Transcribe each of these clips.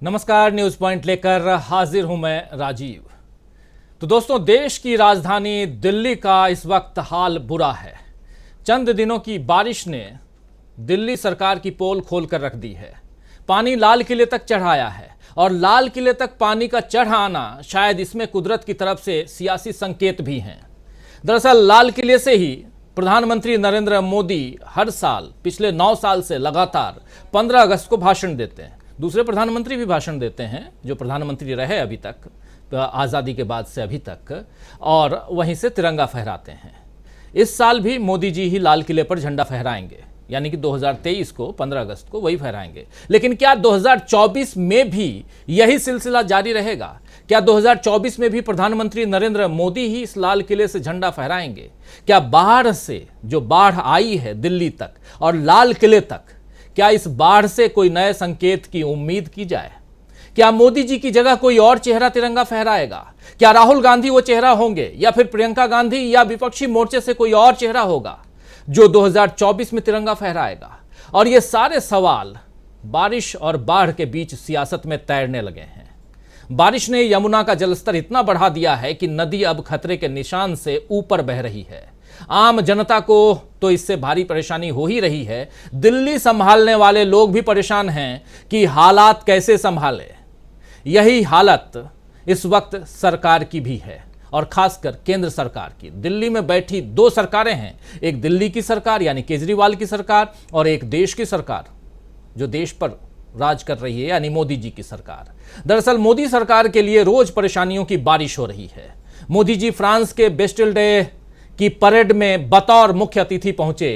नमस्कार, news point लेकर हाजिर हूं मैं राजीव। तो दोस्तों, देश की राजधानी दिल्ली का इस वक्त हाल बुरा है। चंद दिनों की बारिश ने दिल्ली सरकार की पोल खोलकर रख दी है। पानी लाल किले तक चढ़ाया है और लाल किले तक पानी का चढ़ आना शायद इसमें कुदरत की तरफ से सियासी संकेत भी हैं। दरअसल लाल किले से ही प्रधानमंत्री नरेंद्र मोदी हर साल पिछले 9 साल से लगातार 15 अगस्त को भाषण देते हैं। दूसरे प्रधानमंत्री भी भाषण देते हैं जो प्रधानमंत्री रहे अभी तक, आज़ादी के बाद से अभी तक, और वहीं से तिरंगा फहराते हैं। इस साल भी मोदी जी ही लाल किले पर झंडा फहराएंगे, यानी कि 2023 को 15 अगस्त को वही फहराएंगे। लेकिन क्या 2024 में भी यही सिलसिला जारी रहेगा? क्या 2024 में भी प्रधानमंत्री नरेंद्र मोदी ही इस लाल किले से झंडा फहराएंगे? क्या बाढ़ से जो बाढ़ आई है दिल्ली तक और लाल किले तक, क्या इस बाढ़ से कोई नए संकेत की उम्मीद की जाए? क्या मोदी जी की जगह कोई और चेहरा तिरंगा फहराएगा? क्या राहुल गांधी वो चेहरा होंगे या फिर प्रियंका गांधी या विपक्षी मोर्चे से कोई और चेहरा होगा जो 2024 में तिरंगा फहराएगा? और ये सारे सवाल बारिश और बाढ़ के बीच सियासत में तैरने लगे हैं। बारिश ने यमुना का जलस्तर इतना बढ़ा दिया है कि नदी अब खतरे के निशान से ऊपर बह रही है। आम जनता को तो इससे भारी परेशानी हो ही रही है। दिल्ली संभालने वाले लोग भी परेशान हैं कि हालात कैसे संभाले। यही हालत इस वक्त सरकार की भी है और खासकर केंद्र सरकार की। दिल्ली में बैठी 2 सरकारें हैं, एक दिल्ली की सरकार यानी केजरीवाल की सरकार और एक देश की सरकार जो देश पर राज कर रही है यानी मोदी जी की सरकार। दरअसल मोदी सरकार के लिए रोज परेशानियों की बारिश हो रही है। मोदी जी फ्रांस के बेस्टिल डे की परेड में बतौर मुख्य अतिथि पहुंचे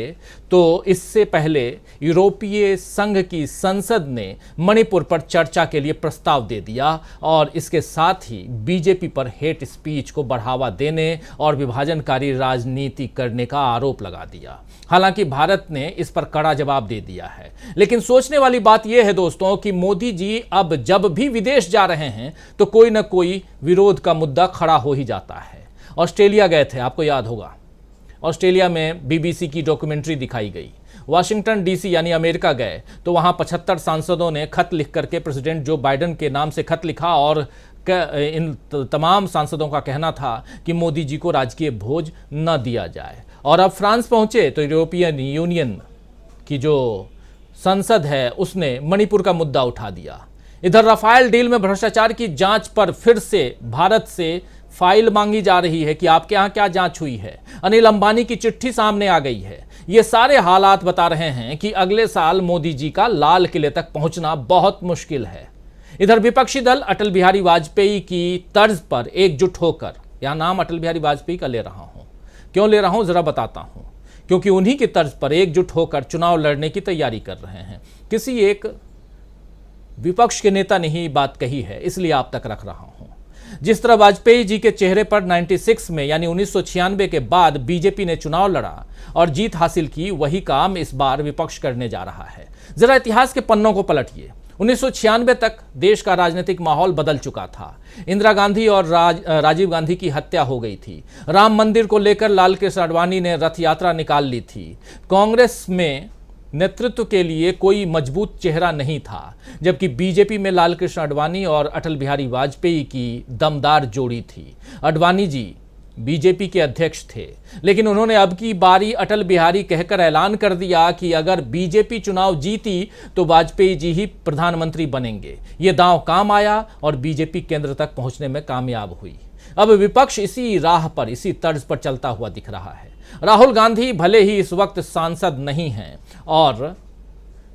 तो इससे पहले यूरोपीय संघ की संसद ने मणिपुर पर चर्चा के लिए प्रस्ताव दे दिया और इसके साथ ही बीजेपी पर हेट स्पीच को बढ़ावा देने और विभाजनकारी राजनीति करने का आरोप लगा दिया। हालांकि भारत ने इस पर कड़ा जवाब दे दिया है। लेकिन सोचने वाली बात यह है दोस्तों कि मोदी जी अब जब भी विदेश जा रहे हैं तो कोई ना कोई विरोध का मुद्दा खड़ा हो ही जाता है। ऑस्ट्रेलिया गए थे, आपको याद होगा। ऑस्ट्रेलिया में बीबीसी की डॉक्यूमेंट्री दिखाई गई। वाशिंगटन डीसी यानी अमेरिका गए तो वहां 75 सांसदों ने खत लिख करके प्रेसिडेंट जो बाइडेन के नाम से खत लिखा और इन तमाम सांसदों का कहना था कि मोदी जी को राजकीय भोज न दिया जाए। और अब फ्रांस पहुंचे तो यूरोपियन यूनियन की जो संसद है उसने मणिपुर का मुद्दा उठा दिया। इधर राफेल डील में भ्रष्टाचार की जांच पर फिर से भारत से फाइल मांगी जा रही है कि आपके यहाँ क्या जांच हुई है। अनिल अंबानी की चिट्ठी सामने आ गई है। ये सारे हालात बता रहे हैं कि अगले साल मोदी जी का लाल किले तक पहुंचना बहुत मुश्किल है। इधर विपक्षी दल अटल बिहारी वाजपेयी की तर्ज पर एकजुट होकर, यहां नाम अटल बिहारी वाजपेयी का ले रहा हूं, क्यों ले रहा हूं जरा बताता हूं, क्योंकि उन्हीं की तर्ज पर एकजुट होकर चुनाव लड़ने की तैयारी कर रहे हैं। किसी एक विपक्ष के नेता ने ही बात कही है, इसलिए आप तक रख रहा हूं। जिस तरह वाजपेयी जी के चेहरे पर 96 में यानी 1996 के बाद बीजेपी ने चुनाव लड़ा और जीत हासिल की, वही काम इस बार विपक्ष करने जा रहा है। जरा इतिहास के पन्नों को पलटिए। 1996 तक देश का राजनीतिक माहौल बदल चुका था। इंदिरा गांधी और राजीव गांधी की हत्या हो गई थी। राम मंदिर को लेकर लालकृष्ण आडवाणी ने रथ यात्रा निकाल ली थी। कांग्रेस में नेतृत्व के लिए कोई मजबूत चेहरा नहीं था, जबकि बीजेपी में लालकृष्ण आडवाणी और अटल बिहारी वाजपेयी की दमदार जोड़ी थी। आडवाणी जी बीजेपी के अध्यक्ष थे, लेकिन उन्होंने अब की बारी अटल बिहारी कहकर ऐलान कर दिया कि अगर बीजेपी चुनाव जीती तो वाजपेयी जी ही प्रधानमंत्री बनेंगे। ये दांव काम आया और बीजेपी केंद्र तक पहुंचने में कामयाब हुई। अब विपक्ष इसी राह पर, इसी तर्ज पर चलता हुआ दिख रहा है। राहुल गांधी भले ही इस वक्त सांसद नहीं हैं और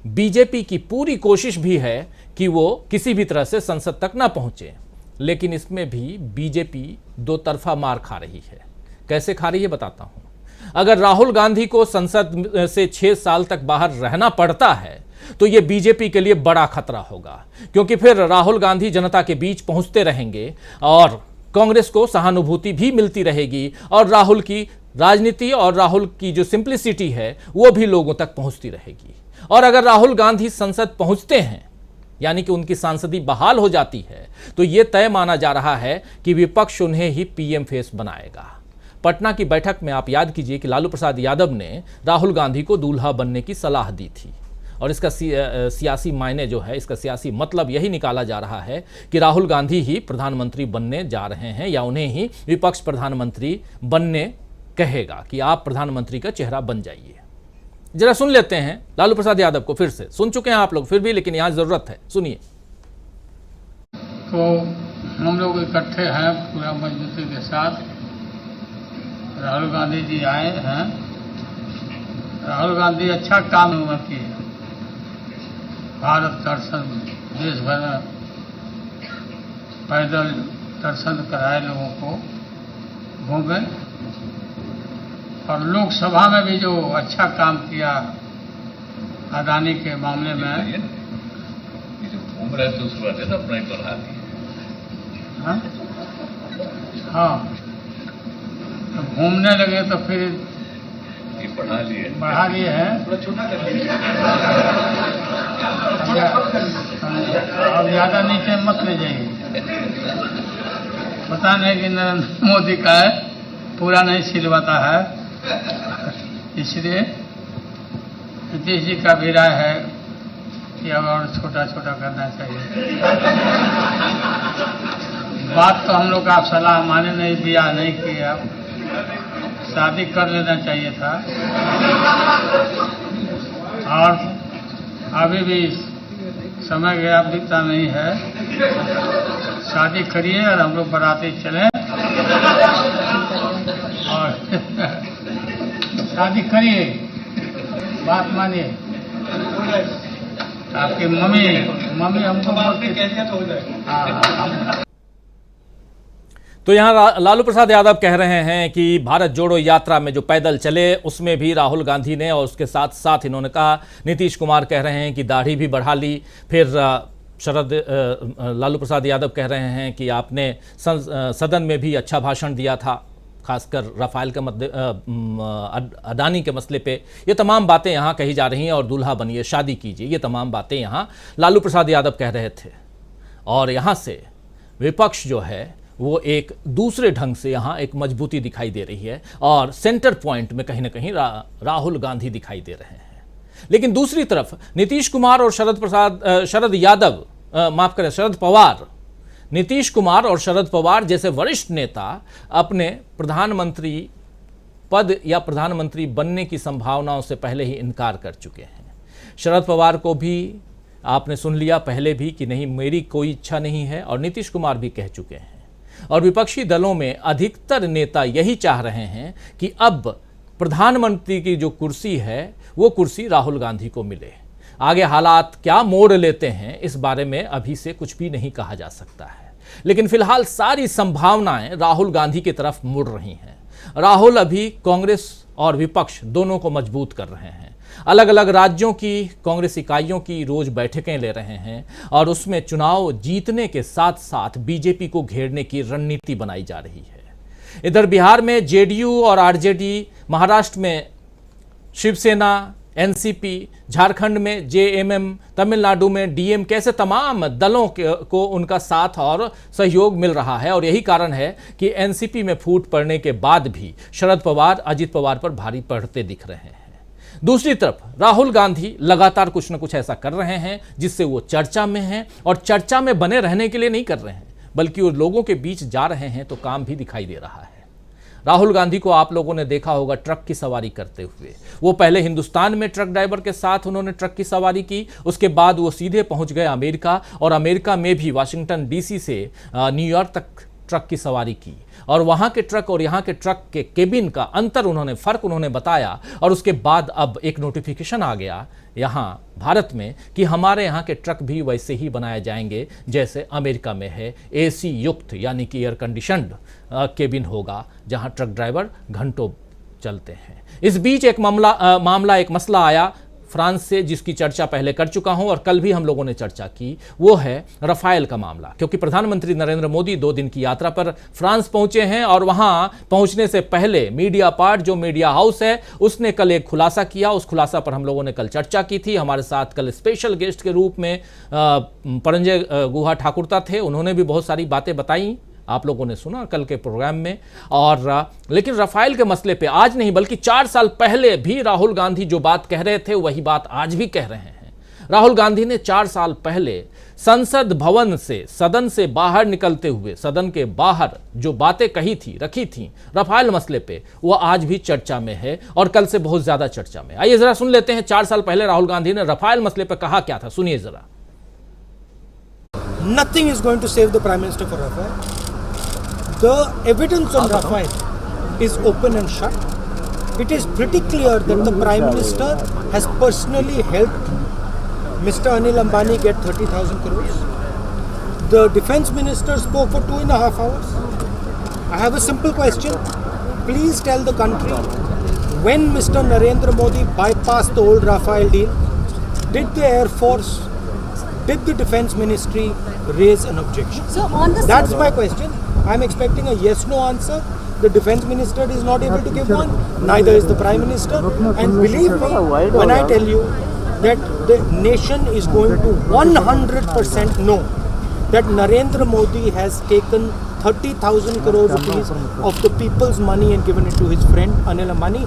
बीजेपी की पूरी कोशिश भी है कि वो किसी भी तरह से संसद तक ना पहुंचे, लेकिन इसमें भी बीजेपी दो तरफा मार खा रही है। कैसे खा रही है बताता हूं। अगर राहुल गांधी को संसद से 6 साल तक बाहर रहना पड़ता है तो यह बीजेपी के लिए बड़ा खतरा होगा, क्योंकि फिर राहुल गांधी जनता के बीच पहुंचते रहेंगे और कांग्रेस को सहानुभूति भी मिलती रहेगी और राहुल की राजनीति और राहुल की जो सिंप्लिसिटी है वो भी लोगों तक पहुंचती रहेगी। और अगर राहुल गांधी संसद पहुंचते हैं, यानी कि उनकी सांसदी बहाल हो जाती है, तो यह तय माना जा रहा है कि विपक्ष उन्हें ही पीएम फेस बनाएगा। पटना की बैठक में आप याद कीजिए कि लालू प्रसाद यादव ने राहुल गांधी को दूल्हा बनने की सलाह दी थी और इसका सियासी मायने जो है, इसका सियासी मतलब यही निकाला जा रहा है कि राहुल गांधी ही प्रधानमंत्री बनने जा रहे हैं या उन्हें ही विपक्ष प्रधानमंत्री बनने कहेगा कि आप प्रधानमंत्री का चेहरा बन जाइए। जरा सुन लेते हैं लालू प्रसाद यादव को, फिर से सुन चुके हैं आप लोग फिर भी, लेकिन यहां जरूरत है, सुनिए। तो हम लोग इकट्ठे हैं पूरा मजबूती के साथ। राहुल गांधी जी आए हैं। राहुल गांधी अच्छा काम किए, भारत दर्शन देश भर में पैदल दर्शन कराए, लोगों को घूमे, और लोकसभा में भी जो अच्छा काम किया अदानी के मामले में, ये जो घूम रहे थे उस वजह से अपना ही बढ़ा दिए। हाँ, तो घूमने लगे तो फिर ये बढ़ा लिए हैं। अब ज्यादा नीचे मत ले जाइए। पता नहीं कि नरेंद्र मोदी का है, पूरा नहीं सिलवाता है, इसलिए नीतीश जी का भी राय है कि अब और छोटा छोटा करना चाहिए। बात तो हम लोग का आप सलाह माने नहीं दिया, नहीं किया, शादी कर लेना चाहिए था। और अभी भी समय गया, बीता नहीं है, शादी करिए और हम लोग बाराती चलें और शादी करिए, बात मानिए। आपकी मम्मी हमको तो यहाँ लालू प्रसाद यादव कह रहे हैं कि भारत जोड़ो यात्रा में जो पैदल चले उसमें भी राहुल गांधी ने, और उसके साथ साथ इन्होंने कहा, नीतीश कुमार कह रहे हैं कि दाढ़ी भी बढ़ा ली। फिर लालू प्रसाद यादव कह रहे हैं कि आपने सदन में भी अच्छा भाषण दिया था, खासकर राफेल के मद्दे अडानी के मसले पे। ये तमाम बातें यहाँ कही जा रही हैं, और दूल्हा बनिए, शादी कीजिए, ये तमाम बातें यहाँ लालू प्रसाद यादव कह रहे थे। और यहाँ से विपक्ष जो है वो एक दूसरे ढंग से यहाँ एक मजबूती दिखाई दे रही है, और सेंटर पॉइंट में कहीं ना कहीं राहुल गांधी दिखाई दे रहे हैं। लेकिन दूसरी तरफ नीतीश कुमार और शरद पवार, नीतीश कुमार और शरद पवार जैसे वरिष्ठ नेता अपने प्रधानमंत्री पद या प्रधानमंत्री बनने की संभावनाओं से पहले ही इनकार कर चुके हैं। शरद पवार को भी आपने सुन लिया पहले भी कि नहीं, मेरी कोई इच्छा नहीं है, और नीतीश कुमार भी कह चुके हैं। और विपक्षी दलों में अधिकतर नेता यही चाह रहे हैं कि अब प्रधानमंत्री की जो कुर्सी है वो कुर्सी राहुल गांधी को मिले। आगे हालात क्या मोड़ लेते हैं इस बारे में अभी से कुछ भी नहीं कहा जा सकता है, लेकिन फिलहाल सारी संभावनाएं राहुल गांधी की तरफ मुड़ रही हैं। राहुल अभी कांग्रेस और विपक्ष दोनों को मजबूत कर रहे हैं। अलग अलग राज्यों की कांग्रेस इकाइयों की रोज बैठकें ले रहे हैं, और उसमें चुनाव जीतने के साथ साथ बीजेपी को घेरने की रणनीति बनाई जा रही है। इधर बिहार में जेडीयू और आरजेडी, महाराष्ट्र में शिवसेना, एनसीपी, झारखंड में जेएमएम, तमिलनाडु में डीएमके, ऐसे तमाम दलों को उनका साथ और सहयोग मिल रहा है। और यही कारण है कि एनसीपी में फूट पड़ने के बाद भी शरद पवार अजित पवार पर भारी पड़ते दिख रहे हैं। दूसरी तरफ राहुल गांधी लगातार कुछ न कुछ ऐसा कर रहे हैं जिससे वो चर्चा में हैं, और चर्चा में बने रहने के लिए नहीं कर रहे हैं, बल्कि वो लोगों के बीच जा रहे हैं तो काम भी दिखाई दे रहा है। राहुल गांधी को आप लोगों ने देखा होगा ट्रक की सवारी करते हुए। वो पहले हिंदुस्तान में ट्रक ड्राइवर के साथ उन्होंने ट्रक की सवारी की, उसके बाद वो सीधे पहुंच गए अमेरिका, और अमेरिका में भी वाशिंगटन डीसी से न्यूयॉर्क तक ट्रक की सवारी की, और वहां के ट्रक और यहां के ट्रक के केबिन का फर्क उन्होंने बताया। और उसके बाद अब एक नोटिफिकेशन आ गया यहां भारत में कि हमारे यहां के ट्रक भी वैसे ही बनाए जाएंगे जैसे अमेरिका में है, एसी युक्त यानी कि एयर कंडीशनड केबिन होगा जहां ट्रक ड्राइवर घंटों चलते हैं। इस बीच एक एक मसला आया फ्रांस से, जिसकी चर्चा पहले कर चुका हूं और कल भी हम लोगों ने चर्चा की, वो है राफेल का मामला। क्योंकि प्रधानमंत्री नरेंद्र मोदी 2 दिन की यात्रा पर फ्रांस पहुंचे हैं, और वहां पहुंचने से पहले मीडिया पार्ट, जो मीडिया हाउस है, उसने कल एक खुलासा किया। उस खुलासा पर हम लोगों ने कल चर्चा की थी। हमारे साथ कल स्पेशल गेस्ट के रूप में परंजय गुहा ठाकुरता थे, उन्होंने भी बहुत सारी बातें बताई, आप लोगों ने सुना कल के प्रोग्राम में। और लेकिन राफेल के मसले पे आज नहीं बल्कि 4 साल पहले भी राहुल गांधी जो बात कह रहे थे वही बात आज भी कह रहे हैं। राहुल गांधी ने 4 साल पहले संसद भवन से, सदन से बाहर निकलते हुए, सदन के बाहर जो बातें कही थी, रखी थी रफाल मसले पे, वो आज भी चर्चा में है और कल से बहुत ज्यादा चर्चा में। आइए जरा सुन लेते हैं 4 साल पहले राहुल गांधी ने रफाल मसले पे कहा क्या था, सुनिए जरा। Nothing is going to save the Prime Minister for Rafale. The evidence on Rafale is open and shut. It is pretty clear that the Prime Minister has personally helped Mr. Anil Ambani get 30,000 crores. The Defence Minister spoke for 2.5 hours. I have a simple question. Please tell the country, when Mr. Narendra Modi bypassed the old Rafale deal, did the Air Force, did the Defence Ministry raise an objection? So on the That's my question. I'm expecting a yes/no answer. The Defence Minister is not able to give one. Neither is the Prime Minister. And believe me when I tell you that the nation is going to 100% know that Narendra Modi has taken 30,000 crores rupees of the people's money and given it to his friend Anil Ambani.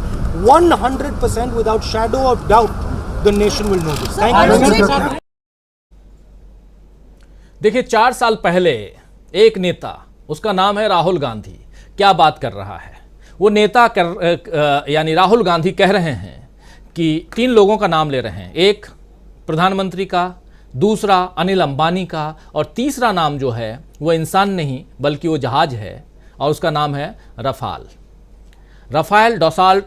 100% without shadow of doubt, the nation will know this. Thank you. देखिए 4 साल पहले एक नेता, उसका नाम है राहुल गांधी, क्या बात कर रहा है। वो नेता यानी राहुल गांधी कह रहे हैं कि 3 लोगों का नाम ले रहे हैं, एक प्रधानमंत्री का, दूसरा अनिल अंबानी का और तीसरा नाम जो है वो इंसान नहीं बल्कि वो जहाज है और उसका नाम है रफाल। रफाल डॉसाल्ट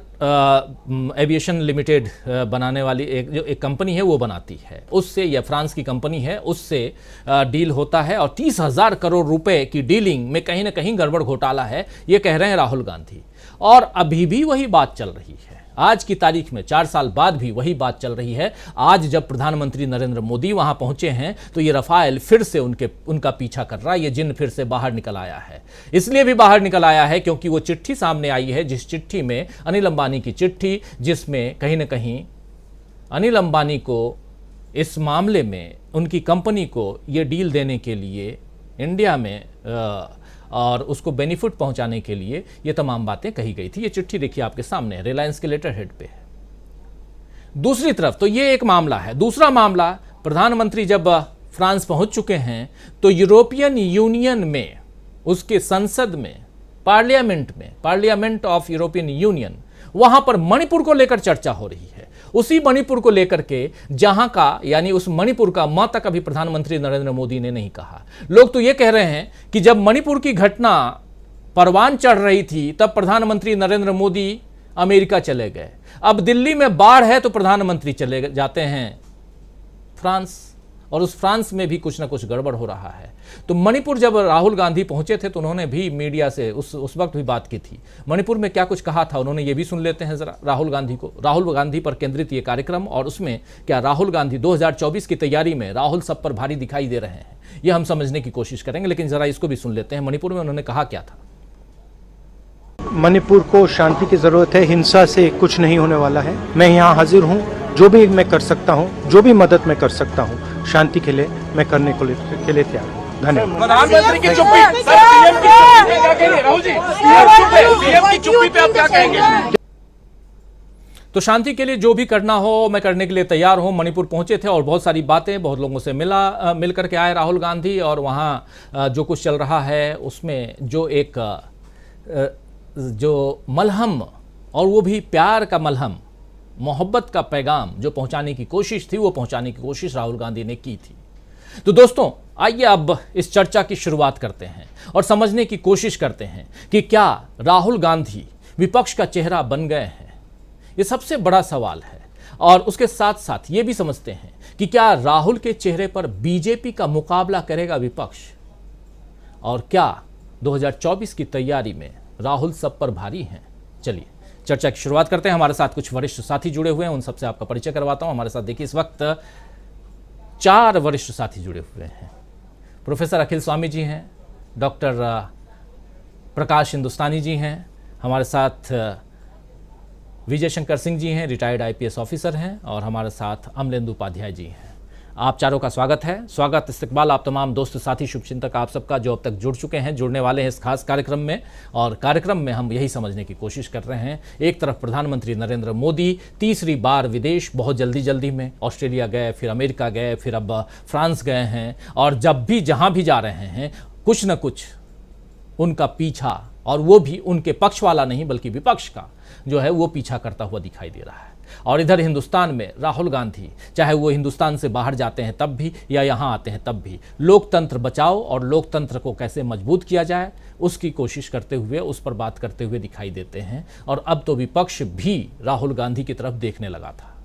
एविएशन लिमिटेड बनाने वाली एक कंपनी है, वो बनाती है, उससे, यह फ्रांस की कंपनी है, उससे डील होता है और 30,000 करोड़ रुपए की डीलिंग में कहीं ना कहीं गड़बड़ घोटाला है, ये कह रहे हैं राहुल गांधी। और अभी भी वही बात चल रही है, आज की तारीख में 4 साल बाद भी वही बात चल रही है। आज जब प्रधानमंत्री नरेंद्र मोदी वहां पहुंचे हैं तो ये रफाल फिर से उनका पीछा कर रहा है, ये जिन्न फिर से बाहर निकल आया है। इसलिए भी बाहर निकल आया है क्योंकि वो चिट्ठी सामने आई है, जिस चिट्ठी में अनिल अंबानी की चिट्ठी, जिसमें कहीं ना कहीं अनिल अंबानी को इस मामले में, उनकी कंपनी को ये डील देने के लिए इंडिया में और उसको बेनिफिट पहुंचाने के लिए ये तमाम बातें कही गई थी। ये चिट्ठी देखिए आपके सामने, रिलायंस के लेटर हेड पे है। दूसरी तरफ तो ये एक मामला है। दूसरा मामला, प्रधानमंत्री जब फ्रांस पहुंच चुके हैं तो यूरोपियन यूनियन में, उसके संसद में, पार्लियामेंट ऑफ यूरोपियन यूनियन, वहां पर मणिपुर को लेकर चर्चा हो रही है। उसी मणिपुर को लेकर के, जहां का, यानी उस मणिपुर का म तक अभी प्रधानमंत्री नरेंद्र मोदी ने नहीं कहा। लोग तो ये कह रहे हैं कि जब मणिपुर की घटना परवान चढ़ रही थी तब प्रधानमंत्री नरेंद्र मोदी अमेरिका चले गए। अब दिल्ली में बाढ़ है तो प्रधानमंत्री चले जाते हैं फ्रांस, और उस फ्रांस में भी कुछ ना कुछ गड़बड़ हो रहा है। तो मणिपुर जब राहुल गांधी पहुंचे थे तो उन्होंने भी मीडिया से उस वक्त भी बात की थी। मणिपुर में क्या कुछ कहा था उन्होंने, ये भी सुन लेते हैं जरा राहुल गांधी को। राहुल गांधी पर केंद्रित ये कार्यक्रम, और उसमें क्या राहुल गांधी 2024 की तैयारी में राहुल सब पर भारी दिखाई दे रहे हैं, ये हम समझने की कोशिश करेंगे, लेकिन जरा इसको भी सुन लेते हैं। मणिपुर में उन्होंने कहा क्या था। मणिपुर को शांति की जरूरत है, हिंसा से कुछ नहीं होने वाला है। मैं यहाँ हाजिर हूँ, जो भी मैं कर सकता हूँ, जो भी मदद मैं कर सकता हूँ शांति के लिए, मैं करने के लिए तैयार हूँ। धन्यवाद। प्रधानमंत्री की चुप्पी, सर पीएम की चुप्पी पे क्या कहेंगे राहुल जी? पीएम की चुप्पी पे आप क्या कहेंगे? तो शांति के लिए जो भी करना हो मैं करने के लिए तैयार हूं। मणिपुर पहुंचे थे और बहुत सारी बातें, बहुत लोगों से मिल करके आए राहुल गांधी, और वहां जो कुछ चल रहा है उसमें जो एक जो मलहम, और वो भी प्यार का मलहम, मोहब्बत का पैगाम जो पहुंचाने की कोशिश थी, वो पहुंचाने की कोशिश राहुल गांधी ने की थी। तो दोस्तों आइए अब इस चर्चा की शुरुआत करते हैं और समझने की कोशिश करते हैं कि क्या राहुल गांधी विपक्ष का चेहरा बन गए हैं। ये सबसे बड़ा सवाल है, और उसके साथ साथ ये भी समझते हैं कि क्या राहुल के चेहरे पर बीजेपी का मुकाबला करेगा विपक्ष, और क्या 2024 की तैयारी में राहुल सब पर भारी हैं। चलिए चर्चा की शुरुआत करते हैं। हमारे साथ कुछ वरिष्ठ साथी जुड़े हुए हैं, उन सबसे आपका परिचय करवाता हूं। हमारे साथ देखिए इस वक्त 4 वरिष्ठ साथी जुड़े हुए हैं। प्रोफेसर अखिल स्वामी जी हैं, डॉक्टर प्रकाश हिंदुस्तानी जी हैं, हमारे साथ विजय शंकर सिंह जी हैं, रिटायर्ड IPS ऑफिसर हैं, और हमारे साथ अमलेंदु उपाध्याय जी हैं। आप चारों का स्वागत है। स्वागत, इस्तकबाल आप तमाम दोस्त साथी शुभचिंतक आप सबका जो अब तक जुड़ चुके हैं, जुड़ने वाले हैं इस खास कार्यक्रम में। और कार्यक्रम में हम यही समझने की कोशिश कर रहे हैं, एक तरफ प्रधानमंत्री नरेंद्र मोदी तीसरी बार विदेश, बहुत जल्दी में ऑस्ट्रेलिया गए, फिर अमेरिका गए, फिर अब फ्रांस गए हैं, और जब भी जहाँ भी जा रहे हैं कुछ न कुछ उनका पीछा, और वो भी उनके पक्ष वाला नहीं बल्कि विपक्ष का जो है वो पीछा करता हुआ दिखाई दे रहा है। और इधर हिंदुस्तान में राहुल गांधी, चाहे वो हिंदुस्तान से बाहर जाते हैं तब भी या यहाँ आते हैं तब भी, लोकतंत्र बचाओ और लोकतंत्र को कैसे मजबूत किया जाए उसकी कोशिश करते हुए, उस पर बात करते हुए दिखाई देते हैं। और अब तो विपक्ष भी राहुल गांधी की तरफ देखने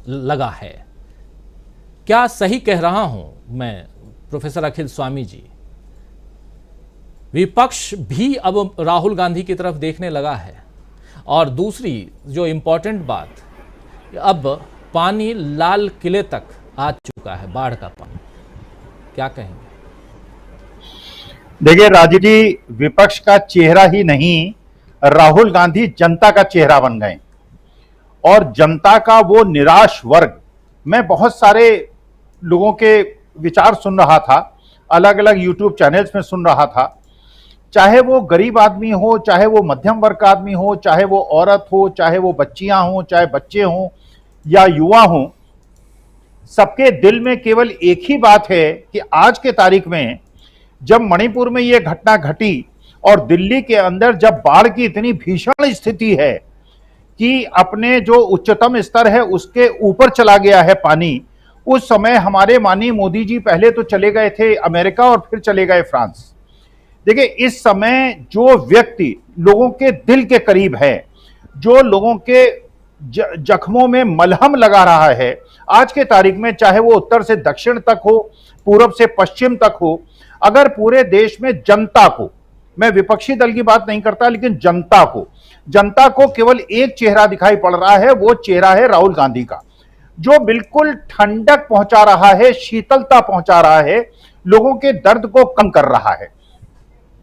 लगा है। क्या सही कह रहा हूं मैं प्रोफेसर अखिल स्वामी जी? विपक्ष भी अब राहुल गांधी की तरफ देखने लगा है। और दूसरी जो इम्पोर्टेंट बात, अब पानी लाल किले तक आ चुका है, बाढ़ का पानी, क्या कहेंगे? देखिए राजीव जी, विपक्ष का चेहरा ही नहीं, राहुल गांधी जनता का चेहरा बन गए। और जनता का वो निराश वर्ग, मैं बहुत सारे लोगों के विचार सुन रहा था, अलग अलग यूट्यूब चैनल्स में सुन रहा था, चाहे वो गरीब आदमी हो, चाहे वो मध्यम वर्ग का आदमी हो, चाहे वो औरत हो, चाहे वो बच्चियां हो, चाहे बच्चे हों या युवा हों, सबके दिल में केवल एक ही बात है कि आज के तारीख में जब मणिपुर में ये घटना घटी और दिल्ली के अंदर जब बाढ़ की इतनी भीषण स्थिति है कि अपने जो उच्चतम स्तर है उसके ऊपर चला गया है पानी, उस समय हमारे माननीय मोदी जी पहले तो चले गए थे अमेरिका और फिर चले गए फ्रांस। देखिए, इस समय जो व्यक्ति लोगों के दिल के करीब है, जो लोगों के जख्मों में मलहम लगा रहा है, आज के तारीख में चाहे वो उत्तर से दक्षिण तक हो, पूरब से पश्चिम तक हो, अगर पूरे देश में जनता को, मैं विपक्षी दल की बात नहीं करता, लेकिन जनता को केवल एक चेहरा दिखाई पड़ रहा है, वो चेहरा है राहुल गांधी का, जो बिल्कुल ठंडक पहुंचा रहा है, शीतलता पहुंचा रहा है, लोगों के दर्द को कम कर रहा है।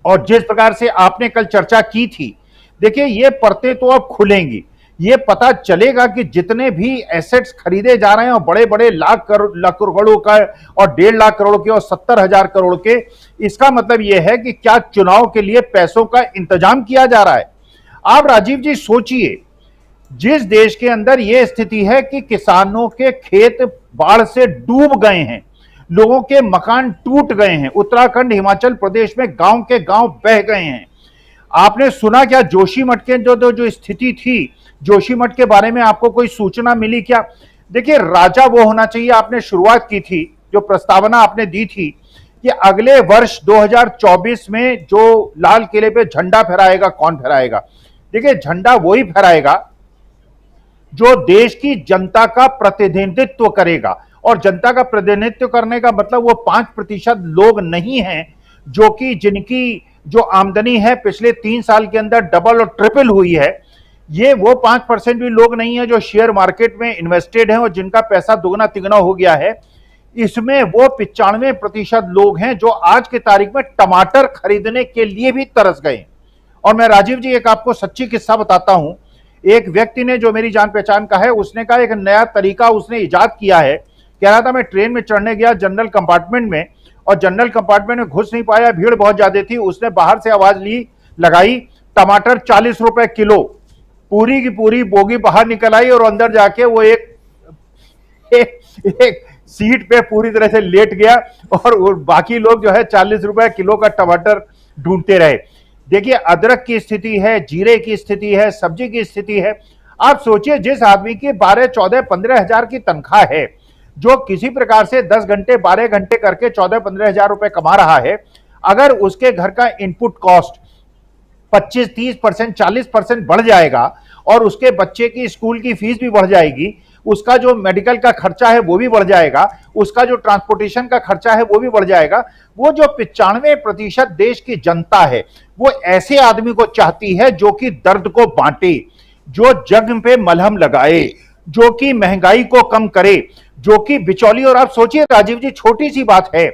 और जिस प्रकार से आपने कल चर्चा की थी, देखिए ये परतें तो अब खुलेंगी, ये पता चलेगा कि जितने भी एसेट्स खरीदे जा रहे हैं और बड़े बड़े लाख करोड़ों का और 1.5 लाख करोड़ के और 70,000 करोड़ के, इसका मतलब यह है कि क्या चुनाव के लिए पैसों का इंतजाम किया जा रहा है। आप राजीव जी सोचिए, जिस देश के अंदर यह स्थिति है कि किसानों के खेत बाढ़ से डूब गए हैं, लोगों के मकान टूट गए हैं, उत्तराखंड हिमाचल प्रदेश में गांव के गांव बह गए हैं। आपने सुना क्या जोशीमठ के जो स्थिति थी, जोशीमठ के बारे में आपको कोई सूचना मिली क्या? देखिए, राजा वो होना चाहिए, आपने शुरुआत की थी, जो प्रस्तावना आपने दी थी कि अगले वर्ष 2024 में जो लाल किले पे झंडा फहराएगा, कौन फहराएगा? देखिए, झंडा वही फहराएगा जो देश की जनता का प्रतिनिधित्व करेगा। और जनता का प्रतिनिधित्व करने का मतलब वो 5% लोग नहीं हैं जो कि जिनकी जो आमदनी है पिछले 3 साल के अंदर डबल और ट्रिपल हुई है। ये वो 5% भी लोग नहीं है जो शेयर मार्केट में इन्वेस्टेड हैं और जिनका पैसा दुगना तिगना हो गया है। इसमें वो 95% लोग हैं जो आज की तारीख में टमाटर खरीदने के लिए भी तरस गए। और मैं राजीव जी एक आपको सच्ची किस्सा बताता हूं। एक व्यक्ति ने, जो मेरी जान पहचान का है, उसने कहा एक नया तरीका उसने इजाद किया है। कह रहा था मैं ट्रेन में चढ़ने गया जनरल कंपार्टमेंट में, और जनरल कंपार्टमेंट में घुस नहीं पाया, भीड़ बहुत ज्यादा थी। उसने बाहर से आवाज लगाई, टमाटर 40 रुपए किलो। पूरी की पूरी बोगी बाहर निकल आई और अंदर जाके वो एक सीट पे पूरी तरह से लेट गया और बाकी लोग जो है 40 रुपए किलो का टमाटर ढूंढते रहे। देखिए, अदरक की स्थिति है, जीरे की स्थिति है, सब्जी की स्थिति है। आप सोचिए, जिस आदमी की 12, 14, 15 हजार की तनख्वाह है, जो किसी प्रकार से 10 घंटे 12 घंटे करके 14, 15 हजार रुपए कमा रहा है, अगर उसके घर का इनपुट कॉस्ट 25, 30%, 40% बढ़ जाएगा और उसके बच्चे की स्कूल की फीस भी बढ़ जाएगी, उसका जो मेडिकल का खर्चा है वो भी बढ़ जाएगा, उसका जो ट्रांसपोर्टेशन का खर्चा है वो भी बढ़ जाएगा। वो जो 95% देश की जनता है, वो ऐसे आदमी को चाहती है जो कि दर्द को बांटे, जो जख्म पे मलहम लगाए, जो कि महंगाई को कम करे, जो कि बिचौली। और आप सोचिए राजीव जी, छोटी सी बात है,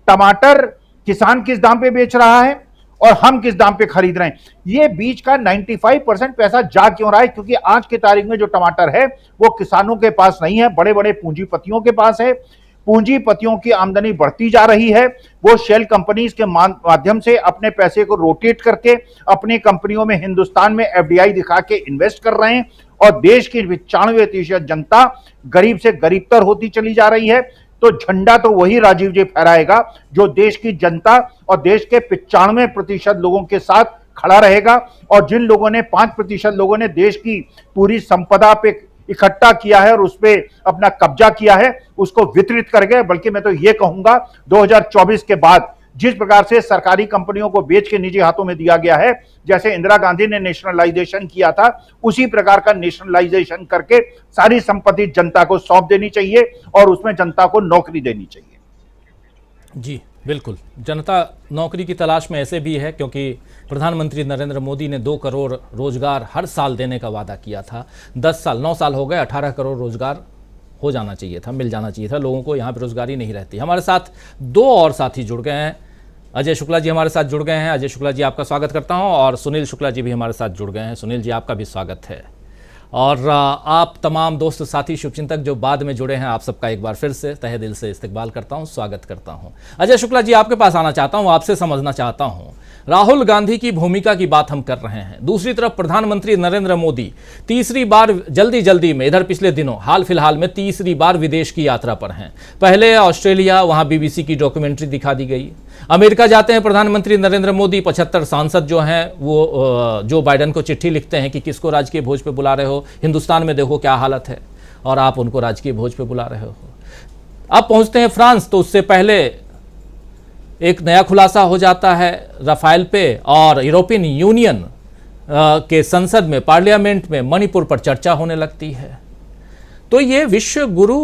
टमाटर किसान किस दाम पे बेच रहा है और हम किस दाम पे खरीद रहे हैं। ये बीच का 95% पैसा जा क्यों रहा है? क्योंकि आज की तारीख में जो टमाटर है वो किसानों के पास नहीं है, बड़े बड़े पूंजीपतियों के पास है। पूंजीपतियों की आमदनी बढ़ती जा रही है। वो शेल कंपनीज के माध्यम से अपने पैसे को रोटेट करके अपनी कंपनियों में हिंदुस्तान में एफडीआई दिखा के इन्वेस्ट कर रहे हैं और देश की 95% जनता गरीब से गरीबतर होती चली जा रही है। तो झंडा तो वही राजीव जी फहराएगा जो देश की जनता और देश के 95% लोगों के साथ खड़ा रहेगा। और जिन लोगों ने 5% लोगों ने देश की पूरी संपदा पे इकट्ठा किया है और उस पे अपना कब्जा किया है, उसको वितरित कर गए। बल्कि मैं तो ये कहूंगा 2024 के बाद जिस प्रकार से सरकारी कंपनियों को बेच के निजी हाथों में दिया गया है, जैसे इंदिरा गांधी ने नेशनलाइजेशन किया था, उसी प्रकार का नेशनलाइजेशन करके सारी संपत्ति जनता को सौंप देनी चाहिए और उसमें जनता को नौकरी देनी चाहिए। जी बिल्कुल, जनता नौकरी की तलाश में ऐसे भी है क्योंकि प्रधानमंत्री नरेंद्र मोदी ने 2 करोड़ रोजगार हर साल देने का वादा किया था। 9 साल हो गए, 18 करोड़ रोजगार हो जाना चाहिए था, मिल जाना चाहिए था लोगों को। यहाँ पे रोजगारी नहीं रहती। हमारे साथ 2 और साथी जुड़ गए हैं। अजय शुक्ला जी हमारे साथ जुड़ गए हैं। अजय शुक्ला जी आपका स्वागत करता हूं। और सुनील शुक्ला जी भी हमारे साथ जुड़ गए हैं। सुनील जी आपका भी स्वागत है। और आप तमाम दोस्त साथी शुभचिंतक जो बाद में जुड़े हैं, आप सबका एक बार फिर से तहे दिल से इस्तकबाल करता हूं, स्वागत करता हूं। अजय शुक्ला जी आपके पास आना चाहता हूं, आपसे समझना चाहता हूं। राहुल गांधी की भूमिका की बात हम कर रहे हैं। दूसरी तरफ प्रधानमंत्री नरेंद्र मोदी तीसरी बार जल्दी में, इधर पिछले दिनों हाल फिलहाल में तीसरी बार विदेश की यात्रा पर हैं। पहले ऑस्ट्रेलिया, वहां बीबीसी की डॉक्यूमेंट्री दिखा दी गई। अमेरिका जाते हैं प्रधानमंत्री नरेंद्र मोदी। 75 सांसद जो हैं वो जो बाइडेन को चिट्ठी लिखते हैं कि किसको राजकीय भोज पे बुला रहे हो, हिंदुस्तान में देखो क्या हालत है और आप उनको राजकीय भोज पे बुला रहे हो। अब पहुंचते हैं फ्रांस, तो उससे पहले एक नया खुलासा हो जाता है राफेल पे और यूरोपियन यूनियन के संसद में, पार्लियामेंट में मणिपुर पर चर्चा होने लगती है। तो ये विश्व गुरु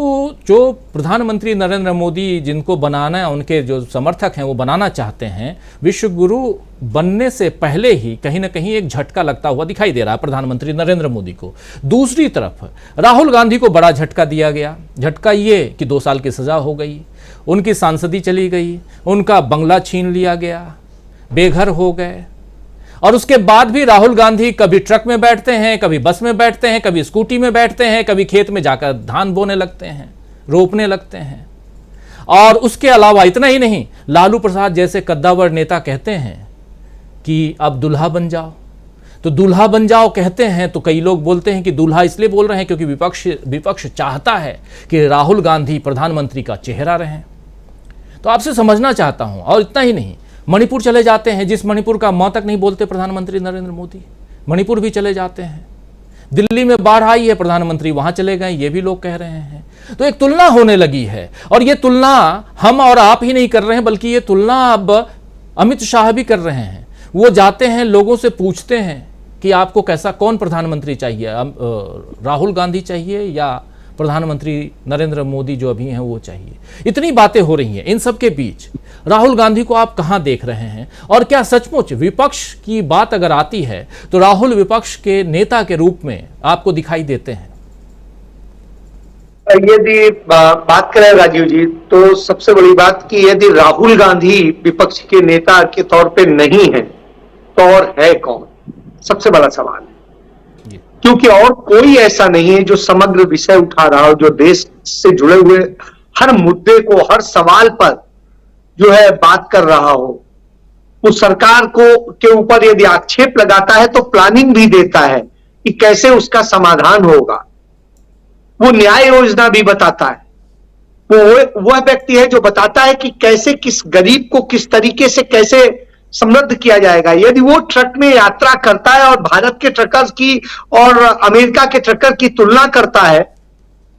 जो प्रधानमंत्री नरेंद्र मोदी जिनको बनाना है, उनके जो समर्थक हैं वो बनाना चाहते हैं, विश्व गुरु बनने से पहले ही कहीं ना कहीं एक झटका लगता हुआ दिखाई दे रहा है प्रधानमंत्री नरेंद्र मोदी को। दूसरी तरफ राहुल गांधी को बड़ा झटका दिया गया। झटका ये कि 2 साल की सजा हो गई, उनकी सांसदी चली गई, उनका बंगला छीन लिया गया, बेघर हो गए। और उसके बाद भी राहुल गांधी कभी ट्रक में बैठते हैं, कभी बस में बैठते हैं, कभी स्कूटी में बैठते हैं, कभी खेत में जाकर धान बोने लगते हैं, रोपने लगते हैं। और उसके अलावा इतना ही नहीं, लालू प्रसाद जैसे कद्दावर नेता कहते हैं कि अब दूल्हा बन जाओ। तो दूल्हा बन जाओ कहते हैं तो कई लोग बोलते हैं कि दूल्हा इसलिए बोल रहे हैं क्योंकि विपक्ष चाहता है कि राहुल गांधी प्रधानमंत्री का चेहरा रहें। तो आपसे समझना चाहता हूं। और इतना ही नहीं, मणिपुर चले जाते हैं, जिस मणिपुर का म तक नहीं बोलते प्रधानमंत्री नरेंद्र मोदी, मणिपुर भी चले जाते हैं। दिल्ली में बाढ़ आई है, प्रधानमंत्री वहां चले गए, ये भी लोग कह रहे हैं। तो एक तुलना होने लगी है और ये तुलना हम और आप ही नहीं कर रहे हैं, बल्कि ये तुलना अब अमित शाह भी कर रहे हैं। वो जाते हैं, लोगों से पूछते हैं कि आपको कैसा, कौन प्रधानमंत्री चाहिए, राहुल गांधी चाहिए या प्रधानमंत्री नरेंद्र मोदी जो अभी हैं वो चाहिए। इतनी बातें हो रही हैं, इन सब के बीच राहुल गांधी को आप कहां देख रहे हैं? और क्या सचमुच विपक्ष की बात अगर आती है तो राहुल विपक्ष के नेता के रूप में आपको दिखाई देते हैं? यदि बात करें राजीव जी, तो सबसे बड़ी बात कि यदि राहुल गांधी विपक्ष के नेता के तौर पे नहीं है तो और है कौन? सबसे बड़ा सवाल है। क्योंकि और कोई ऐसा नहीं है जो समग्र विषय उठा रहा हो, जो देश से जुड़े हुए हर मुद्दे को, हर सवाल पर जो है बात कर रहा हो। वो सरकार को के ऊपर यदि आक्षेप लगाता है तो प्लानिंग भी देता है कि कैसे उसका समाधान होगा। वो न्याय योजना भी बताता है। वो व्यक्ति है जो बताता है कि कैसे किस गरीब को किस तरीके से कैसे समृद्ध किया जाएगा। यदि वो ट्रक में यात्रा करता है और भारत के ट्रकर्स की और अमेरिका के ट्रकर की तुलना करता है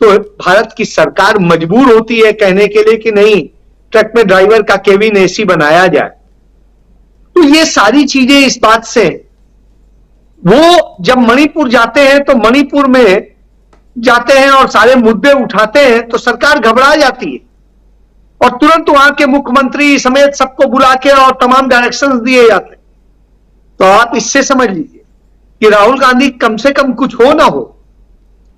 तो भारत की सरकार मजबूर होती है कहने के लिए कि नहीं, ट्रक में ड्राइवर का केबिन एसी बनाया जाए। तो ये सारी चीजें इस बात से, वो जब मणिपुर जाते हैं तो मणिपुर में जाते हैं और सारे मुद्दे उठाते हैं तो सरकार घबरा जाती है और तुरंत वहां के मुख्यमंत्री समेत सबको बुला के और तमाम डायरेक्शंस दिए जाते हैं। तो आप इससे समझ लीजिए कि राहुल गांधी कम से कम कुछ हो ना हो,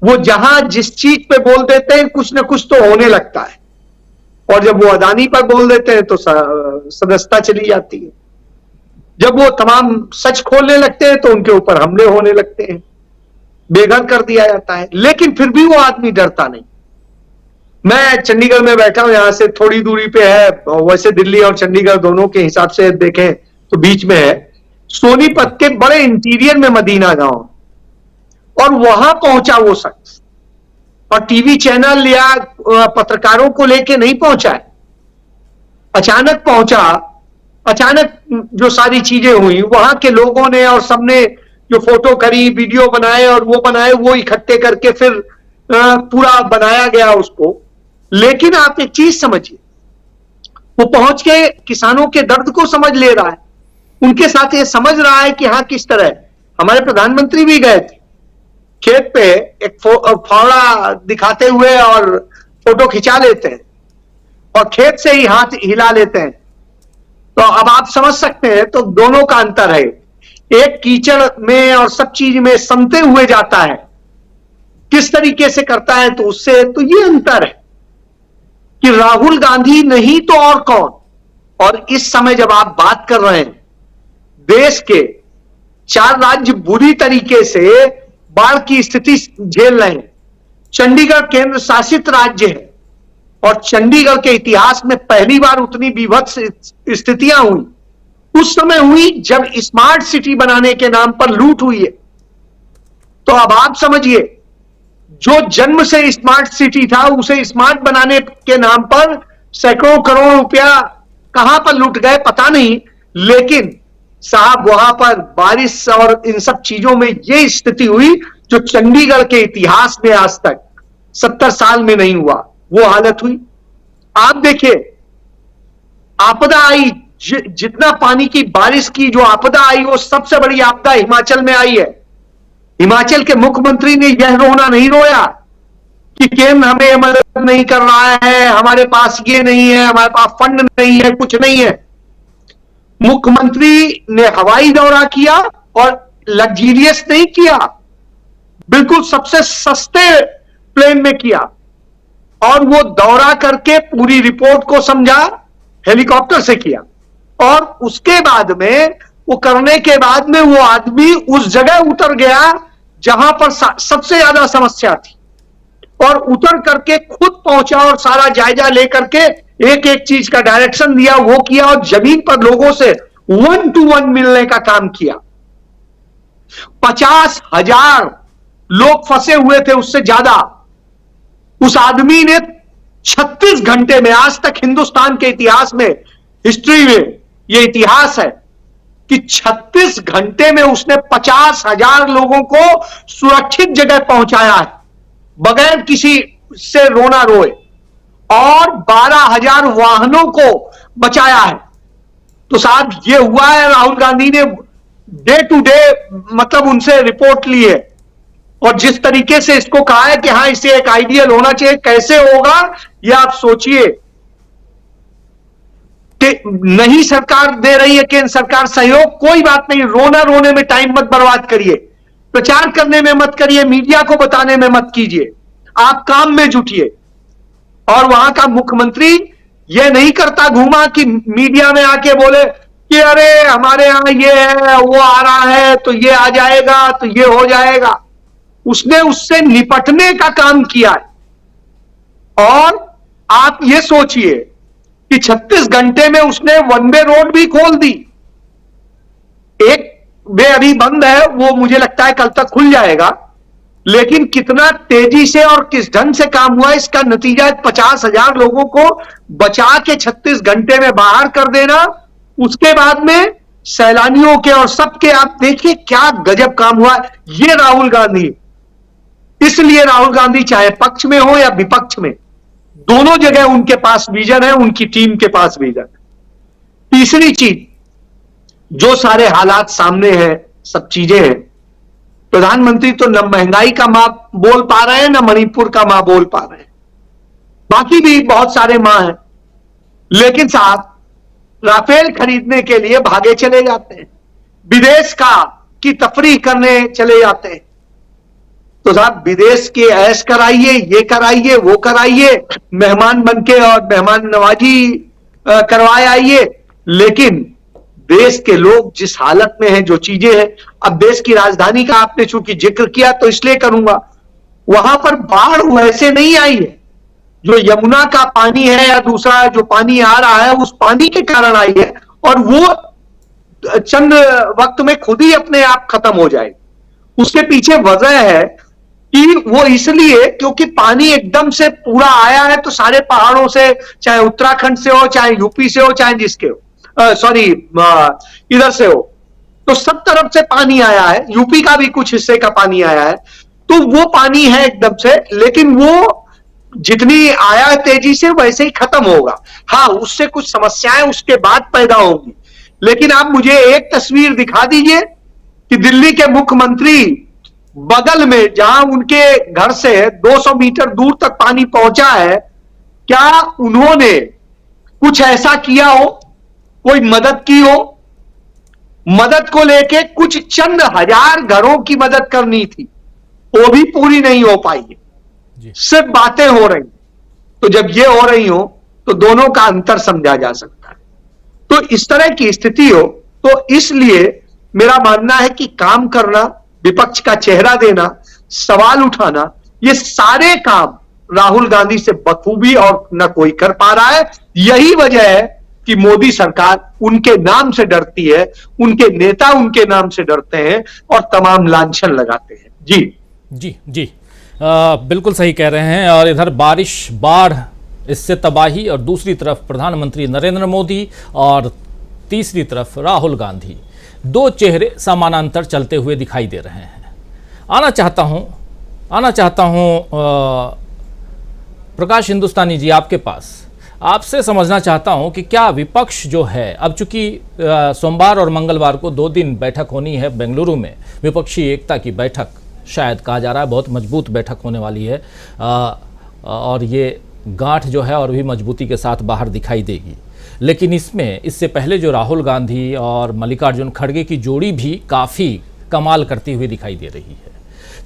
वो जहां जिस चीज पे बोल देते हैं कुछ ना कुछ तो होने लगता है। और जब वो अदानी पर बोल देते हैं तो सदस्यता चली जाती है। जब वो तमाम सच खोलने लगते हैं तो उनके ऊपर हमले होने लगते हैं, बेघर कर दिया जाता है। लेकिन फिर भी वो आदमी डरता नहीं। मैं चंडीगढ़ में बैठा हूं, यहां से थोड़ी दूरी पे है, वैसे दिल्ली और चंडीगढ़ दोनों के हिसाब से देखें तो बीच में है। सोनीपत के बड़े इंटीरियर में मदीना गांव, और वहां पहुंचा वो शख्स, और टीवी चैनल या पत्रकारों को लेके नहीं पहुंचा है, अचानक पहुंचा। अचानक जो सारी चीजें हुई वहां के लोगों ने और सबने जो फोटो करी, वीडियो बनाए और वो बनाए, वो इकट्ठे करके फिर पूरा बनाया गया उसको। लेकिन आप एक चीज समझिए, वो पहुंच के किसानों के दर्द को समझ ले रहा है, उनके साथ ये समझ रहा है कि हाँ किस तरह है। हमारे प्रधानमंत्री भी गए थे खेत पे, एक फावड़ा दिखाते हुए और फोटो खिंचा लेते हैं और खेत से ही हाथ हिला लेते हैं। तो अब आप समझ सकते हैं, तो दोनों का अंतर है। एक कीचड़ में और सब चीज में समते हुए जाता है, किस तरीके से करता है, तो उससे तो ये अंतर है कि राहुल गांधी नहीं तो और कौन। और इस समय जब आप बात कर रहे हैं, देश के 4 राज्य बुरी तरीके से बाढ़ की स्थिति झेल रहे हैं। चंडीगढ़ केंद्र शासित राज्य है और चंडीगढ़ के इतिहास में पहली बार उतनी विभत्स स्थितियां हुई उस समय हुई जब स्मार्ट सिटी बनाने के नाम पर लूट हुई है। तो अब आप समझिए, जो जन्म से स्मार्ट सिटी था उसे स्मार्ट बनाने के नाम पर सैकड़ों करोड़ रुपया कहां पर लूट गए पता नहीं, लेकिन साहब वहां पर बारिश और इन सब चीजों में यह स्थिति हुई जो चंडीगढ़ के इतिहास में आज तक 70 साल में नहीं हुआ, वो हालत हुई। आप देखिए, आपदा आई, जितना पानी की बारिश की जो आपदा आई, वो सबसे बड़ी आपदा हिमाचल में आई है। हिमाचल के मुख्यमंत्री ने यह रोना नहीं रोया कि केंद्र हमें मदद नहीं कर रहा है, हमारे पास ये नहीं है, हमारे पास फंड नहीं है, कुछ नहीं है। मुख्यमंत्री ने हवाई दौरा किया और लग्जरियस नहीं किया, बिल्कुल सबसे सस्ते प्लेन में किया, और वो दौरा करके पूरी रिपोर्ट को समझा, हेलीकॉप्टर से किया। और उसके बाद में वो करने के बाद में वो आदमी उस जगह उतर गया जहां पर सबसे ज्यादा समस्या थी, और उतर करके खुद पहुंचा और सारा जायजा लेकर के एक एक चीज का डायरेक्शन दिया, वो किया, और जमीन पर लोगों से 1 to 1 मिलने का काम किया। 50,000 लोग फंसे हुए थे, उससे ज्यादा। उस आदमी ने 36 घंटे में, आज तक हिंदुस्तान के इतिहास में, हिस्ट्री में यह इतिहास है कि 36 घंटे में उसने 50,000 लोगों को सुरक्षित जगह पहुंचाया है बगैर किसी से रोना रोए, और 12,000 वाहनों को बचाया है। तो साहब ये हुआ है, राहुल गांधी ने डे टू डे मतलब उनसे रिपोर्ट ली है, और जिस तरीके से इसको कहा है कि हाँ इसे एक आइडियल होना चाहिए, कैसे होगा ये आप सोचिए। कि नहीं सरकार दे रही है, केंद्र सरकार सहयोग, कोई बात नहीं, रोना रोने में टाइम मत बर्बाद करिए, प्रचार करने में मत करिए, मीडिया को बताने में मत कीजिए, आप काम में जुटिए। और वहां का मुख्यमंत्री यह नहीं करता घूमा कि मीडिया में आके बोले कि अरे हमारे यहां ये है, वो आ रहा है, तो ये आ जाएगा, तो ये हो जाएगा। उसने उससे निपटने का काम किया है। और आप ये सोचिए कि 36 घंटे में उसने वन वे रोड भी खोल दी। एक वे अभी बंद है, वो मुझे लगता है कल तक खुल जाएगा, लेकिन कितना तेजी से और किस ढंग से काम हुआ, इसका नतीजा 50,000 लोगों को बचा के 36 घंटे में बाहर कर देना। उसके बाद में सैलानियों के और सबके, आप देखिए क्या गजब काम हुआ। ये राहुल गांधी, इसलिए राहुल गांधी चाहे पक्ष में हो या विपक्ष में, दोनों जगह उनके पास विजन है, उनकी टीम के पास विजन है। तीसरी चीज, जो सारे हालात सामने हैं, सब चीजें हैं, प्रधानमंत्री तो न महंगाई का मां बोल पा रहे हैं, न मणिपुर का मां बोल पा रहे हैं, बाकी भी बहुत सारे मां हैं, लेकिन साहब राफेल खरीदने के लिए भागे चले जाते हैं, विदेश की तफरीह करने चले जाते हैं। तो साहब विदेश के ऐश कराइए, ये कराइए, वो कराइए, मेहमान बनके और मेहमान नवाजी करवाए आइए, लेकिन देश के लोग जिस हालत में हैं, जो चीजें हैं, अब देश की राजधानी का आपने चूंकि जिक्र किया तो इसलिए करूंगा, वहां पर बाढ़ वैसे नहीं आई है, जो यमुना का पानी है या दूसरा जो पानी आ रहा है, उस पानी के कारण आई है, और वो चंद वक्त में खुद ही अपने आप खत्म हो जाए। उसके पीछे वजह है कि वो इसलिए क्योंकि पानी एकदम से पूरा आया है, तो सारे पहाड़ों से, चाहे उत्तराखंड से हो, चाहे यूपी से हो, चाहे जिसके हो, सॉरी इधर से हो, तो सब तरफ से पानी आया है। यूपी का भी कुछ हिस्से का पानी आया है, तो वो पानी है एकदम से, लेकिन वो जितनी आया है तेजी से वैसे ही खत्म होगा। हाँ, उससे कुछ समस्याएं उसके बाद पैदा होंगी। लेकिन आप मुझे एक तस्वीर दिखा दीजिए कि दिल्ली के मुख्यमंत्री बगल में, जहां उनके घर से 200 मीटर दूर तक पानी पहुंचा है, क्या उन्होंने कुछ ऐसा किया हो, कोई मदद की हो? मदद को लेके कुछ चंद हजार घरों की मदद करनी थी, वो भी पूरी नहीं हो पाई है, सिर्फ बातें हो रही। तो जब ये हो रही हो तो दोनों का अंतर समझा जा सकता है। तो इस तरह की स्थिति हो, तो इसलिए मेरा मानना है कि काम करना, विपक्ष का चेहरा देना, सवाल उठाना, ये सारे काम राहुल गांधी से बखूबी और न कोई कर पा रहा है। यही वजह है कि मोदी सरकार उनके नाम से डरती है, उनके नेता उनके नाम से डरते हैं और तमाम लांछन लगाते हैं। जी जी जी, बिल्कुल सही कह रहे हैं। और इधर बारिश, बाढ़, इससे तबाही, और दूसरी तरफ प्रधानमंत्री नरेंद्र मोदी और तीसरी तरफ राहुल गांधी, दो चेहरे समानांतर चलते हुए दिखाई दे रहे हैं। आना चाहता हूं प्रकाश हिंदुस्तानी जी आपके पास, आपसे समझना चाहता हूं कि क्या विपक्ष जो है, अब चूंकि सोमवार और मंगलवार को 2 दिन बैठक होनी है बेंगलुरु में, विपक्षी एकता की बैठक शायद कहा जा रहा है, बहुत मजबूत बैठक होने वाली है, और ये गांठ जो है और भी मजबूती के साथ बाहर दिखाई देगी। लेकिन इससे पहले जो राहुल गांधी और मल्लिकार्जुन खड़गे की जोड़ी भी काफ़ी कमाल करती हुई दिखाई दे रही है।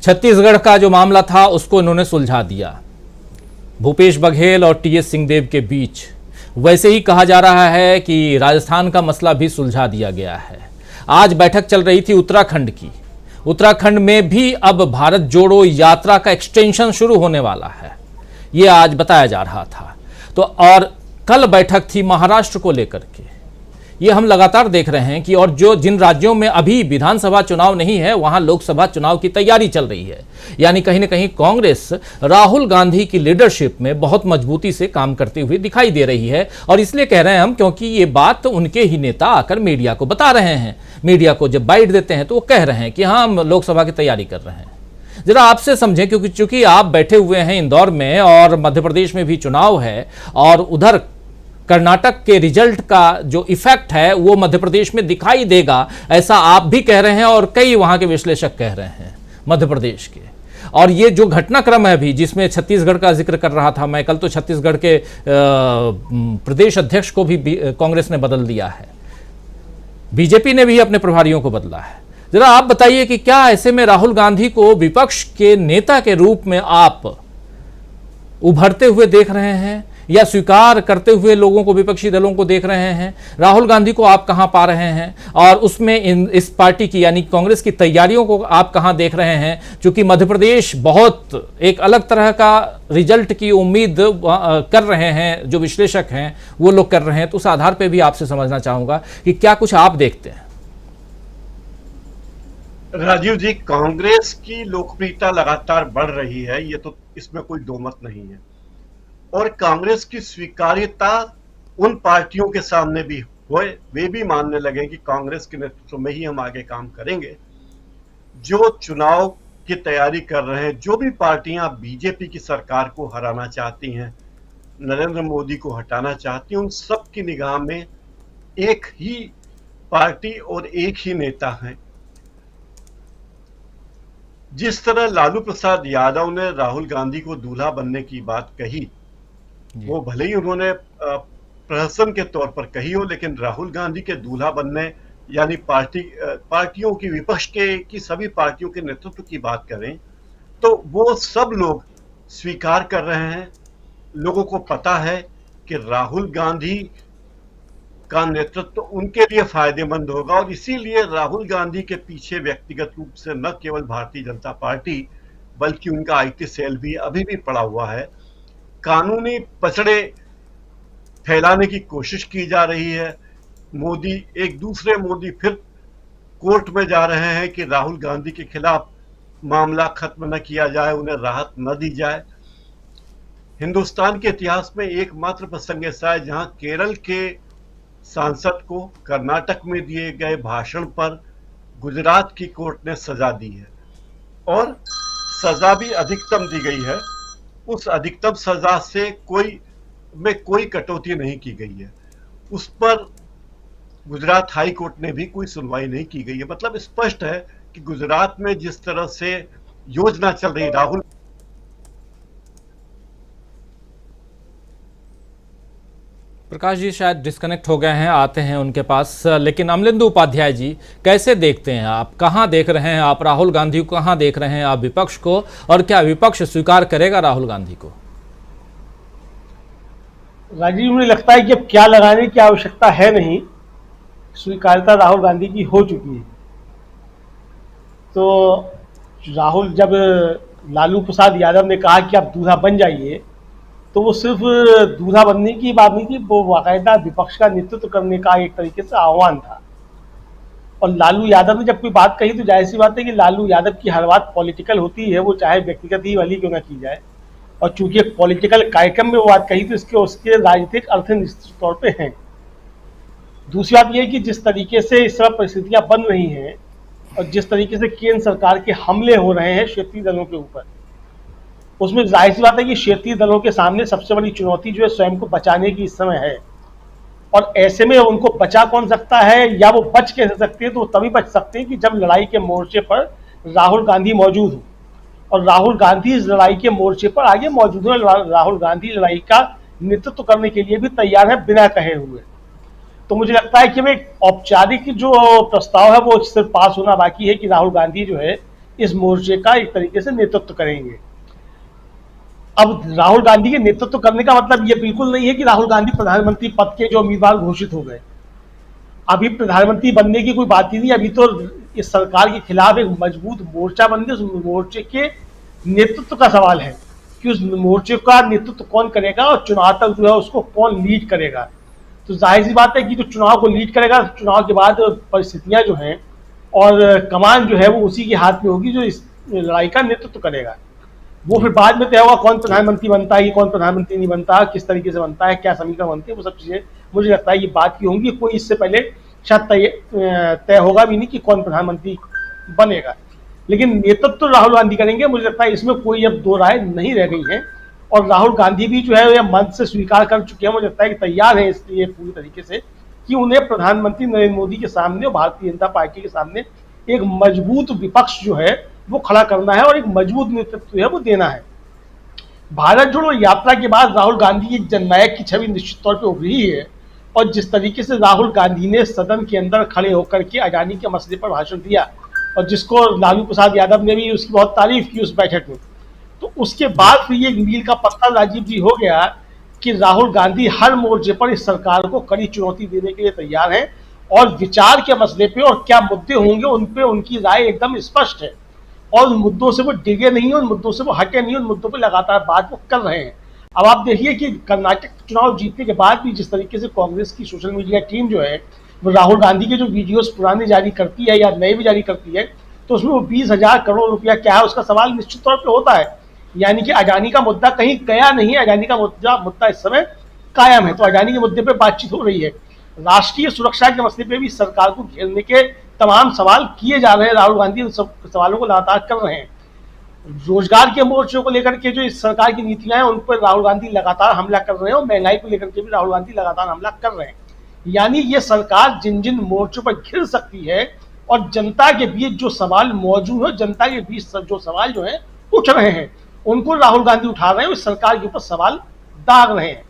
छत्तीसगढ़ का जो मामला था उसको इन्होंने सुलझा दिया, भूपेश बघेल और टीएस सिंहदेव के बीच। वैसे ही कहा जा रहा है कि राजस्थान का मसला भी सुलझा दिया गया है। आज बैठक चल रही थी उत्तराखंड की, उत्तराखंड में भी अब भारत जोड़ो यात्रा का एक्सटेंशन शुरू होने वाला है, ये आज बताया जा रहा था। तो और कल बैठक थी महाराष्ट्र को लेकर के। ये हम लगातार देख रहे हैं कि और जिन राज्यों में अभी विधानसभा चुनाव नहीं है, वहां लोकसभा चुनाव की तैयारी चल रही है। यानी कहीं ना कहीं कांग्रेस राहुल गांधी की लीडरशिप में बहुत मजबूती से काम करती हुई दिखाई दे रही है। और इसलिए कह रहे हैं हम, क्योंकि ये बात उनके ही नेता आकर मीडिया को बता रहे हैं। मीडिया को जब बाइट देते हैं तो वो कह रहे हैं कि हाँ, हम लोकसभा की तैयारी कर रहे हैं। जरा आपसे समझें, क्योंकि चूंकि आप बैठे हुए हैं इंदौर में और मध्य प्रदेश में भी चुनाव है, और उधर कर्नाटक के रिजल्ट का जो इफेक्ट है वो मध्य प्रदेश में दिखाई देगा, ऐसा आप भी कह रहे हैं और कई वहां के विश्लेषक कह रहे हैं मध्य प्रदेश के। और ये जो घटनाक्रम है अभी, जिसमें छत्तीसगढ़ का जिक्र कर रहा था मैं, कल तो छत्तीसगढ़ के प्रदेश अध्यक्ष को भी कांग्रेस ने बदल दिया है, बीजेपी ने भी अपने प्रभारियों को बदला है। जरा आप बताइए कि क्या ऐसे में राहुल गांधी को विपक्ष के नेता के रूप में आप उभरते हुए देख रहे हैं, या स्वीकार करते हुए लोगों को, विपक्षी दलों को देख रहे हैं? राहुल गांधी को आप कहां पा रहे हैं, और उसमें इस पार्टी की यानी कांग्रेस की तैयारियों को आप कहां देख रहे हैं? क्योंकि मध्य प्रदेश बहुत एक अलग तरह का रिजल्ट की उम्मीद कर रहे हैं, जो विश्लेषक हैं वो लोग कर रहे हैं। तो उस आधार पर भी आपसे समझना चाहूंगा कि क्या कुछ आप देखते हैं। राजीव जी, कांग्रेस की लोकप्रियता लगातार बढ़ रही है, ये तो इसमें कोई दो मत नहीं है। और कांग्रेस की स्वीकार्यता उन पार्टियों के सामने भी होए, वे भी मानने लगे कि कांग्रेस के नेतृत्व में ही हम आगे काम करेंगे। जो चुनाव की तैयारी कर रहे हैं, जो भी पार्टियां बीजेपी की सरकार को हराना चाहती हैं, नरेंद्र मोदी को हटाना चाहती हैं, उन सब की निगाह में एक ही पार्टी और एक ही नेता है। जिस तरह लालू प्रसाद यादव ने राहुल गांधी को दूल्हा बनने की बात कही, वो भले ही उन्होंने प्रहसन के तौर पर कही हो, लेकिन राहुल गांधी के दूल्हा बनने यानी पार्टियों की, विपक्ष की सभी पार्टियों के नेतृत्व की बात करें तो वो सब लोग स्वीकार कर रहे हैं। लोगों को पता है कि राहुल गांधी का नेतृत्व उनके लिए फायदेमंद होगा, और इसीलिए राहुल गांधी के पीछे व्यक्तिगत रूप से न केवल भारतीय जनता पार्टी बल्कि उनका आईटी सेल भी अभी भी पड़ा हुआ है। कानूनी पचड़े फैलाने की कोशिश की जा रही है। मोदी एक दूसरे मोदी फिर कोर्ट में जा रहे हैं कि राहुल गांधी के खिलाफ मामला खत्म न किया जाए, उन्हें राहत न दी जाए। हिंदुस्तान के इतिहास में एकमात्र प्रसंग ऐसा है जहां केरल के सांसद को कर्नाटक में दिए गए भाषण पर गुजरात की कोर्ट ने सजा दी है, और सजा भी अधिकतम दी गई है। उस अधिकतम सजा से कोई कटौती नहीं की गई है। उस पर गुजरात हाई कोर्ट ने भी कोई सुनवाई नहीं की गई है। मतलब स्पष्ट है कि गुजरात में जिस तरह से योजना चल रही, राहुल प्रकाश जी शायद डिस्कनेक्ट हो गए हैं, आते हैं उनके पास। लेकिन अमलेंदु उपाध्याय जी, कैसे देखते हैं आप, कहां देख रहे हैं आप राहुल गांधी को, कहां देख रहे हैं आप विपक्ष को, और क्या विपक्ष स्वीकार करेगा राहुल गांधी को? राजीव, मुझे लगता है कि अब क्या लगाने की आवश्यकता है नहीं, स्वीकार्यता राहुल गांधी की हो चुकी है। तो राहुल, जब लालू प्रसाद यादव ने कहा कि आप दूल्हा बन जाइए, तो वो सिर्फ दूल्हा बनने की बात नहीं थी, वो बाकायदा विपक्ष का नेतृत्व करने का एक तरीके से आह्वान था। और लालू यादव ने जब कोई बात कही तो जाहिर सी बात है कि लालू यादव की हर बात पॉलिटिकल होती है, वो चाहे व्यक्तिगत ही वाली क्यों ना की जाए। और चूंकि एक पॉलिटिकल कार्यक्रम में वो बात कही तो उसके राजनीतिक अर्थ निश्चित तौर पे हैं। दूसरी बात यह है कि जिस तरीके से इस समय परिस्थितियां बन रही हैं और जिस तरीके से केंद्र सरकार के हमले हो रहे हैं क्षेत्रीय दलों के ऊपर, उसमें जाहिर सी बात है कि क्षेत्रीय दलों के सामने सबसे बड़ी चुनौती जो है स्वयं को बचाने की इस समय है। और ऐसे में उनको बचा कौन सकता है या वो बच कैसे सकते हैं? तो वो तभी बच सकते हैं कि जब लड़ाई के मोर्चे पर राहुल गांधी मौजूद हो, और राहुल गांधी इस लड़ाई के मोर्चे पर आगे मौजूद है। राहुल गांधी लड़ाई का नेतृत्व करने के लिए भी तैयार है बिना कहे हुए। तो मुझे लगता है कि वे औपचारिक जो प्रस्ताव है वो सिर्फ पास होना बाकी है कि राहुल गांधी जो है इस मोर्चे का एक तरीके से नेतृत्व करेंगे। अब राहुल गांधी के नेतृत्व करने का मतलब ये बिल्कुल नहीं है कि राहुल गांधी प्रधानमंत्री पद के जो उम्मीदवार घोषित हो गए। अभी प्रधानमंत्री बनने की कोई बात ही नहीं, अभी तो इस सरकार के खिलाफ एक मजबूत मोर्चा बनने, उस मोर्चे के नेतृत्व का सवाल है कि उस मोर्चे का नेतृत्व कौन करेगा और चुनाव तक जो है उसको कौन लीड करेगा। तो जाहिर सी बात है कि जो चुनाव को लीड करेगा, चुनाव के बाद परिस्थितियां जो हैं और कमान जो है वो उसी के हाथ में होगी जो इस लड़ाई का नेतृत्व करेगा। वो फिर बाद में तय होगा कौन प्रधानमंत्री बनता है, कौन प्रधानमंत्री नहीं बनता, किस तरीके से बनता है, क्या समीकरण बनती है, वो सब चीजें मुझे लगता है ये बात की होंगी। कोई इससे पहले शायद तय होगा भी नहीं कि कौन प्रधानमंत्री बनेगा, लेकिन नेतृत्व तो राहुल गांधी करेंगे। मुझे लगता है इसमें कोई अब दो राय नहीं रह गई है, और राहुल गांधी भी जो है यह मन से स्वीकार कर चुके हैं। मुझे लगता है कि तैयार है इसलिए पूरी तरीके से कि उन्हें प्रधानमंत्री नरेंद्र मोदी के सामने और भारतीय जनता पार्टी के सामने एक मजबूत विपक्ष जो है वो खड़ा करना है और एक मजबूत नेतृत्व है वो देना है। भारत जोड़ो यात्रा के बाद राहुल गांधी एक जननायक की छवि निश्चित तौर पर उभरी है, और जिस तरीके से राहुल गांधी ने सदन के अंदर खड़े होकर के आजादी के मसले पर भाषण दिया, और जिसको लालू प्रसाद यादव ने भी उसकी बहुत तारीफ की उस बैठक में, तो उसके बाद फिर ये मील का पत्थर राजीव जी हो गया कि राहुल गांधी हर मोर्चे पर इस सरकार को कड़ी चुनौती देने के लिए तैयार है, और विचार के मसले पे और क्या मुद्दे होंगे उन पे उनकी राय एकदम स्पष्ट है, और उन मुद्दों से वो डिगे नहीं है, उन मुद्दों से वो हटे नहीं, उन मुद्दों पे लगातार बात वो कर रहे हैं। अब आप देखिए कि कर्नाटक चुनाव जीतने के बाद भी जिस तरीके से कांग्रेस की सोशल मीडिया टीम जो है वो राहुल गांधी के जो वीडियोस पुराने जारी करती है या नए भी जारी करती है, तो उसमें वो 20,000 करोड़ रुपया क्या है उसका सवाल निश्चित तौर पर होता है। यानी कि अडानी का मुद्दा कहीं गया नहीं है, अडानी का मुद्दा इस समय कायम है। तो अडानी के मुद्दे पर बातचीत हो रही है। राष्ट्रीय सुरक्षा के मसले पे भी सरकार को घेरने के तमाम सवाल किए जा रहे हैं, राहुल गांधी उन सब सवालों को लगातार कर रहे हैं। रोजगार के मोर्चों को लेकर के जो इस सरकार की नीतियां हैं उन पर राहुल गांधी लगातार हमला कर रहे हैं, और महंगाई को लेकर के भी राहुल गांधी लगातार हमला कर रहे हैं। यानी ये सरकार जिन जिन मोर्चों पर घिर सकती है और जनता के बीच जो सवाल मौजूद है, जनता के बीच जो सवाल जो है उठ रहे हैं, उनको राहुल गांधी उठा रहे हैं, उस सरकार के ऊपर सवाल दाग रहे हैं।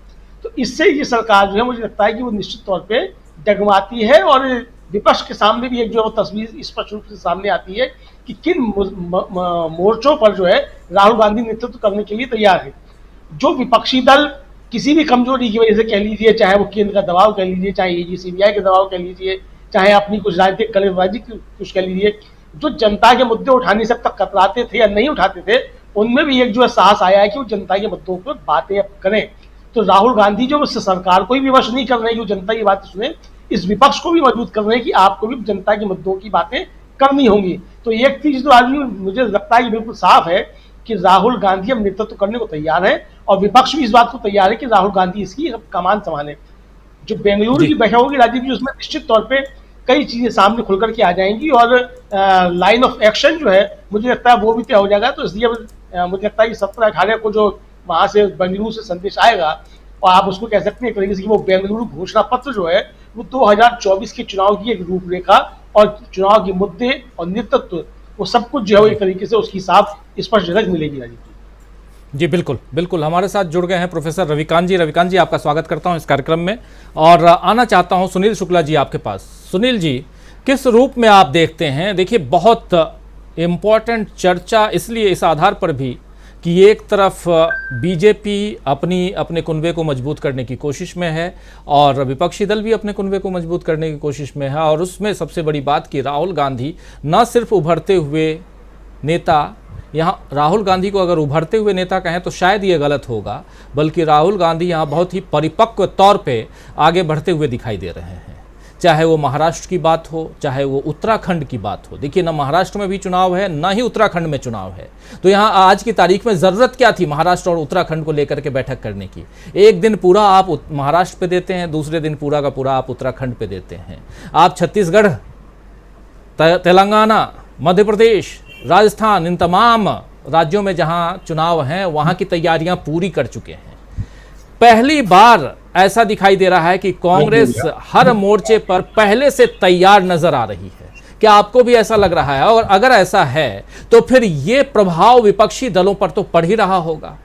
तो इससे ये सरकार जो है मुझे लगता है कि वो निश्चित तौर पे डगमाती है, और विपक्ष के सामने भी एक जो तस्वीर स्पष्ट रूप से सामने आती है कि किन मोर्चों पर जो है राहुल गांधी नेतृत्व करने के लिए तैयार है। जो विपक्षी दल किसी भी कमजोरी की वजह से कह लीजिए, चाहे वो केंद्र का दबाव कह लीजिए, चाहे ईडी सीबीआई के दबाव कह लीजिए, चाहे अपनी कुछ राजनीतिक कलेबाजी कुछ कह लीजिए, जो जनता के मुद्दे उठाने से अब तक कतराते थे या नहीं उठाते थे, उनमें भी एक जो है साहस आया है कि वो जनता के मुद्दों पर बातें करें। तो राहुल गांधी जो सरकार को ही विवश नहीं कर रहे हैं कि वो जनता की बातें सुने, इस विपक्ष को भी मजबूत कर रहे हैं कि आपको भी जनता के मुद्दों की बातें करनी होंगी। तो एक चीज तो आदमी मुझे लगता है कि बिल्कुल साफ है कि राहुल गांधी अब नेतृत्व करने को तैयार है, और विपक्ष भी इस बात को तैयार है कि राहुल गांधी इसकी कमान संभाले। जो बेंगलुरु की बैठक होगी राजीव जी, उसमें निश्चित तौर पे कई चीजें सामने खुलकर के आ जाएंगी, और लाइन ऑफ एक्शन जो है मुझे लगता है वो भी तय हो जाएगा। तो इसलिए मुझे लगता है कि 17-18 को जो वहां से बेंगलुरु से संदेश आएगा, और आप उसको कह सकते हैं एक तरीके से कि वो बेंगलुरु घोषणा पत्र जो है वो 2024 के चुनाव की एक रूपरेखा और चुनाव के मुद्दे और नेतृत्व, वो सब कुछ जो है एक तरीके से उसकी साफ स्पष्ट झलक मिलेगी राजीव जी। बिल्कुल बिल्कुल, हमारे साथ जुड़ गए हैं प्रोफेसर रविकांत जी। रविकांत जी, आपका स्वागत करता हूं इस कार्यक्रम में, और आना चाहता हूं सुनील शुक्ला जी आपके पास। सुनील जी, किस रूप में आप देखते हैं, देखिए बहुत इम्पोर्टेंट चर्चा इसलिए इस आधार पर भी कि एक तरफ बीजेपी अपने कुनबे को मजबूत करने की कोशिश में है, और विपक्षी दल भी अपने कुनबे को मजबूत करने की कोशिश में है, और उसमें सबसे बड़ी बात कि राहुल गांधी न सिर्फ उभरते हुए नेता, यहाँ राहुल गांधी को अगर उभरते हुए नेता कहें तो शायद ये गलत होगा, बल्कि राहुल गांधी यहाँ बहुत ही परिपक्व तौर पे आगे बढ़ते हुए दिखाई दे रहे हैं। चाहे वो महाराष्ट्र की बात हो, चाहे वो उत्तराखंड की बात हो। देखिए, ना महाराष्ट्र में भी चुनाव है, ना ही उत्तराखंड में चुनाव है। तो यहाँ आज की तारीख में ज़रूरत क्या थी महाराष्ट्र और उत्तराखंड को लेकर के बैठक करने की? एक दिन पूरा आप महाराष्ट्र पे देते हैं, दूसरे दिन पूरा का पूरा आप उत्तराखंड पे देते हैं। आप छत्तीसगढ़, तेलंगाना, मध्य प्रदेश, राजस्थान, इन तमाम राज्यों में जहां चुनाव हैं वहां की तैयारियां पूरी कर चुके हैं। पहली बार ऐसा दिखाई दे रहा है कि कांग्रेस हर मोर्चे पर पहले से तैयार नजर आ रही है। क्या आपको भी ऐसा लग रहा है? और अगर ऐसा है तो फिर ये प्रभाव विपक्षी दलों पर तो पड़ ही रहा होगा।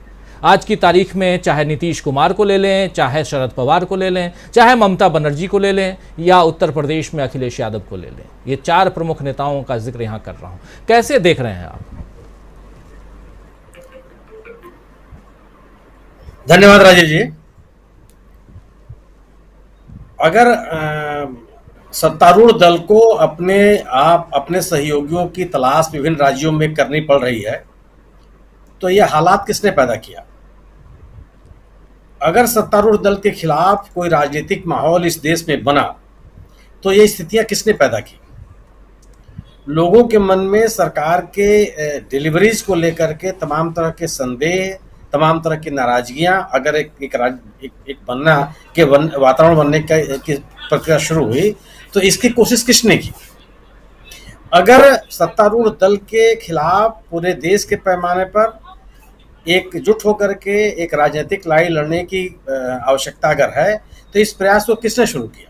आज की तारीख में चाहे नीतीश कुमार को ले लें, चाहे शरद पवार को ले लें, चाहे ममता बनर्जी को ले लें, या उत्तर प्रदेश में अखिलेश यादव को ले लें, ये 4 प्रमुख नेताओं का जिक्र यहां कर रहा हूं। कैसे देख रहे हैं आप? धन्यवाद राजीव जी। अगर सत्तारूढ़ दल को अपने सहयोगियों की तलाश विभिन्न राज्यों में करनी पड़ रही है, तो यह हालात किसने पैदा किया? अगर सत्तारूढ़ दल के खिलाफ कोई राजनीतिक माहौल इस देश में बना, तो ये स्थितियां किसने पैदा की? लोगों के मन में सरकार के डिलीवरीज को लेकर के तमाम तरह के संदेह, तमाम तरह की नाराजगियां, अगर एक बनना के वातावरण बनने की प्रक्रिया शुरू हुई, तो इसकी कोशिश किसने की? अगर सत्तारूढ़ दल के खिलाफ पूरे देश के पैमाने पर एकजुट होकर के एक राजनीतिक लड़ाई लड़ने की आवश्यकता अगर है, तो इस प्रयास को किसने शुरू किया?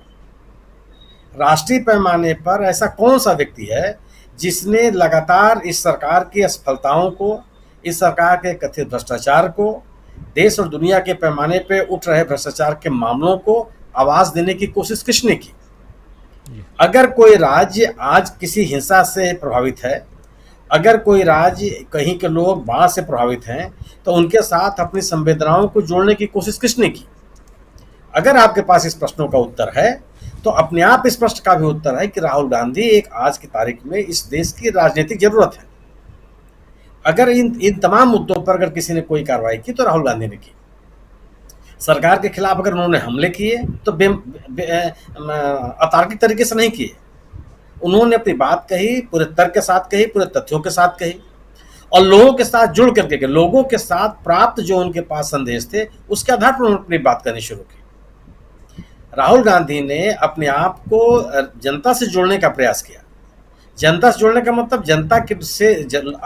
राष्ट्रीय पैमाने पर ऐसा कौन सा व्यक्ति है जिसने लगातार इस सरकार की असफलताओं को, इस सरकार के कथित भ्रष्टाचार को, देश और दुनिया के पैमाने पर उठ रहे भ्रष्टाचार के मामलों को आवाज देने की कोशिश किसने की? अगर कोई राज्य आज किसी हिंसा से प्रभावित है, अगर कोई राज्य कहीं के लोग बाढ़ से प्रभावित हैं, तो उनके साथ अपनी संवेदनाओं को जोड़ने की कोशिश किसने की? अगर आपके पास इस प्रश्नों का उत्तर है, तो अपने आप इस प्रश्न का भी उत्तर है कि राहुल गांधी एक आज की तारीख में इस देश की राजनीतिक जरूरत है। अगर इन तमाम मुद्दों पर अगर किसी ने कोई कार्रवाई की, तो राहुल गांधी ने की। सरकार के खिलाफ अगर उन्होंने हमले किए तो अतार्किक तरीके से नहीं किए। उन्होंने अपनी बात कही, पूरे तर्क के साथ कही, पूरे तथ्यों के साथ कही, और लोगों के साथ जुड़ करके, लोगों के साथ प्राप्त जो उनके पास संदेश थे, उसके आधार पर उन्होंने अपनी बात करनी शुरू की। राहुल गांधी ने अपने आप को जनता से जोड़ने का प्रयास किया। जनता से जोड़ने का मतलब जनता के से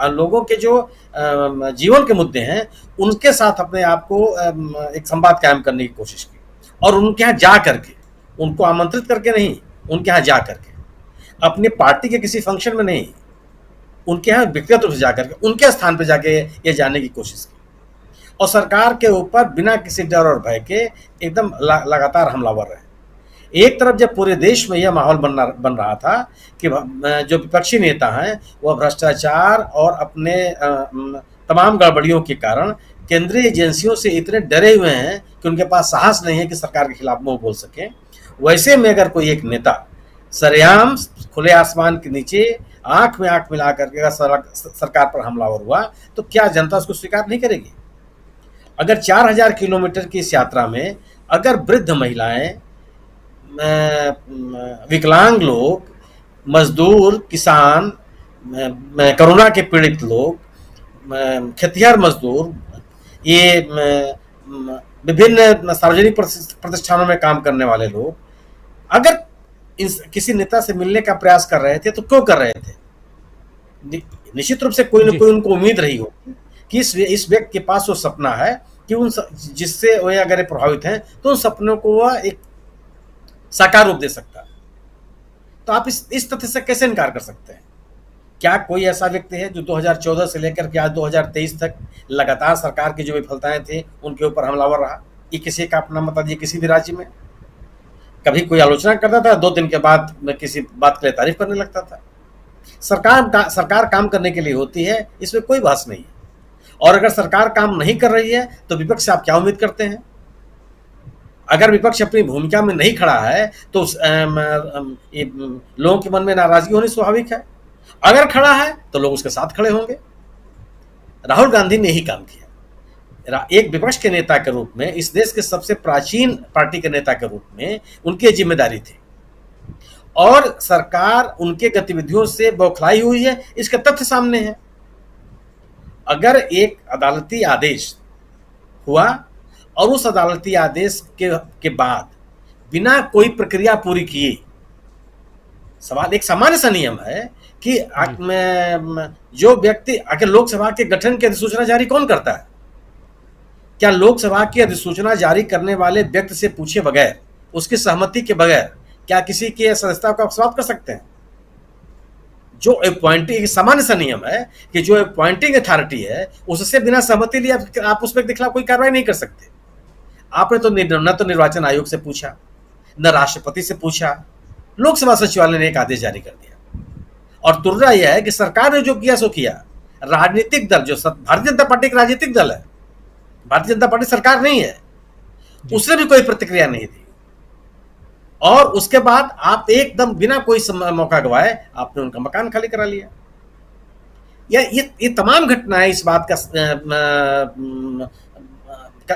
लोगों के जो जीवन के मुद्दे हैं, उनके साथ अपने आप को एक संवाद कायम करने की कोशिश की, और उनके यहाँ जा करके, उनको आमंत्रित करके नहीं, उनके यहाँ जा करके, अपनी पार्टी के किसी फंक्शन में नहीं, उनके यहाँ व्यक्तिगत रूप से जाकर के, उनके स्थान पर जाके ये जाने की कोशिश की, और सरकार के ऊपर बिना किसी डर और भय के एकदम लगातार हमलावर रहे। एक तरफ जब पूरे देश में यह माहौल बन रहा था कि जो विपक्षी नेता हैं वह भ्रष्टाचार और अपने तमाम गड़बड़ियों के कारण केंद्रीय एजेंसियों से इतने डरे हुए हैं कि उनके पास साहस नहीं है कि सरकार के खिलाफ मुंह बोल सकें, वैसे में अगर कोई एक नेता सरेआम खुले आसमान के नीचे आंख में आंख मिला करके अगर सरकार पर हमलावर हुआ तो क्या जनता उसको स्वीकार नहीं करेगी? अगर 4000 किलोमीटर की इस यात्रा में अगर वृद्ध महिलाएं, विकलांग लोग, मजदूर, किसान, कोरोना के पीड़ित लोग, खेतिहर मजदूर, ये विभिन्न सार्वजनिक प्रतिष्ठानों में काम करने वाले लोग अगर किसी नेता से मिलने का प्रयास कर रहे थे तो क्यों कर रहे थे? निश्चित रूप से कोई न कोई उनको उम्मीद रही होगी कि इस व्यक्ति के पास वो सपना है कि उन जिससे वो अगर प्रभावित हैं तो उन सपनों को वह एक साकार रूप दे सकता है। तो आप इस तथ्य से कैसे इनकार कर सकते हैं? क्या कोई ऐसा व्यक्ति है जो 2014 से लेकर के आज 2023 तक लगातार सरकार की जो विफलताएं थी उनके ऊपर हमलावर रहा? ये किसी का अपना मत दिए किसी भी राज्य में? कभी कोई आलोचना करता था, 2 दिन के बाद किसी बात के लिए तारीफ करने लगता था। सरकार काम करने के लिए होती है, इसमें कोई बहस नहीं है। और अगर सरकार काम नहीं कर रही है तो विपक्ष से आप क्या उम्मीद करते हैं? अगर विपक्ष अपनी भूमिका में नहीं खड़ा है तो लोगों के मन में नाराजगी होनी स्वाभाविक है। अगर खड़ा है तो लोग उसके साथ खड़े होंगे। राहुल गांधी ने ही काम किया। एक विपक्ष के नेता के रूप में, इस देश के सबसे प्राचीन पार्टी के नेता के रूप में उनकी जिम्मेदारी थी और सरकार उनके गतिविधियों से बौखलाई हुई है, इसका तथ्य सामने है। अगर एक अदालती आदेश हुआ और उस अदालती आदेश के बाद बिना कोई प्रक्रिया पूरी किए, सवाल एक सामान्य सा नियम है कि जो व्यक्ति आखिर लोकसभा के गठन की अधिसूचना जारी कौन करता है? क्या लोकसभा की अधिसूचना जारी करने वाले व्यक्ति से पूछे बगैर, उसकी सहमति के बगैर क्या किसी की सदस्यता को आप समाप्त कर सकते हैं? जो अपॉइंटिंग, सामान्य सा नियम है कि जो अपॉइंटिंग अथॉरिटी है उससे बिना सहमति लिए आप उस व्यक्ति के खिलाफ कोई कार्रवाई नहीं कर सकते। आपने तो न तो निर्वाचन आयोग से पूछा, न राष्ट्रपति से पूछा, लोकसभा सचिवालय ने एक आदेश जारी कर दिया। और तुर्रा यह है कि सरकार ने जो किया सो किया। राजनीतिक दल, जो भारतीय जनता पार्टी का राजनीतिक दल है, भारतीय जनता पार्टी सरकार नहीं है, उसने भी कोई प्रतिक्रिया नहीं दी और उसके बाद आप एकदम बिना कोई मौका गवाए आपने उनका मकान खाली करा लिया। ये तमाम घटनाएं इस बात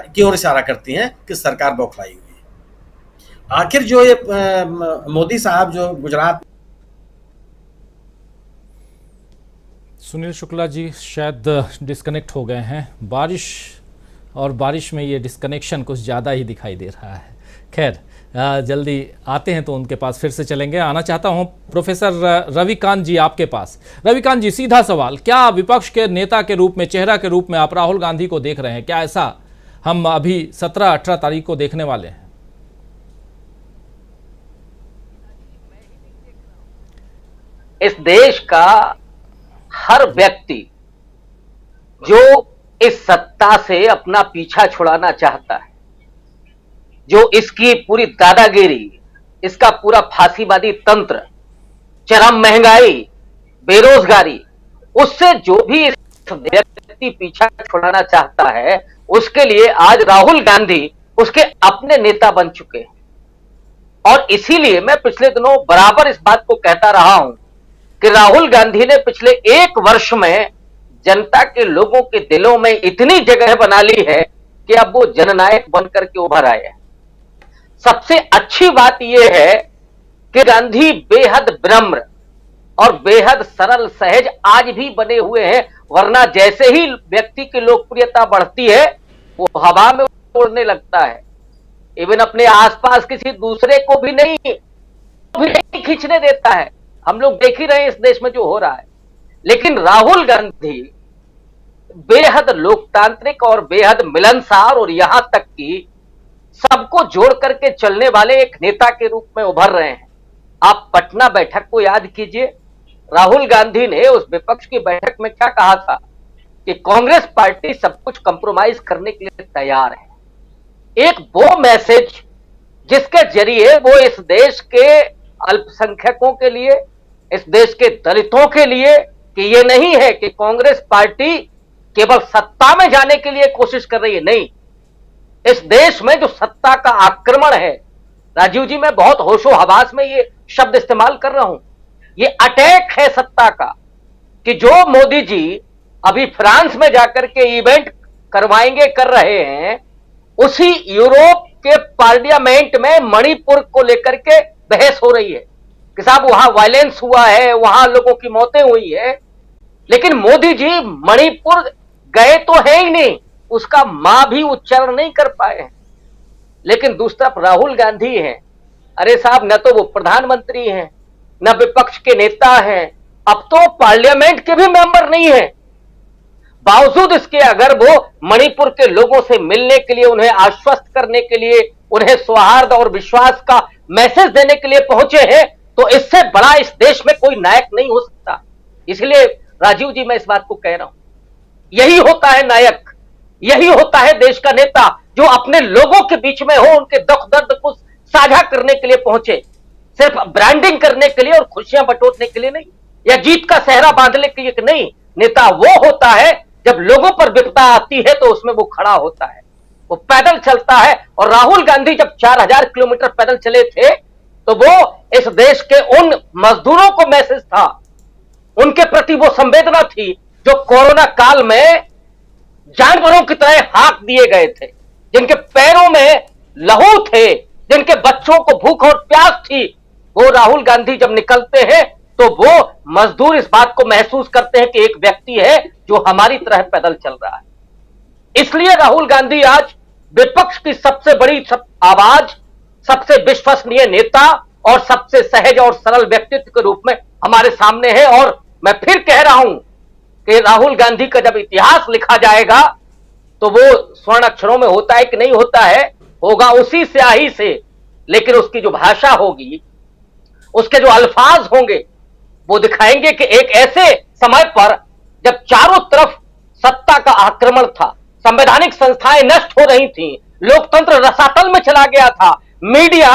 की ओर इशारा करती हैं कि सरकार बौखलाई हुई है। आखिर जो ये मोदी साहब जो गुजरात, सुनील शुक्ला जी शायद डिस्कनेक्ट हो गए हैं। बारिश में ये डिस्कनेक्शन कुछ ज़्यादा ही दिखाई दे रहा है। खैर, जल्दी आते हैं तो उनके पास फिर से चलेंगे। आना चाहता हूं प्रोफेसर रविकांत जी आपके पास। रविकांत जी, सीधा सवाल, क्या विपक्ष के नेता के रूप में, चेहरा के रूप में आप राहुल गांधी को देख रहे हैं? क्या ऐसा हम अभी 17-18 तारीख को देखने वाले हैं? इस देश का हर व्यक्ति जो इस सत्ता से अपना पीछा छुड़ाना चाहता है, जो इसकी पूरी दादागिरी, इसका पूरा फांसीवादी तंत्र, चरम महंगाई, बेरोजगारी, उससे जो भी इस व्यक्ति पीछा छुड़ाना चाहता है, उसके लिए आज राहुल गांधी उसके अपने नेता बन चुके हैं। और इसीलिए मैं पिछले दिनों बराबर इस बात को कहता रहा हूं कि राहुल गांधी ने पिछले 1 वर्ष में जनता के लोगों के दिलों में इतनी जगह बना ली है कि अब वो जननायक बनकर के उभर आए हैं। सबसे अच्छी बात यह है कि गांधी बेहद विनम्र और बेहद सरल सहज आज भी बने हुए हैं, वरना जैसे ही व्यक्ति की लोकप्रियता बढ़ती है वो हवा में उड़ने लगता है। इवन अपने आसपास किसी दूसरे को भी नहीं खींचने देता है। हम लोग देख ही रहे हैं इस देश में जो हो रहा है। लेकिन राहुल गांधी बेहद लोकतांत्रिक और बेहद मिलनसार और यहां तक कि सबको जोड़ करके चलने वाले एक नेता के रूप में उभर रहे हैं। आप पटना बैठक को याद कीजिए, राहुल गांधी ने उस विपक्ष की बैठक में क्या कहा था कि कांग्रेस पार्टी सब कुछ कंप्रोमाइज करने के लिए तैयार है। एक वो मैसेज जिसके जरिए वो इस देश के अल्पसंख्यकों के लिए, इस देश के दलितों के लिए, कि ये नहीं है कि कांग्रेस पार्टी केवल सत्ता में जाने के लिए कोशिश कर रही है। नहीं, इस देश में जो सत्ता का आक्रमण है, राजीव जी मैं बहुत होशो हवास में ये शब्द इस्तेमाल कर रहा हूं, ये अटैक है सत्ता का कि जो मोदी जी अभी फ्रांस में जाकर के इवेंट करवाएंगे कर रहे हैं, उसी यूरोप के पार्लियामेंट में मणिपुर को लेकर के बहस हो रही है कि साहब वहां वायलेंस हुआ है, वहां लोगों की मौतें हुई है, लेकिन मोदी जी मणिपुर गए तो है ही नहीं, उसका मां भी उच्चारण नहीं कर पाए हैं। लेकिन दूसरी तरफ राहुल गांधी हैं, अरे साहब न तो वो प्रधानमंत्री हैं, न विपक्ष के नेता हैं, अब तो पार्लियामेंट के भी मेंबर नहीं है। बावजूद इसके अगर वो मणिपुर के लोगों से मिलने के लिए, उन्हें आश्वस्त करने के लिए, उन्हें सौहार्द और विश्वास का मैसेज देने के लिए पहुंचे हैं, तो इससे बड़ा इस देश में कोई नायक नहीं हो सकता। इसलिए राजीव जी मैं इस बात को कह रहा हूं, यही होता है नायक, यही होता है देश का नेता, जो अपने लोगों के बीच में हो, उनके दुख दर्द को साझा करने के लिए पहुंचे, सिर्फ ब्रांडिंग करने के लिए और खुशियां बटोरने के लिए नहीं, या जीत का सेहरा बांधने के लिए नहीं। नेता वो होता है जब लोगों पर विपदा आती है तो उसमें वो खड़ा होता है, वो पैदल चलता है। और राहुल गांधी जब 4000 किलोमीटर पैदल चले थे तो वो इस देश के उन मजदूरों को मैसेज था, उनके प्रति वो संवेदना थी जो कोरोना काल में जानवरों की तरह हाँक दिए गए थे, जिनके पैरों में लहू थे, जिनके बच्चों को भूख और प्यास थी। वो राहुल गांधी जब निकलते हैं तो वो मजदूर इस बात को महसूस करते हैं कि एक व्यक्ति है जो हमारी तरह पैदल चल रहा है। इसलिए राहुल गांधी आज विपक्ष की सबसे बड़ी आवाज, सबसे विश्वसनीय नेता और सबसे सहज और सरल व्यक्तित्व के रूप में हमारे सामने है। और मैं फिर कह रहा हूं कि राहुल गांधी का जब इतिहास लिखा जाएगा तो वो स्वर्ण अक्षरों में होता है कि नहीं होता है, होगा उसी स्याही से, लेकिन उसकी जो भाषा होगी, उसके जो अल्फाज होंगे, वो दिखाएंगे कि एक ऐसे समय पर जब चारों तरफ सत्ता का आक्रमण था, संवैधानिक संस्थाएं नष्ट हो रही थीं, लोकतंत्र रसातल में चला गया था, मीडिया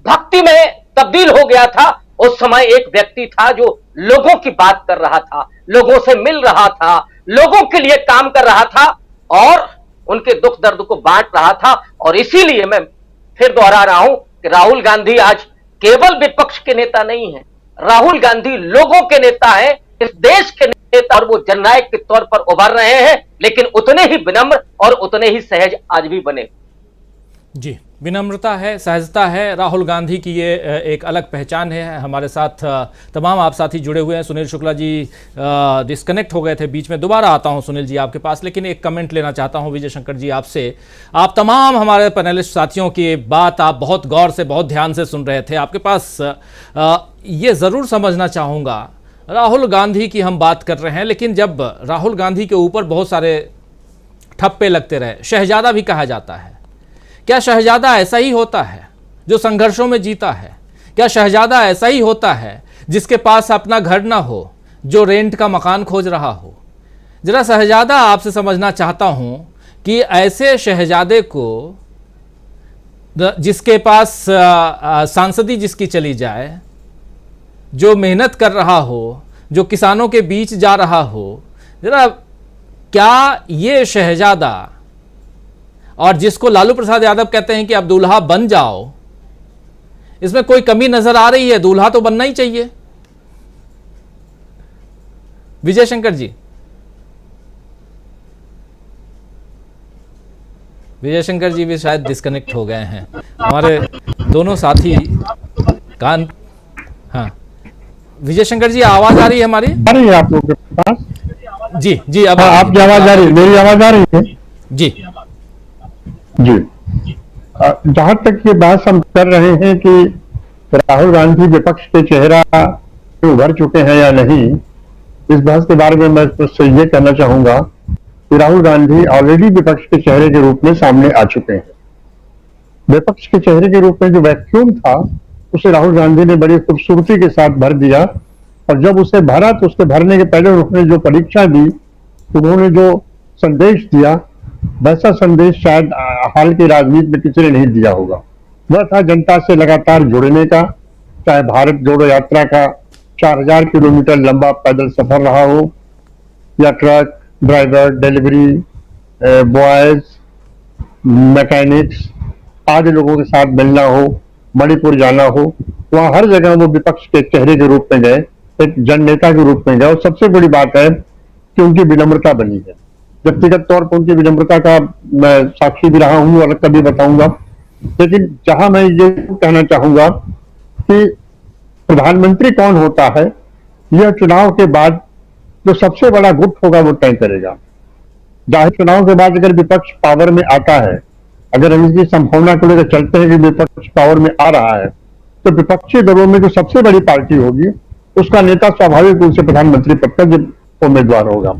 भक्ति में तब्दील हो गया था, उस समय एक व्यक्ति था जो लोगों की बात कर रहा था, लोगों से मिल रहा था, लोगों के लिए काम कर रहा था और उनके दुख दर्द को बांट रहा था। और इसीलिए मैं फिर दोहरा रहा हूं कि राहुल गांधी आज केवल विपक्ष के नेता नहीं है, राहुल गांधी लोगों के नेता हैं, इस देश के नेता, और वो जननायक के तौर पर उभर रहे हैं, लेकिन उतने ही विनम्र और उतने ही सहज आज भी बने। जी, विनम्रता है, सहजता है, राहुल गांधी की ये एक अलग पहचान है। हमारे साथ तमाम आप साथी जुड़े हुए हैं। सुनील शुक्ला जी डिस्कनेक्ट हो गए थे बीच में, दोबारा आता हूं सुनील जी आपके पास, लेकिन एक कमेंट लेना चाहता हूं विजय शंकर जी आपसे। आप तमाम हमारे पैनलिस्ट साथियों की बात आप बहुत गौर से, बहुत ध्यान से सुन रहे थे। आपके पास ये ज़रूर समझना चाहूँगा, राहुल गांधी की हम बात कर रहे हैं, लेकिन जब राहुल गांधी के ऊपर बहुत सारे ठप्पे लगते रहे, शहजादा भी कहा जाता है, क्या शहजादा ऐसा ही होता है जो संघर्षों में जीता है? क्या शहजादा ऐसा ही होता है जिसके पास अपना घर ना हो, जो रेंट का मकान खोज रहा हो? जरा शहजादा आपसे समझना चाहता हूं कि ऐसे शहजादे को, जिसके पास सांसदी जिसकी चली जाए, जो मेहनत कर रहा हो, जो किसानों के बीच जा रहा हो, जरा क्या ये शहजादा, और जिसको लालू प्रसाद यादव कहते हैं कि अब दूल्हा बन जाओ, इसमें कोई कमी नजर आ रही है? दूल्हा तो बनना ही चाहिए। विजय शंकर जी, विजय शंकर जी भी शायद डिस्कनेक्ट हो गए हैं। हमारे दोनों साथी कान, हाँ विजय शंकर जी आवाज आ रही है हमारी? आ रही है आप लोगों के पास? जी जी, अब आपकी आवाज आ रही है, मेरी आवाज आ रही है? जी जी, जहां तक ये बात हम कर रहे हैं कि राहुल गांधी विपक्ष के चेहरा उभर चुके हैं या नहीं, इस बहस के बारे में मैं उससे ये कहना चाहूंगा कि राहुल गांधी ऑलरेडी विपक्ष के चेहरे के रूप में सामने आ चुके हैं। विपक्ष के चेहरे के रूप में जो वैक्यूम था उसे राहुल गांधी ने बड़ी खूबसूरती के साथ भर दिया, और जब उसे भरा तो उसके भरने के पहले उन्होंने जो परीक्षा दी, उन्होंने जो संदेश दिया, वैसा संदेश शायद हाल की राजनीति में किसी ने नहीं दिया होगा। वह था जनता से लगातार जुड़ने का, चाहे भारत जोड़ो यात्रा का 4000 किलोमीटर लंबा पैदल सफर रहा हो, या truck driver, delivery boys, mechanics आदि लोगों के साथ मिलना हो, मणिपुर जाना हो, वहां हर जगह वो विपक्ष के चेहरे के रूप में गए, एक जननेता के रूप में गए। और सबसे बड़ी बात है कि उनकी विनम्रता बनी है। व्यक्तिगत तौर पर उनकी विनम्रता का मैं साक्षी भी रहा हूं और कभी बताऊंगा। लेकिन जहां मैं ये कहना चाहूंगा कि प्रधानमंत्री कौन होता है, यह चुनाव के बाद जो सबसे बड़ा गुट होगा वो तय करेगा। जाहिर चुनाव के बाद अगर विपक्ष पावर में आता है, अगर हम इसकी संभावना को लेकर चलते हैं कि विपक्ष पावर में आ रहा है, तो विपक्षी दलों में जो सबसे बड़ी पार्टी होगी उसका नेता स्वाभाविक रूप से प्रधानमंत्री पद का उम्मीदवार होगा।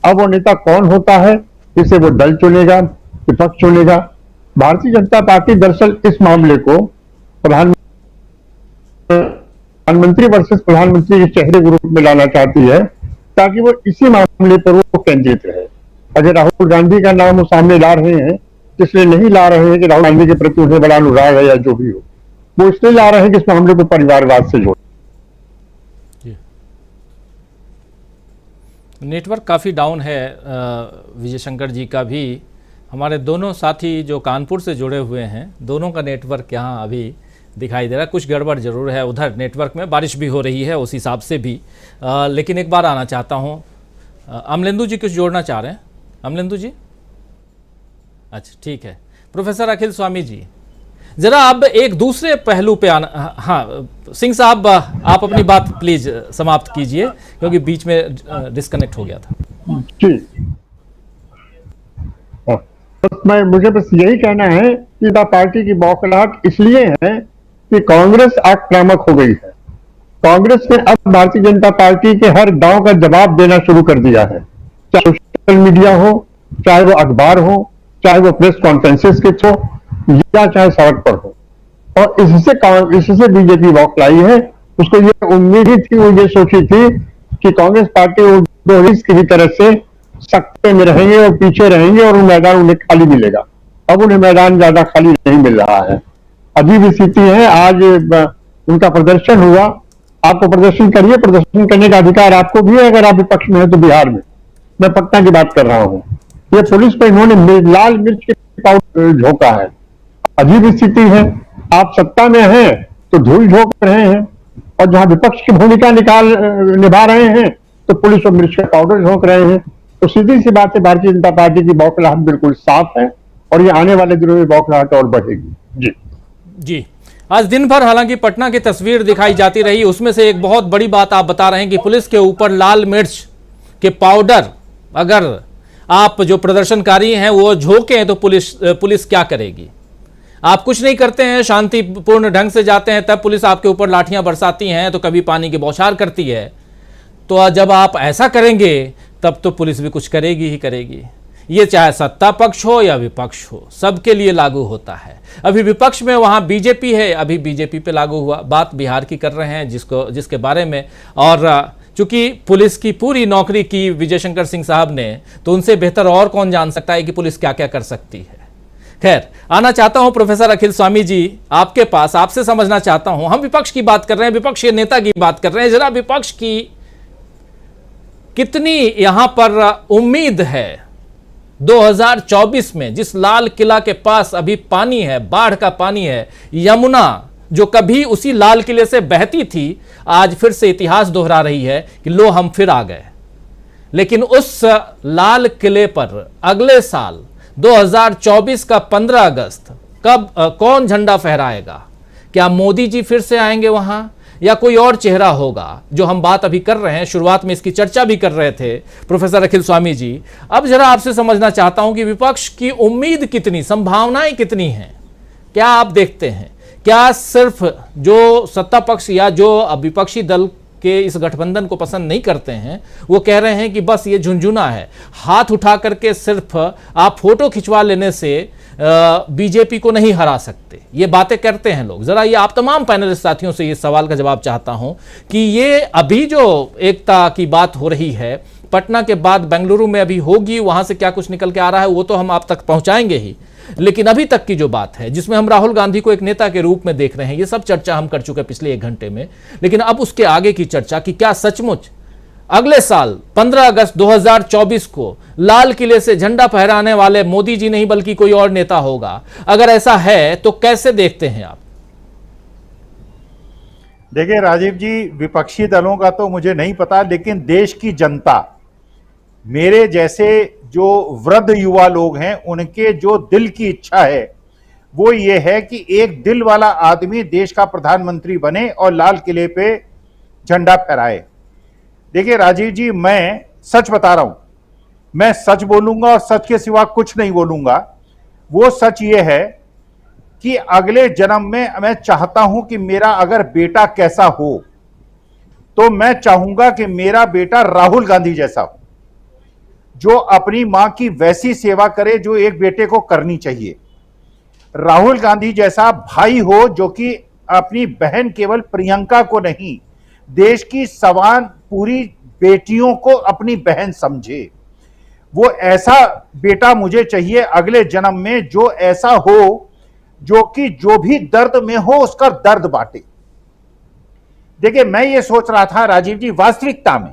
अब वो नेता कौन होता है, इसे वो दल चुनेगा, विपक्ष चुनेगा। भारतीय जनता पार्टी दरअसल इस मामले को प्रधानमंत्री वर्सेस प्रधानमंत्री के चेहरे के रूप में लाना चाहती है, ताकि वो इसी मामले पर वो केंद्रित रहे। अगर राहुल गांधी का नाम वो सामने ला रहे हैं, इसलिए नहीं ला रहे हैं कि राहुल गांधी के प्रति उन्हें बड़ा अनुराग है या जो भी हो, वो इसलिए ला रहे हैं कि इस मामले को परिवारवाद से जोड़। नेटवर्क काफ़ी डाउन है विजय शंकर जी का भी। हमारे दोनों साथी जो कानपुर से जुड़े हुए हैं, दोनों का नेटवर्क यहाँ अभी दिखाई दे रहा है। कुछ गड़बड़ जरूर है उधर नेटवर्क में, बारिश भी हो रही है उस हिसाब से भी। लेकिन एक बार आना चाहता हूँ, अमलेंदु जी कुछ जोड़ना चाह रहे हैं? अमलेंदु जी, अच्छा ठीक है। प्रोफेसर अखिल स्वामी जी, जरा अब एक दूसरे पहलू पे आना। हाँ सिंह साहब, आप अपनी बात प्लीज समाप्त कीजिए, क्योंकि बीच में डिस्कनेक्ट हो गया था। जी, मुझे बस यही कहना है कि पार्टी की बौखलाहट इसलिए है कि कांग्रेस आक्रामक हो गई है। कांग्रेस ने अब भारतीय जनता पार्टी के हर दांव का जवाब देना शुरू कर दिया है, चाहे सोशल मीडिया हो, चाहे वो अखबार हो, चाहे वो प्रेस कॉन्फ्रेंसेस के हो, या चाहे सड़क पर हो। और इससे बीजेपी बौखलाई है। उसको ये उम्मीद ही थी, वो ये सोची थी कि कांग्रेस पार्टी 2019 की तरह से सख्ते में रहेंगे और पीछे रहेंगे और मैदान उन्हें खाली मिलेगा। अब उन्हें मैदान ज्यादा खाली नहीं मिल रहा है। अजीब स्थिति है। आज उनका प्रदर्शन हुआ। आपको प्रदर्शन करिए, प्रदर्शन करने का अधिकार आपको भी है अगर आप विपक्ष में है तो। बिहार में, मैं पटना की बात कर रहा हूं, ये पुलिस पर इन्होंने लाल मिर्च के पाउडर झोंका है। अजीब स्थिति है। आप सत्ता में हैं तो धूल झोंक रहे हैं, और जहां विपक्ष की भूमिका निभा रहे हैं तो पुलिस और मिर्च का पाउडर झोंक रहे हैं। तो सीधी सी बात है, भारतीय जनता पार्टी की बौखलाहट बिल्कुल साफ है, और ये आने वाले दिनों में बौखलाहट और बढ़ेगी। जी, आज दिन भर हालांकि पटना की तस्वीर दिखाई जाती रही। उसमें से एक बहुत बड़ी बात आप बता रहे हैं कि पुलिस के ऊपर लाल मिर्च के पाउडर, अगर आप जो प्रदर्शनकारी हैं वो झोंकें तो पुलिस क्या करेगी? आप कुछ नहीं करते हैं, शांतिपूर्ण ढंग से जाते हैं, तब पुलिस आपके ऊपर लाठियां बरसाती हैं, तो कभी पानी की बौछार करती है। तो जब आप ऐसा करेंगे तब तो पुलिस भी कुछ करेगी ही करेगी। ये चाहे सत्ता पक्ष हो या विपक्ष हो, सबके लिए लागू होता है। अभी विपक्ष में वहां बीजेपी है, अभी बीजेपी पे लागू हुआ। बात बिहार की कर रहे हैं जिसके बारे में, और चूंकि पुलिस की पूरी नौकरी की विजय शंकर सिंह साहब ने, तो उनसे बेहतर और कौन जान सकता है कि पुलिस क्या क्या कर सकती है। खैर, आना चाहता हूं प्रोफेसर अखिल स्वामी जी आपके पास, आपसे समझना चाहता हूं। हम विपक्ष की बात कर रहे हैं, विपक्ष के नेता की बात कर रहे हैं, जरा विपक्ष की कितनी यहां पर उम्मीद है 2024 में, जिस लाल किला के पास अभी पानी है, बाढ़ का पानी है, यमुना जो कभी उसी लाल किले से बहती थी, आज फिर से इतिहास दोहरा रही है कि लो हम फिर आ गए। लेकिन उस लाल किले पर अगले साल 2024 का 15 अगस्त कब कौन झंडा फहराएगा? क्या मोदी जी फिर से आएंगे वहां, या कोई और चेहरा होगा? जो हम बात अभी कर रहे हैं, शुरुआत में इसकी चर्चा भी कर रहे थे प्रोफेसर अखिल स्वामी जी। अब जरा आपसे समझना चाहता हूं कि विपक्ष की उम्मीद कितनी, संभावनाएं कितनी हैं? क्या आप देखते हैं, क्या सिर्फ जो सत्ता पक्ष या जो विपक्षी दल के इस गठबंधन को पसंद नहीं करते हैं, वो कह रहे हैं कि बस ये झुंझुना है, हाथ उठा करके सिर्फ आप फोटो खिंचवा लेने से बीजेपी को नहीं हरा सकते, ये बातें करते हैं लोग। जरा ये आप तमाम पैनलिस्ट साथियों से ये सवाल का जवाब चाहता हूं कि ये अभी जो एकता की बात हो रही है, पटना के बाद बेंगलुरु में अभी होगी, वहां से क्या कुछ निकल के आ रहा है वो तो हम आप तक पहुंचाएंगे ही, लेकिन अभी तक की जो बात है, जिसमें हम राहुल गांधी को एक नेता के रूप में देख रहे हैं, ये सब चर्चा हम कर चुके हैं पिछले 1 घंटे में। लेकिन अब उसके आगे की चर्चा कि क्या सचमुच अगले साल 15 अगस्त 2024 को लाल किले से झंडा फहराने वाले मोदी जी नहीं बल्कि कोई और नेता होगा? अगर ऐसा है तो कैसे देखते हैं आप? देखिए राजीव जी, विपक्षी दलों का तो मुझे नहीं पता, लेकिन देश की जनता, मेरे जैसे जो वृद्ध युवा लोग हैं, उनके जो दिल की इच्छा है वो ये है कि एक दिल वाला आदमी देश का प्रधानमंत्री बने और लाल किले पे झंडा फहराए। देखिए राजीव जी, मैं सच बता रहा हूं, मैं सच बोलूंगा और सच के सिवा कुछ नहीं बोलूंगा। वो सच ये है कि अगले जन्म में मैं चाहता हूं कि मेरा अगर बेटा कैसा हो तो मैं चाहूंगा कि मेरा बेटा राहुल गांधी जैसा हो, जो अपनी मां की वैसी सेवा करे जो एक बेटे को करनी चाहिए। राहुल गांधी जैसा भाई हो जो कि अपनी बहन केवल प्रियंका को नहीं, देश की सवान पूरी बेटियों को अपनी बहन समझे। वो ऐसा बेटा मुझे चाहिए अगले जन्म में, जो ऐसा हो जो कि जो भी दर्द में हो उसका दर्द बांटे। देखिए, मैं ये सोच रहा था राजीव जी, वास्तविकता में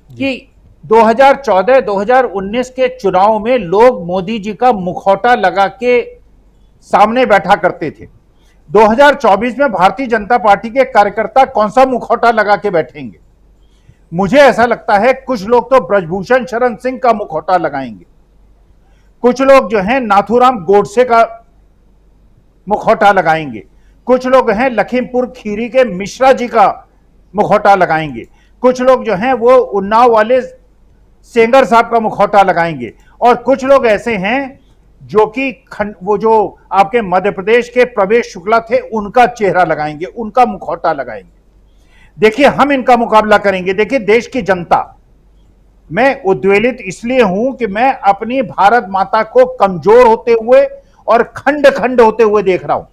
कि 2014-2019 के चुनाव में लोग मोदी जी का मुखौटा लगा के सामने बैठा करते थे। 2024 में भारतीय जनता पार्टी के कार्यकर्ता कौन सा मुखौटा लगा के बैठेंगे? मुझे ऐसा लगता है कुछ लोग तो ब्रजभूषण शरण सिंह का मुखौटा लगाएंगे, कुछ लोग जो हैं नाथूराम गोडसे का मुखौटा लगाएंगे, कुछ लोग हैं लखीमपुर खीरी के मिश्रा जी का मुखौटा लगाएंगे, कुछ लोग जो हैं वो उन्नाव वाले सेंगर साहब का मुखौटा लगाएंगे, और कुछ लोग ऐसे हैं जो कि वो जो आपके मध्य प्रदेश के प्रवेश शुक्ला थे उनका चेहरा लगाएंगे, उनका मुखौटा लगाएंगे। देखिए, हम इनका मुकाबला करेंगे। देखिए, देश की जनता, मैं उद्वेलित इसलिए हूं कि मैं अपनी भारत माता को कमजोर होते हुए और खंड खंड होते हुए देख रहा हूं।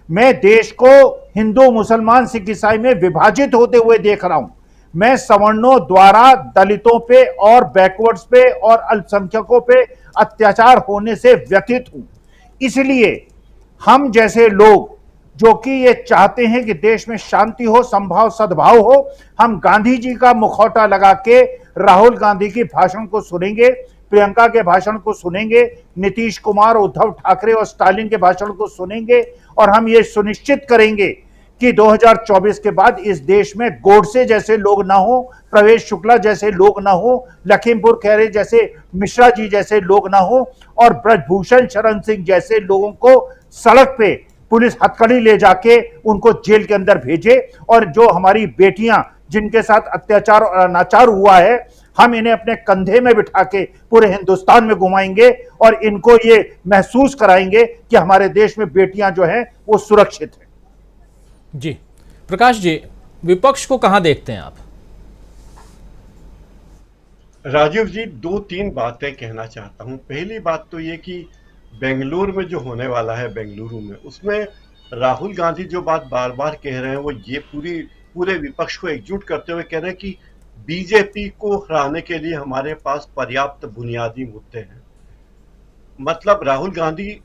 मैं देश को हिंदू, मुसलमान, सिख, ईसाई में विभाजित होते हुए देख रहा हूं। मैं सवर्णों द्वारा दलितों पे और बैकवर्ड्स पे और अल्पसंख्यकों पे अत्याचार होने से व्यथित हूं। इसलिए हम जैसे लोग जो कि ये चाहते हैं कि देश में शांति हो, संभाव सद्भाव हो, हम गांधी जी का मुखौटा लगा के राहुल गांधी की भाषण को सुनेंगे, प्रियंका के भाषण को सुनेंगे, नीतीश कुमार, उद्धव ठाकरे और स्टालिन के भाषण को सुनेंगे, और हम ये सुनिश्चित करेंगे कि 2024 के बाद इस देश में गोडसे जैसे लोग ना हो, प्रवेश शुक्ला जैसे लोग ना हो, लखीमपुर खैरे जैसे, मिश्रा जी जैसे लोग ना हो, और ब्रजभूषण शरण सिंह जैसे लोगों को सड़क पे पुलिस हथकड़ी ले जाके उनको जेल के अंदर भेजे। और जो हमारी बेटियां जिनके साथ अत्याचार और अनाचार हुआ है, हम इन्हें अपने कंधे में बिठा के पूरे हिंदुस्तान में घुमाएंगे और इनको ये महसूस कराएंगे कि हमारे देश में बेटियां जो हैं वो सुरक्षित हैं। जी प्रकाश जी, विपक्ष को कहां देखते हैं आप? राजीव जी, 2-3 बातें कहना चाहता हूं। पहली बात तो ये कि बेंगलुरु में जो होने वाला है, बेंगलुरु में, उसमें राहुल गांधी जो बात बार बार कह रहे हैं वो ये पूरे विपक्ष को एकजुट करते हुए कह रहे हैं कि बीजेपी को हराने के लिए हमारे पास पर्याप्त बुनियादी मुद्दे हैं। मतलब राहुल गांधी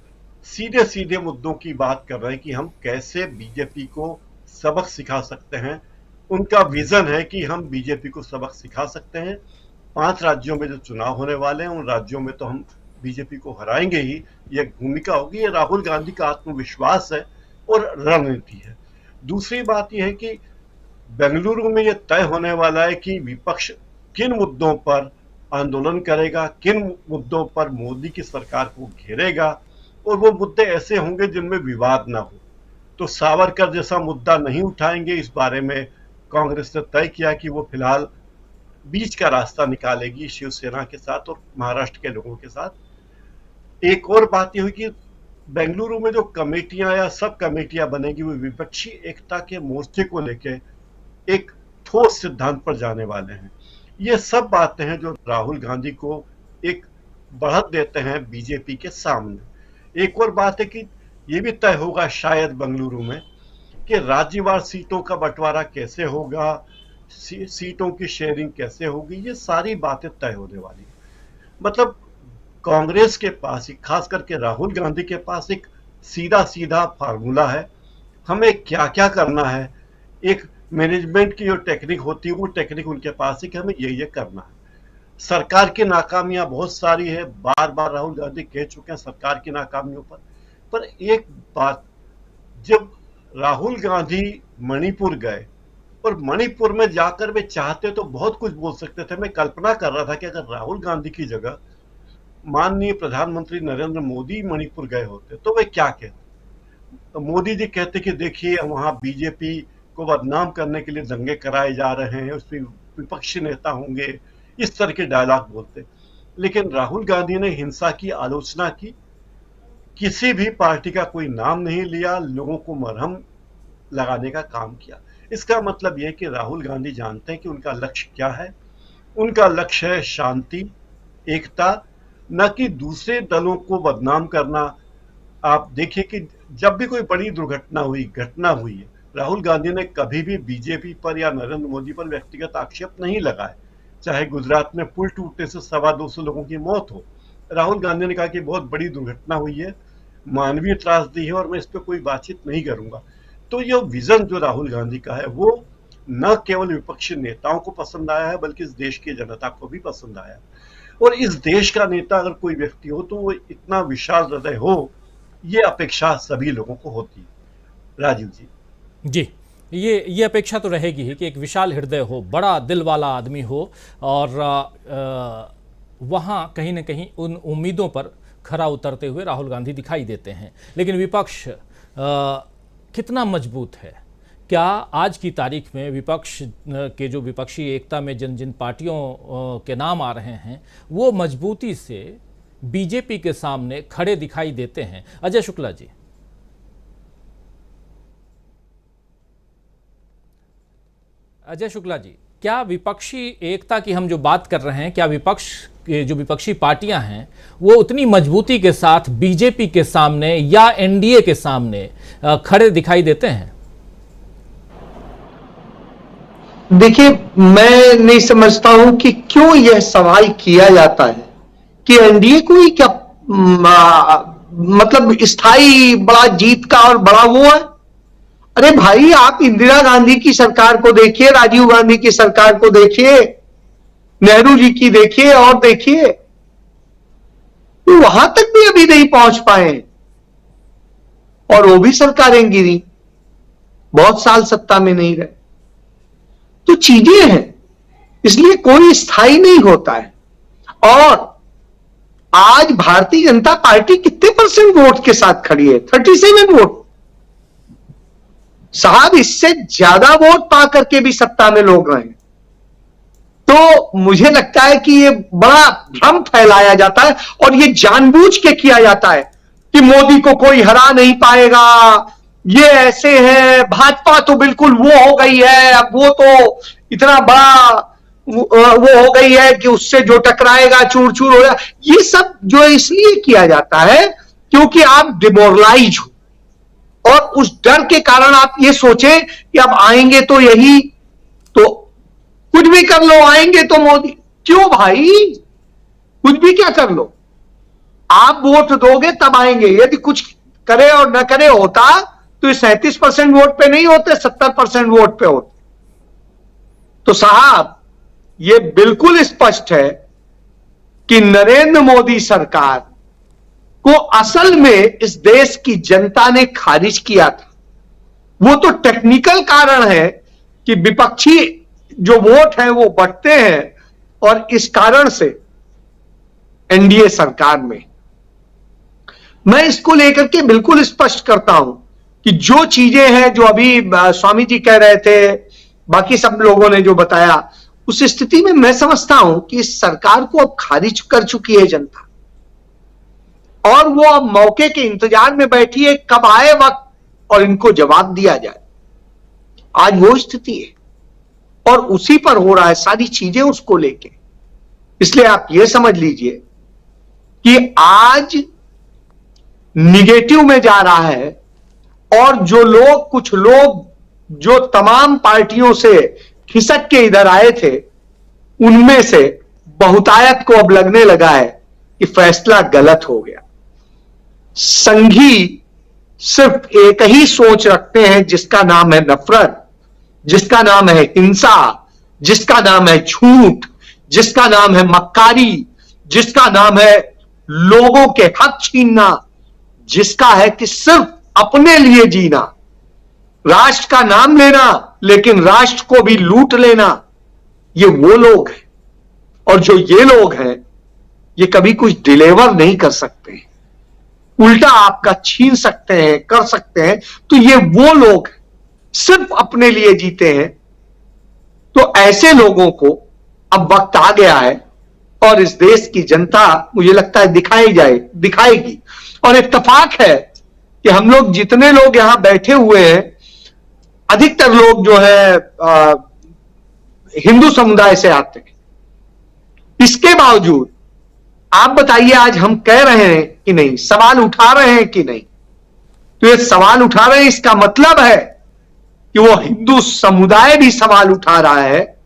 सीधे सीधे मुद्दों की बात कर रहे हैं कि हम कैसे बीजेपी को सबक सिखा सकते हैं। उनका विजन है कि हम बीजेपी को सबक सिखा सकते हैं। 5 राज्यों में जो चुनाव होने वाले हैं उन राज्यों में तो हम बीजेपी को हराएंगे ही, यह भूमिका होगी। ये राहुल गांधी का आत्मविश्वास है और रणनीति है। दूसरी बात यह है कि बेंगलुरु में यह तय होने वाला है कि विपक्ष किन मुद्दों पर आंदोलन करेगा, किन मुद्दों पर मोदी की सरकार को घेरेगा, और वो मुद्दे ऐसे होंगे जिनमें विवाद ना हो। तो सावरकर जैसा मुद्दा नहीं उठाएंगे, इस बारे में कांग्रेस ने तय किया कि वो फिलहाल बीच का रास्ता निकालेगी शिवसेना के साथ और महाराष्ट्र के लोगों के साथ। एक और बात यह हुई कि बेंगलुरु में जो कमेटियां या सब कमेटियां बनेगी वो विपक्षी एकता के मोर्चे को लेके एक ठोस सिद्धांत पर जाने वाले हैं। ये सब बातें हैं जो राहुल गांधी को एक बढ़त देते हैं बीजेपी के सामने। एक और बात है कि ये भी तय होगा शायद बेंगलुरु में कि राज्यवार सीटों का बंटवारा कैसे होगा, सीटों की शेयरिंग कैसे होगी, ये सारी बातें तय होने वाली। मतलब कांग्रेस के पास, खास करके राहुल गांधी के पास एक सीधा सीधा फार्मूला है, हमें क्या क्या करना है। एक मैनेजमेंट की जो टेक्निक होती है वो टेक्निक उनके पास है कि हमें ये करना है। सरकार की नाकामियां बहुत सारी है, बार बार राहुल गांधी कह चुके हैं सरकार की नाकामियों पर एक बात, जब राहुल गांधी मणिपुर गए और मणिपुर में जाकर वे चाहते तो बहुत कुछ बोल सकते थे। मैं कल्पना कर रहा था कि अगर राहुल गांधी की जगह माननीय प्रधानमंत्री नरेंद्र मोदी मणिपुर गए होते तो वे क्या कहते। तो मोदी जी कहते कि देखिए वहां बीजेपी को बदनाम करने के लिए दंगे कराए जा रहे हैं, उसमें विपक्षी नेता होंगे, इस तरह के डायलॉग बोलते। लेकिन राहुल गांधी ने हिंसा की आलोचना की, किसी भी पार्टी का कोई नाम नहीं लिया, लोगों को मरहम लगाने का काम किया। इसका मतलब यह कि राहुल गांधी जानते हैं कि उनका लक्ष्य क्या है। उनका लक्ष्य है शांति, एकता, न कि दूसरे दलों को बदनाम करना। आप देखिए कि जब भी कोई बड़ी दुर्घटना हुई, घटना हुई है, राहुल गांधी ने कभी भी बीजेपी पर या नरेंद्र मोदी पर व्यक्तिगत आक्षेप नहीं लगाए। चाहे गुजरात में पुल टूटने से 250 लोगों की मौत हो, राहुल गांधी ने कहा कि बहुत बड़ी दुर्घटना हुई है, मानवीय त्रासदी है और मैं इस पर कोई बातचीत नहीं करूंगा। तो यह विजन जो राहुल गांधी का है वो न केवल विपक्षी नेताओं को पसंद आया है बल्कि इस देश की जनता को भी पसंद आया। और इस देश का नेता अगर कोई व्यक्ति हो तो वो इतना विशाल हृदय हो, ये अपेक्षा सभी लोगों को होती है। राजीव जी, ये अपेक्षा तो रहेगी ही कि एक विशाल हृदय हो, बड़ा दिल वाला आदमी हो और वहाँ कहीं ना कहीं उन उम्मीदों पर खरा उतरते हुए राहुल गांधी दिखाई देते हैं। लेकिन विपक्ष कितना मजबूत है? क्या आज की तारीख में विपक्ष के जो विपक्षी एकता में जिन जिन पार्टियों के नाम आ रहे हैं वो मजबूती से बीजेपी के सामने खड़े दिखाई देते हैं? अजय शुक्ला जी, क्या विपक्षी एकता की हम जो बात कर रहे हैं, क्या विपक्ष के जो विपक्षी पार्टियां हैं वो उतनी मजबूती के साथ बीजेपी के सामने या एनडीए के सामने खड़े दिखाई देते हैं? देखिए, मैं नहीं समझता हूं कि क्यों यह सवाल किया जाता है कि एनडीए को ही क्या मतलब स्थायी बड़ा जीत का और बड़ा वो है। अरे भाई, आप इंदिरा गांधी की सरकार को देखिए, राजीव गांधी की सरकार को देखिए, नेहरू जी की देखिए और देखिए, तो वहां तक भी अभी नहीं पहुंच पाए और वो भी सरकारें गिरी, बहुत साल सत्ता में नहीं रहे। तो चीजें हैं, इसलिए कोई स्थायी नहीं होता है। और आज भारतीय जनता पार्टी कितने % वोट के साथ खड़ी है? 37 वोट साहब, इससे ज्यादा वोट पा करके भी सत्ता में लोग रहे। तो मुझे लगता है कि ये बड़ा भ्रम फैलाया जाता है और ये जानबूझ के किया जाता है कि मोदी को कोई हरा नहीं पाएगा, ये ऐसे है, भाजपा तो बिल्कुल वो हो गई है, अब वो तो इतना बड़ा वो हो गई है कि उससे जो टकराएगा चूर चूर हो जाएगा। ये सब जो इसलिए किया जाता है क्योंकि आप डिमोरलाइज हो और उस डर के कारण आप ये सोचे कि अब आएंगे तो यही, तो कुछ भी कर लो, आएंगे तो मोदी। क्यों भाई, कुछ भी क्या कर लो, आप वोट दोगे तब आएंगे। यदि कुछ करे और न करे होता तो 37% वोट पे नहीं होते, 70% वोट पे होते। तो साहब, ये बिल्कुल स्पष्ट है कि नरेंद्र मोदी सरकार को असल में इस देश की जनता ने खारिज किया था। वो तो टेक्निकल कारण है कि विपक्षी जो वोट है वो बढ़ते हैं और इस कारण से एनडीए सरकार में। मैं इसको लेकर के बिल्कुल स्पष्ट करता हूं कि जो चीजें हैं जो अभी स्वामी जी कह रहे थे, बाकी सब लोगों ने जो बताया, उस स्थिति में मैं समझता हूं कि इस सरकार को अब खारिज कर चुकी है जनता और वो अब मौके के इंतजार में बैठी है कब आए वक्त और इनको जवाब दिया जाए। आज वो स्थिति है और उसी पर हो रहा है सारी चीजें उसको लेके। इसलिए आप ये समझ लीजिए कि आज निगेटिव में जा रहा है और जो लोग, कुछ लोग जो तमाम पार्टियों से खिसक के इधर आए थे, उनमें से बहुतायत को अब लगने लगा है कि फैसला गलत हो गया। संघी सिर्फ एक ही सोच रखते हैं जिसका नाम है नफरत, जिसका नाम है हिंसा, जिसका नाम है झूठ, जिसका नाम है मक्कारी, जिसका नाम है लोगों के हक छीनना, जिसका है कि सिर्फ अपने लिए जीना। राष्ट्र का नाम लेना लेकिन राष्ट्र को भी लूट लेना, ये वो लोग हैं। और जो ये लोग हैं ये कभी कुछ डिलीवर नहीं कर सकते, उल्टा आपका छीन सकते हैं, कर सकते हैं। तो ये वो लोग सिर्फ अपने लिए जीते हैं। तो ऐसे लोगों को अब वक्त आ गया है और इस देश की जनता मुझे लगता है दिखाएगी। और इत्तेफाक है कि हम लोग जितने लोग यहां बैठे हुए हैं, अधिकतर लोग जो है हिंदू समुदाय से आते हैं। इसके बावजूद आप बताइए, आज हम कह रहे हैं कि नहीं, सवाल उठा रहे हैं कि नहीं? तो ये सवाल उठा रहे हैं, इसका मतलब है कि वो हिंदू समुदाय भी सवाल उठा रहा है,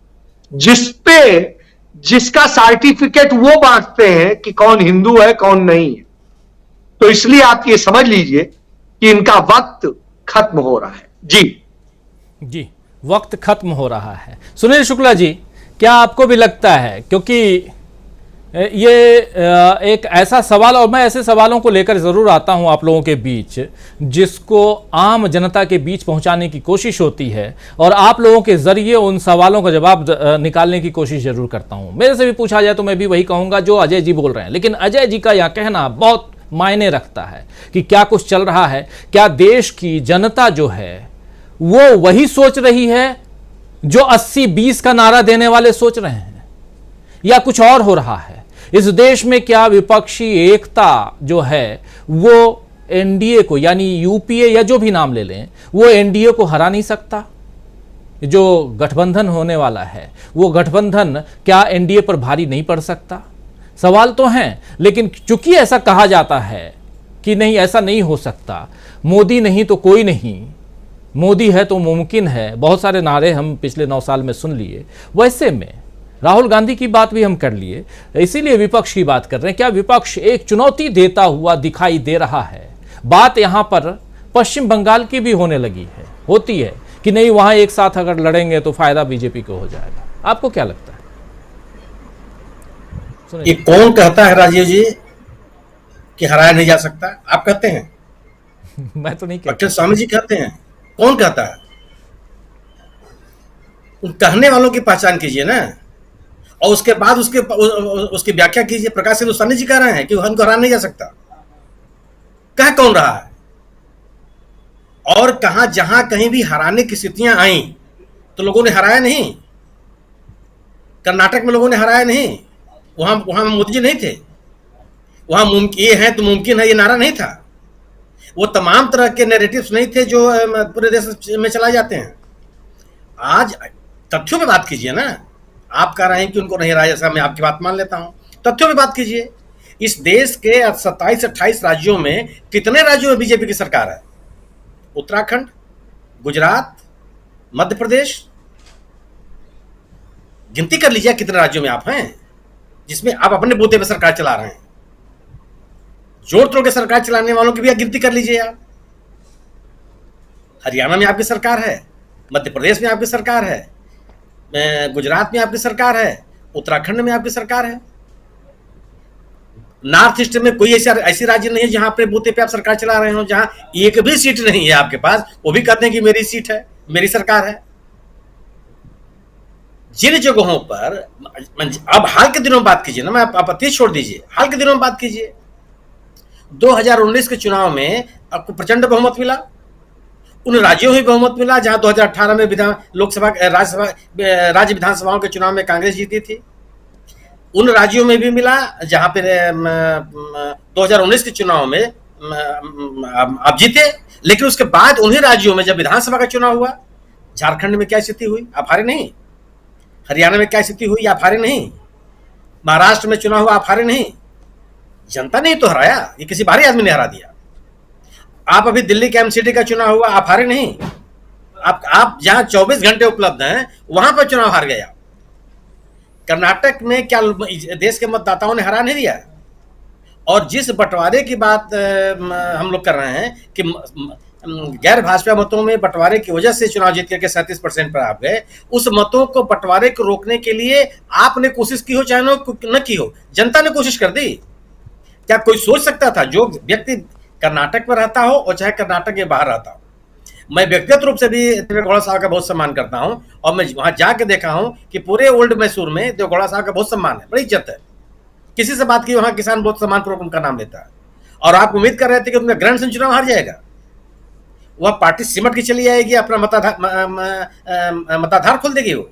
जिसका सर्टिफिकेट वो बांटते हैं कि कौन हिंदू है कौन नहीं है। तो इसलिए आप ये समझ लीजिए कि इनका वक्त खत्म हो रहा है। जी, वक्त खत्म हो रहा है। सुनील शुक्ला जी, क्या आपको भी लगता है, क्योंकि ये एक ऐसा सवाल, और मैं ऐसे सवालों को लेकर जरूर आता हूं आप लोगों के बीच, जिसको आम जनता के बीच पहुंचाने की कोशिश होती है और आप लोगों के जरिए उन सवालों का जवाब निकालने की कोशिश जरूर करता हूं। मेरे से भी पूछा जाए तो मैं भी वही कहूंगा जो अजय जी बोल रहे हैं, लेकिन अजय जी का यह कहना बहुत मायने रखता है कि क्या कुछ चल रहा है। क्या देश की जनता जो है वो वही सोच रही है जो 80-20 का नारा देने वाले सोच रहे हैं, या कुछ और हो रहा है? इस देश में क्या विपक्षी एकता जो है वो एनडीए को, यानी यूपीए या जो भी नाम ले लें, वो एनडीए को हरा नहीं सकता? जो गठबंधन होने वाला है वो गठबंधन क्या एनडीए पर भारी नहीं पड़ सकता? सवाल तो हैं, लेकिन चूंकि ऐसा कहा जाता है कि नहीं, ऐसा नहीं हो सकता, मोदी नहीं तो कोई नहीं, मोदी है तो मुमकिन है, बहुत सारे नारे हम पिछले 9 साल में सुन लिए। वैसे में राहुल गांधी की बात भी हम कर लिए, इसीलिए विपक्ष की बात कर रहे हैं। क्या विपक्ष एक चुनौती देता हुआ दिखाई दे रहा है? बात यहां पर पश्चिम बंगाल की भी होने लगी है, होती है कि नहीं, वहां एक साथ अगर लड़ेंगे तो फायदा बीजेपी को हो जाएगा। आपको क्या लगता है? ये कौन कहता है राजीव जी कि हराया नहीं जा सकता? आप कहते हैं? मैं तो नहीं कहता। डॉक्टर स्वामी जी कहते हैं। कौन कहता है? उन कहने वालों की पहचान कीजिए ना, और उसके बाद उसकी व्याख्या कीजिए। प्रकाश हिंदुस्तानी जी कह रहे हैं कि हमको हरा नहीं जा सकता। कह कौन रहा है? और कहां जहां कहीं भी हराने की स्थितियां आई तो लोगों ने हराया नहीं। कर्नाटक में लोगों ने हराया नहीं, वहां मोदी जी नहीं थे। वहां ये है तो मुमकिन है, ये नारा नहीं था। वो तमाम तरह के नैरेटिव्स नहीं थे जो पूरे देश में चलाए जाते हैं। आज तथ्यों पे बात कीजिए ना। आप कह रहे हैं कि उनको नहीं हराया, जैसा मैं आपकी बात मान लेता हूं। तथ्यों पे बात कीजिए। इस देश के 27-28 राज्यों में कितने राज्यों में बीजेपी की सरकार है? उत्तराखंड, गुजरात, मध्य प्रदेश, गिनती कर लीजिए कितने राज्यों में आप हैं जिसमें आप अपने बूते पे सरकार चला रहे हैं। जोड़ तोड़ के सरकार चलाने वालों की भी गिनती कर लीजिए आप। हरियाणा में आपकी सरकार है, मध्य प्रदेश में आपकी सरकार है, गुजरात में आपकी सरकार है, उत्तराखंड में आपकी सरकार है। नॉर्थ ईस्ट में कोई ऐसी राज्य नहीं है जहां अपने बूते पे आप सरकार चला रहे हो, जहां एक भी सीट नहीं है आपके पास, वो भी कहते हैं कि मेरी सीट है, मेरी सरकार है। जिन जगहों पर अब हाल के दिनों में बात कीजिए ना, मैं आपत्ति छोड़ दीजिए, हाल के दिनों में बात कीजिए। 2019 के चुनाव में आपको प्रचंड बहुमत मिला, उन राज्यों में बहुमत मिला जहां 2018 में राज्य विधानसभाओं के चुनाव में कांग्रेस जीती थी। उन राज्यों में भी मिला जहां पे 2019 के चुनाव में आप जीते। लेकिन उसके बाद उन्हीं राज्यों में जब विधानसभा का चुनाव हुआ, झारखंड में क्या स्थिति हुई? आप हारे नहीं। हरियाणा में क्या स्थिति हुई? आप हारे नहीं। महाराष्ट्र में चुनाव हुआ, आप हारे नहीं। जनता ने तो हराया, ये किसी बाहरी आदमी ने हरा दिया। आप अभी दिल्ली के एमसीडी का चुनाव हुआ, आप हारे नहीं। आप जहां 24 घंटे उपलब्ध हैं वहां पर चुनाव हार गया। कर्नाटक में क्या देश के मतदाताओं ने हरा नहीं दिया? और जिस बंटवारे की बात हम लोग कर रहे हैं कि गैर भाजपा मतों में बंटवारे की वजह से चुनाव जीत करके 37% पर आप गए, उस मतों को बंटवारे को रोकने के लिए आपने कोशिश की हो चाहे न की हो, जनता ने कोशिश कर दी। क्या कोई सोच सकता था जो व्यक्ति कर्नाटक में रहता हो और चाहे कर्नाटक के बाहर रहता हो, मैं व्यक्तिगत रूप से भी देवेगौड़ा साहब का बहुत सम्मान करता हूं और मैं वहां जाके देखा हूं कि पूरे ओल्ड मैसूर में देवेगौड़ा साहब का बहुत सम्मान है, बड़ी इज्जत है। किसी से बात की वहां किसान बहुत सम्मानपूर्वक उनका नाम लेता है। और आप उम्मीद कर रहे थे कि उनका ग्रैंड चुनाव हार जाएगा, वह पार्टी सिमट की चली आएगी, अपना मताधार खोल देगी। वो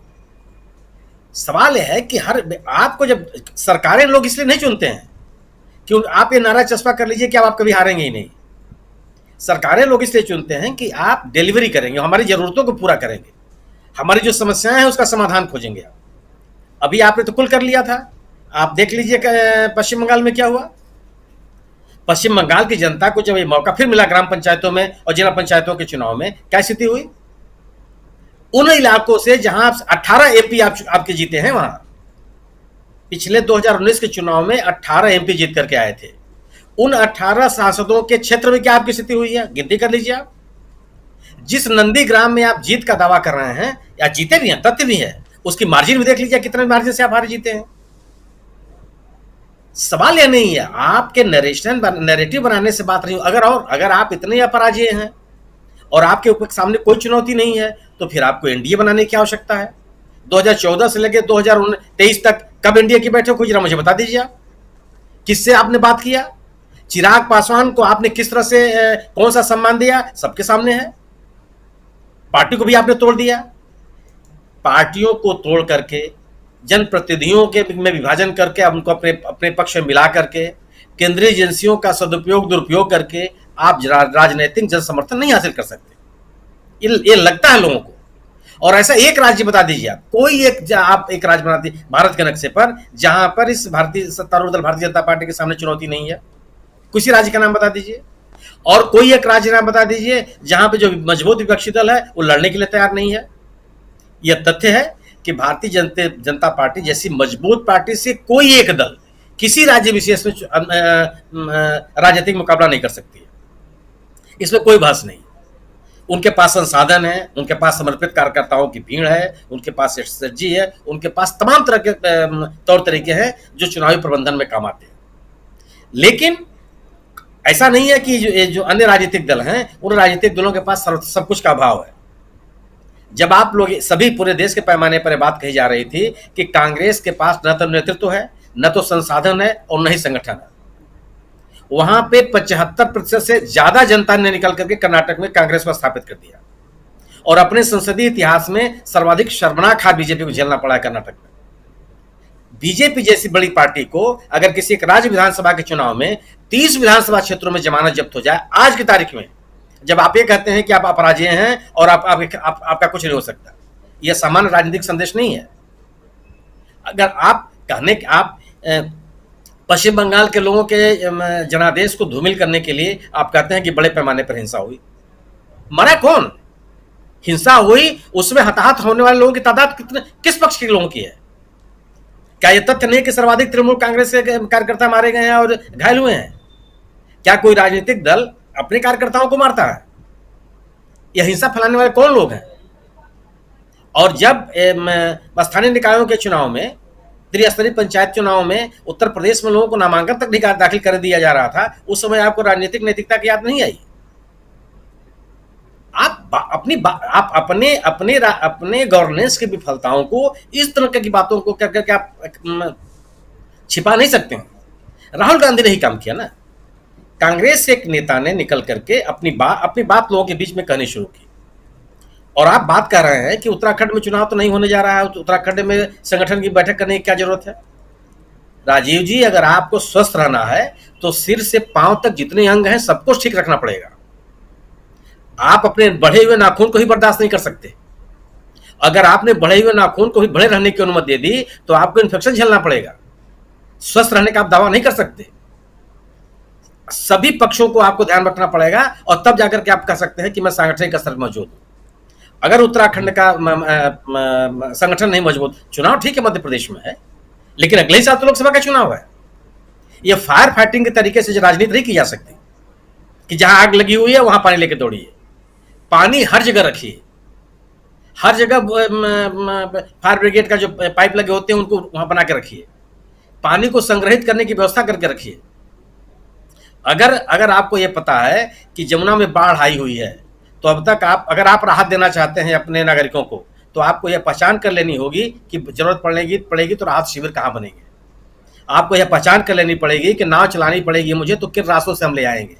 सवाल यह है कि आपको जब सरकारें लोग इसलिए नहीं चुनते हैं कि आप ये नारा चस्पा कर लीजिए कि अब आप कभी हारेंगे ही नहीं। सरकारें लोग इसलिए चुनते हैं कि आप डिलीवरी करेंगे, हमारी जरूरतों को पूरा करेंगे, हमारी जो समस्याएं हैं उसका समाधान खोजेंगे। अभी आपने तो कुल कर लिया था, आप देख लीजिए पश्चिम बंगाल में क्या हुआ। पश्चिम बंगाल की जनता को जब ये मौका फिर मिला ग्राम पंचायतों में और जिला पंचायतों के चुनाव में, क्या स्थिति हुई? उन इलाकों से जहां 18 एमपी आपके जीते हैं, वहां पिछले 2019 के चुनाव में 18 एमपी जीत करके आए थे। उन 18 सांसदों के क्षेत्र में क्या आपकी स्थिति हुई है? गिनती कर लीजिए आप। जिस नंदीग्राम में आप जीत का दावा कर रहे हैं या जीते भी हैं, तथ्य भी है, उसकी मार्जिन भी देख लीजिए, कितने मार्जिन से आप हारे जीते हैं। सवाल यह नहीं है, आपके नैरेटिव बनाने से बात नहीं। अगर आप इतने अपराजय हैं और आपके ऊपर सामने कोई चुनौती नहीं है, तो फिर आपको एनडीए बनाने की आवश्यकता है। 2014 से लेकर 2023 तक कब एनडीए की बैठक हुई, जरा मुझे बता दीजिए। किससे आपने बात किया? चिराग पासवान को आपने किस तरह से कौन सा सम्मान दिया? सबके सामने है। पार्टी को भी आपने तोड़ दिया। पार्टियों को तोड़ करके, जनप्रतिनिधियों के में विभाजन करके, उनको अपने पक्ष में मिला करके, केंद्रीय एजेंसियों का सदुपयोग दुरुपयोग करके आप राजनीतिक जन समर्थन नहीं हासिल कर सकते। ये लगता है लोगों को। और ऐसा एक राज्य बता दीजिए आप, कोई आप एक राज्य बना दीजिए भारत के नक्शे पर जहां पर इस भारतीय सत्तारूढ़ दल भारतीय जनता पार्टी के सामने चुनौती नहीं है। किसी राज्य का नाम बता दीजिए। और कोई एक राज्य नाम बता दीजिए जहां पे जो मजबूत विपक्षी दल है वो लड़ने के लिए तैयार नहीं है। यह तथ्य है कि भारतीय जनता पार्टी जैसी मजबूत पार्टी से कोई एक दल किसी राज्य विशेष में राजनीतिक मुकाबला नहीं कर सकती है। इसमें कोई बहस नहीं। उनके पास संसाधन है, उनके पास समर्पित कार्यकर्ताओं की भीड़ है, उनके पास स्ट्रेटजी है, उनके पास तमाम तरह के तौर तरीके हैं जो चुनावी प्रबंधन में काम आते हैं। लेकिन ऐसा नहीं है कि जो अन्य राजनीतिक दल हैं, उन राजनीतिक दलों के पास सब कुछ का अभाव है। जब आप लोग सभी पूरे देश के पैमाने पर बात कही जा रही थी कि कांग्रेस के पास न तो नेतृत्व है, न तो संसाधन है और न ही संगठन है, वहां पे 75% से ज्यादा जनता ने निकल करके कर्नाटक में कांग्रेस को स्थापित कर दिया और अपने संसदीय इतिहास में सर्वाधिक शर्मनाक हार बीजेपी को झेलना पड़ा है कर्नाटक में। बीजेपी जैसी बड़ी पार्टी को अगर किसी एक राज्य विधानसभा के चुनाव में 30 विधानसभा क्षेत्रों में जमानत जब्त हो जाए आज की तारीख में, जब आप ये कहते हैं कि आप अपराजय हैं और आपका कुछ नहीं हो सकता, यह सामान्य राजनीतिक संदेश नहीं है। अगर आप कहने कि आप पश्चिम बंगाल के लोगों के जनादेश को धूमिल करने के लिए आप कहते हैं कि बड़े पैमाने पर हिंसा हुई, मरा कौन? हिंसा हुई, उसमें हताहत होने वाले लोगों की तादाद किस पक्ष के लोगों की है? क्या यह तथ्य नहीं कि सर्वाधिक तृणमूल कांग्रेस के कार्यकर्ता मारे गए हैं और घायल हुए हैं? क्या कोई राजनीतिक दल अपने कार्यकर्ताओं को मारता है? यह हिंसा फैलाने वाले कौन लोग हैं? और जब स्थानीय निकायों के चुनाव में, त्रिस्तरीय पंचायत चुनाव में उत्तर प्रदेश में लोगों को नामांकन तक नहीं दाखिल कर दिया जा रहा था, उस समय आपको राजनीतिक नैतिकता की याद नहीं आई? आप अपने गवर्नेंस की विफलताओं को इस तरह की बातों को करके आप छिपा नहीं सकते हैं। राहुल गांधी ने ही काम किया ना। कांग्रेस के एक नेता ने निकल करके अपनी बात लोगों के बीच में कहनी शुरू की। और आप बात कर रहे हैं कि उत्तराखंड में चुनाव तो नहीं होने जा रहा है, तो उत्तराखंड में संगठन की बैठक करने की क्या जरूरत है? राजीव जी, अगर आपको स्वस्थ रहना है तो सिर से पांव तक जितने अंग हैं सब कुछ ठीक रखना पड़ेगा। आप अपने बढ़े हुए नाखून को ही बर्दाश्त नहीं कर सकते। अगर आपने बढ़े हुए नाखून को ही बढ़े रहने की अनुमति दे दी तो आपको इन्फेक्शन झेलना पड़ेगा। स्वस्थ रहने का आप दावा नहीं कर सकते। सभी पक्षों को आपको ध्यान रखना पड़ेगा और तब जाकर के आप कह सकते हैं कि मैं सांगठनिक स्तर पर मौजूद हूं। अगर उत्तराखंड का संगठन नहीं मजबूत, चुनाव ठीक है मध्य प्रदेश में है, लेकिन अगले ही साल तो लोकसभा का चुनाव है। यह फायर फाइटिंग के तरीके से राजनीति नहीं की जा सकती कि जहां आग लगी हुई है वहां पानी लेके दौड़िए। पानी हर जगह रखिए, हर जगह फायर ब्रिगेड का जो पाइप लगे होते हैं उनको वहां बना के रखिए। पानी को संग्रहित करने की व्यवस्था करके रखिए। अगर आपको यह पता है कि जमुना में बाढ़ आई हुई है तो अब तक आप अगर आप राहत देना चाहते हैं अपने नागरिकों को, तो आपको यह पहचान कर लेनी होगी कि जरूरत पड़ेगी तो राहत शिविर कहाँ बनेंगे। आपको यह पहचान कर लेनी पड़ेगी कि नाव चलानी पड़ेगी मुझे तो किन रास्तों से हम ले आएंगे।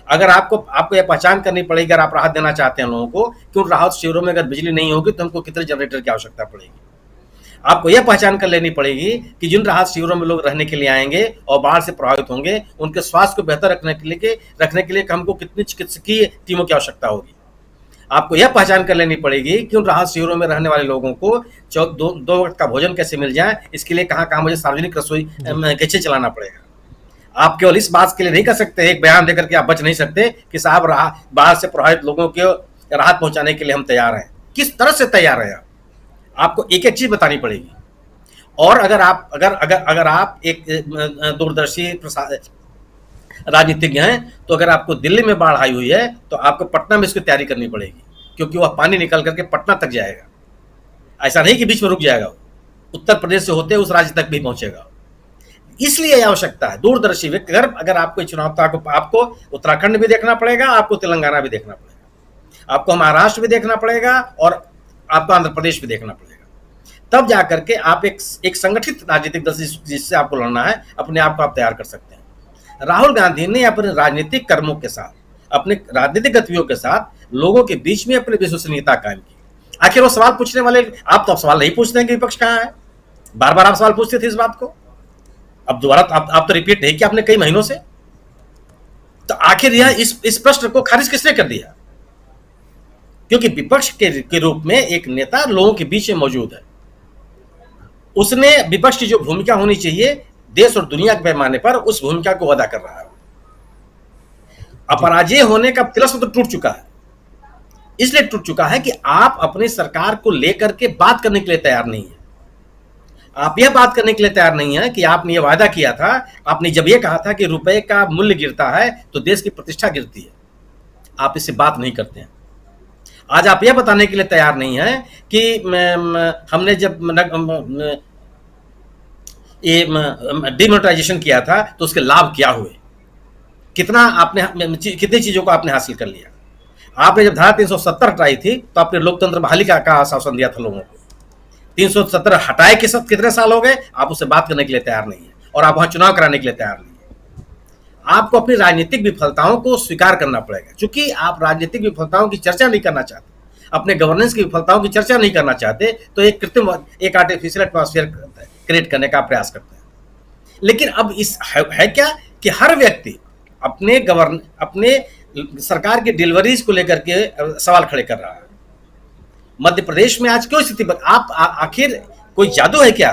अगर आपको यह पहचान करनी पड़ेगी, अगर आप राहत देना चाहते हैं लोगों को, कि उन राहत शिविरों में अगर बिजली नहीं होगी तो हमको कितने जनरेटर की आवश्यकता पड़ेगी। आपको यह पहचान कर लेनी पड़ेगी कि जिन राहत शिविरों में लोग रहने के लिए आएंगे और बाढ़ से प्रभावित होंगे, उनके स्वास्थ्य को बेहतर रखने के लिए हमको कितनी चिकित्सकीय टीमों की आवश्यकता होगी। आपको यह पहचान कर लेनी पड़ेगी कि उन राहत शिविरों में रहने वाले लोगों को दो वक्त का भोजन कैसे मिल जाए, इसके लिए कहाँ मुझे सार्वजनिक रसोई कैसे चलाना पड़ेगा। आप केवल इस बात के लिए नहीं कर सकते, एक बयान देकर के आप बच नहीं सकते कि साहब बाढ़ से प्रभावित लोगों को राहत पहुंचाने के लिए हम तैयार हैं। किस तरह से तैयार हैं आपको एक एक चीज बतानी पड़ेगी। और अगर आप एक दूरदर्शी राजनीतिज्ञ हैं, तो अगर आपको दिल्ली में बाढ़ आई हुई है तो आपको पटना में इसकी तैयारी करनी पड़ेगी, क्योंकि वह पानी निकल करके पटना तक जाएगा। ऐसा नहीं कि बीच में रुक जाएगा, उत्तर प्रदेश से होते उस राज्य तक भी पहुंचेगा। इसलिए आवश्यकता है दूरदर्शी व्यक्ति। अगर आपको चुनाव तो आपको उत्तराखंड भी देखना पड़ेगा, आपको तेलंगाना भी देखना पड़ेगा, आपको महाराष्ट्र भी देखना पड़ेगा और आपको आंध्र प्रदेश भी देखना पड़ेगा। तब जाकर के आप एक संगठित राजनीतिक दल जिससे आपको लड़ना है, अपने आप को आप तैयार कर सकते हैं। राहुल गांधी ने अपने राजनीतिक कर्मों के साथ, अपने राजनीतिक गतिविधियों के साथ लोगों के बीच में अपनी विश्वसनीयता कायम की। आखिर वो सवाल पूछने वाले, आप तो सवाल नहीं पूछते हैं कि विपक्ष कहाँ है। बार बार आप सवाल पूछते थे इस बात को, अब दोबारा आप तो रिपीट नहीं किया आपने कई महीनों से। तो आखिर यह इस प्रश्न को खारिज किसने कर दिया? क्योंकि विपक्ष के रूप में एक नेता लोगों के बीच में मौजूद है। उसने विपक्ष की जो भूमिका होनी चाहिए देश और दुनिया के पैमाने पर, उस भूमिका को अदा कर रहा है। अपराजय होने का तिलस्म तो टूट चुका है। इसलिए टूट चुका है कि आप अपनी सरकार को लेकर के बात करने के लिए तैयार नहीं है। आप यह बात करने के लिए तैयार नहीं है कि आपने यह वादा किया था, आपने जब यह कहा था कि रुपए का मूल्य गिरता है तो देश की प्रतिष्ठा गिरती है, आप इससे बात नहीं करते हैं। आज आप यह बताने के लिए तैयार नहीं है कि हमने जब ये डिमोनेटाइजेशन किया था तो उसके लाभ क्या हुए, कितनी चीजों को आपने हासिल कर लिया। आपने जब धारा 370 हटाई थी तो आपने लोकतंत्र बहाली का आश्वासन दिया था लोगों को। 370 हटाए के साथ कितने साल हो गए, आप उससे बात करने के लिए तैयार नहीं है और आप वहां चुनाव कराने के लिए तैयार नहीं है। आपको अपनी राजनीतिक विफलताओं को स्वीकार करना पड़ेगा। चूंकि आप राजनीतिक विफलताओं की चर्चा नहीं करना चाहते, अपने गवर्नेंस की विफलताओं की चर्चा नहीं करना चाहते, तो एक कृत्रिम, एक आर्टिफिशियल एटमॉस्फेयर क्रिएट करने का प्रयास करते हैं। लेकिन अब इस है क्या कि हर व्यक्ति अपने सरकार की डिलीवरीज को लेकर के सवाल खड़े कर रहा है। मध्य प्रदेश में आज क्यों स्थिति आप आखिर कोई जादू है क्या?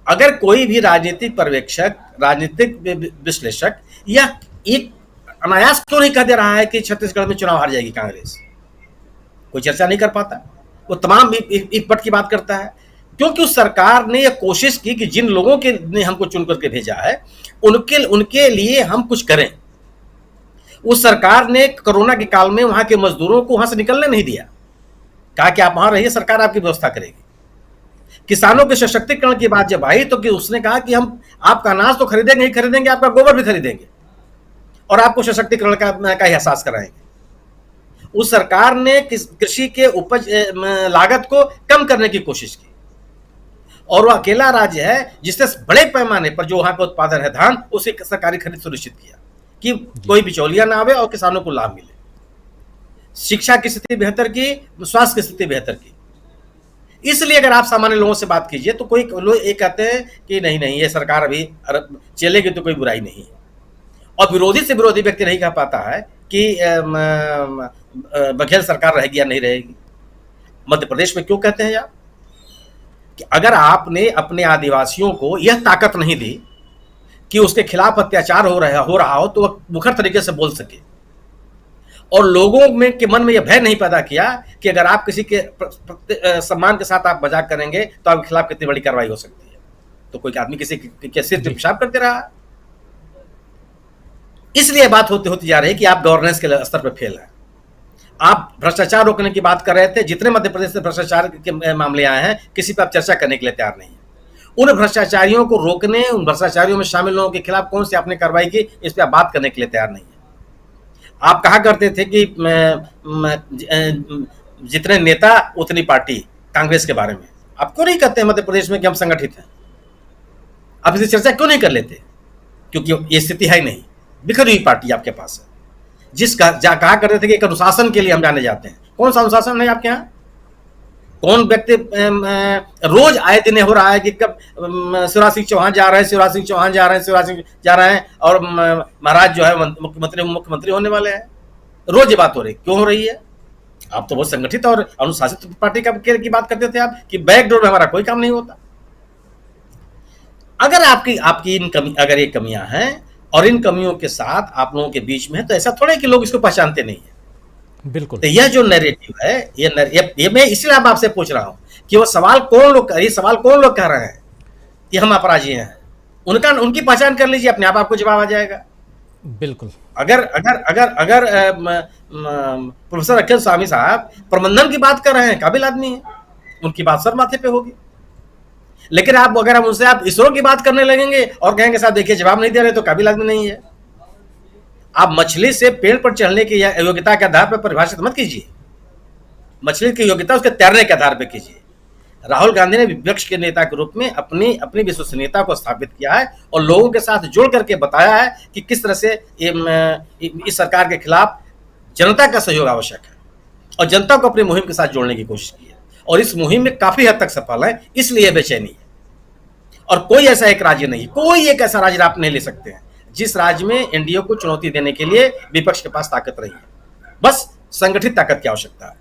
अगर कोई भी राजनीतिक पर्यवेक्षक, राजनीतिक विश्लेषक या एक अनायास क्यों नहीं कह दे रहा है कि छत्तीसगढ़ में चुनाव हार जाएगी कांग्रेस? कोई चर्चा नहीं कर पाता, वो तमाम एक पट की बात करता है। क्योंकि उस सरकार ने यह कोशिश की कि जिन लोगों के ने हमको चुन करके भेजा है उनके लिए हम कुछ करें। उस सरकार ने कोरोना के काल में वहां के मजदूरों को वहां से निकलने नहीं दिया, कहा कि आप वहां रहिए, सरकार आपकी व्यवस्था करेगी। किसानों के सशक्तिकरण की बात जब आई तो कि उसने कहा कि हम आपका अनाज तो खरीदेंगे ही खरीदेंगे, आपका गोबर भी खरीदेंगे और आपको सशक्तिकरण का एहसास कराएंगे। उस सरकार ने कृषि के उपज लागत को कम करने की कोशिश की और वह अकेला राज्य है जिसने बड़े पैमाने पर जो वहां का उत्पादन है धान, उसे सरकारी खरीद सुनिश्चित किया कि कोई बिचौलिया ना आवे और किसानों को लाभ मिले। शिक्षा की स्थिति बेहतर की, स्वास्थ्य की स्थिति बेहतर की। इसलिए अगर आप सामान्य लोगों से बात कीजिए तो कोई लोग ये कहते हैं कि नहीं ये सरकार अभी चलेगी तो कोई बुराई नहीं है। और विरोधी से विरोधी व्यक्ति नहीं कह पाता है कि बघेल सरकार रहेगी या नहीं रहेगी। मध्य प्रदेश में क्यों कहते हैं आप कि अगर आपने अपने आदिवासियों को यह ताकत नहीं दी कि उसके खिलाफ अत्याचार हो रहा हो तो वह मुखर तरीके से बोल सके, और लोगों में के मन में यह भय नहीं पैदा किया कि अगर आप किसी के सम्मान के साथ आप मजाक करेंगे तो आपके खिलाफ कितनी बड़ी कार्रवाई हो सकती है। तो कोई आदमी किसी के सिर पे पेशाब करते रहा। इसलिए बात होती जा रही है कि आप गवर्नेंस के स्तर पर फेल हैं। आप भ्रष्टाचार रोकने की बात कर रहे थे, जितने मध्य प्रदेश से भ्रष्टाचार के मामले आए हैं किसी पर आप चर्चा करने के लिए तैयार नहीं है। उन भ्रष्टाचारियों को रोकने, उन भ्रष्टाचारियों में शामिल लोगों के खिलाफ कौन सी आपने कार्रवाई की, इस पर आप बात करने के लिए तैयार नहीं है। आप कहा करते थे कि जितने नेता उतनी पार्टी कांग्रेस के बारे में। आप क्यों नहीं कहते मध्य प्रदेश में कि हम संगठित हैं? आप इसकी चर्चा क्यों नहीं कर लेते? क्योंकि ये स्थिति है ही नहीं, बिखरी हुई पार्टी आपके पास है। कहा करते थे कि एक अनुशासन के लिए हम जाने जाते हैं। कौन सा अनुशासन है आपके यहाँ? कौन व्यक्ति रोज आए दिन हो रहा है कि कब शिवराज सिंह चौहान जा रहे हैं, शिवराज सिंह चौहान जा रहे हैं, शिवराज सिंह जा रहे हैं, और महाराज जो है मुख्यमंत्री होने वाले हैं। रोज ये बात हो रही, क्यों हो रही है? आप तो बहुत संगठित और अनुशासित पार्टी की बात करते थे आप कि बैकडोर में हमारा कोई काम नहीं होता। अगर आपकी अगर ये कमियां हैं और इन कमियों के साथ आप लोगों के बीच में है, तो ऐसा थोड़ा है कि लोग इसको पहचानते नहीं है। बिल्कुल। तो यह जो नैरेटिव है, ये मैं इसलिए अब आपसे पूछ रहा हूं कि वो सवाल कौन लोग कह रहे हैं कि हम अपराधी हैं, उनकी पहचान कर लीजिए, अपने आप आपको जवाब आ जाएगा। बिल्कुल। अगर प्रोफेसर अखिल स्वामी साहब प्रबंधन की बात कर रहे हैं, काबिल आदमी है, उनकी बात सर माथे पे होगी। लेकिन अगर हम उनसे आप इसरो की बात करने लगेंगे और कहेंगे साहब देखिए जवाब नहीं दे रहे, तो काबिल आदमी नहीं है। आप मछली से पेड़ पर चढ़ने की योग्यता के आधार पर परिभाषित मत कीजिए। मछली की योग्यता उसके तैरने के आधार पर कीजिए। राहुल गांधी ने विपक्ष के नेता के रूप में अपनी विश्वसनीयता को स्थापित किया है और लोगों के साथ जुड़ करके बताया है कि किस तरह से इस सरकार के खिलाफ जनता का सहयोग आवश्यक है, और जनता को अपनी मुहिम के साथ जोड़ने की कोशिश की है, और इस मुहिम में काफी हद तक सफल है। इसलिए बेचैनी है। और कोई ऐसा एक राज्य नहीं, कोई एक ऐसा राज्य आप नहीं ले सकते हैं जिस राज्य में एनडीए को चुनौती देने के लिए विपक्ष के पास ताकत रही है। बस संगठित ताकत की आवश्यकता है।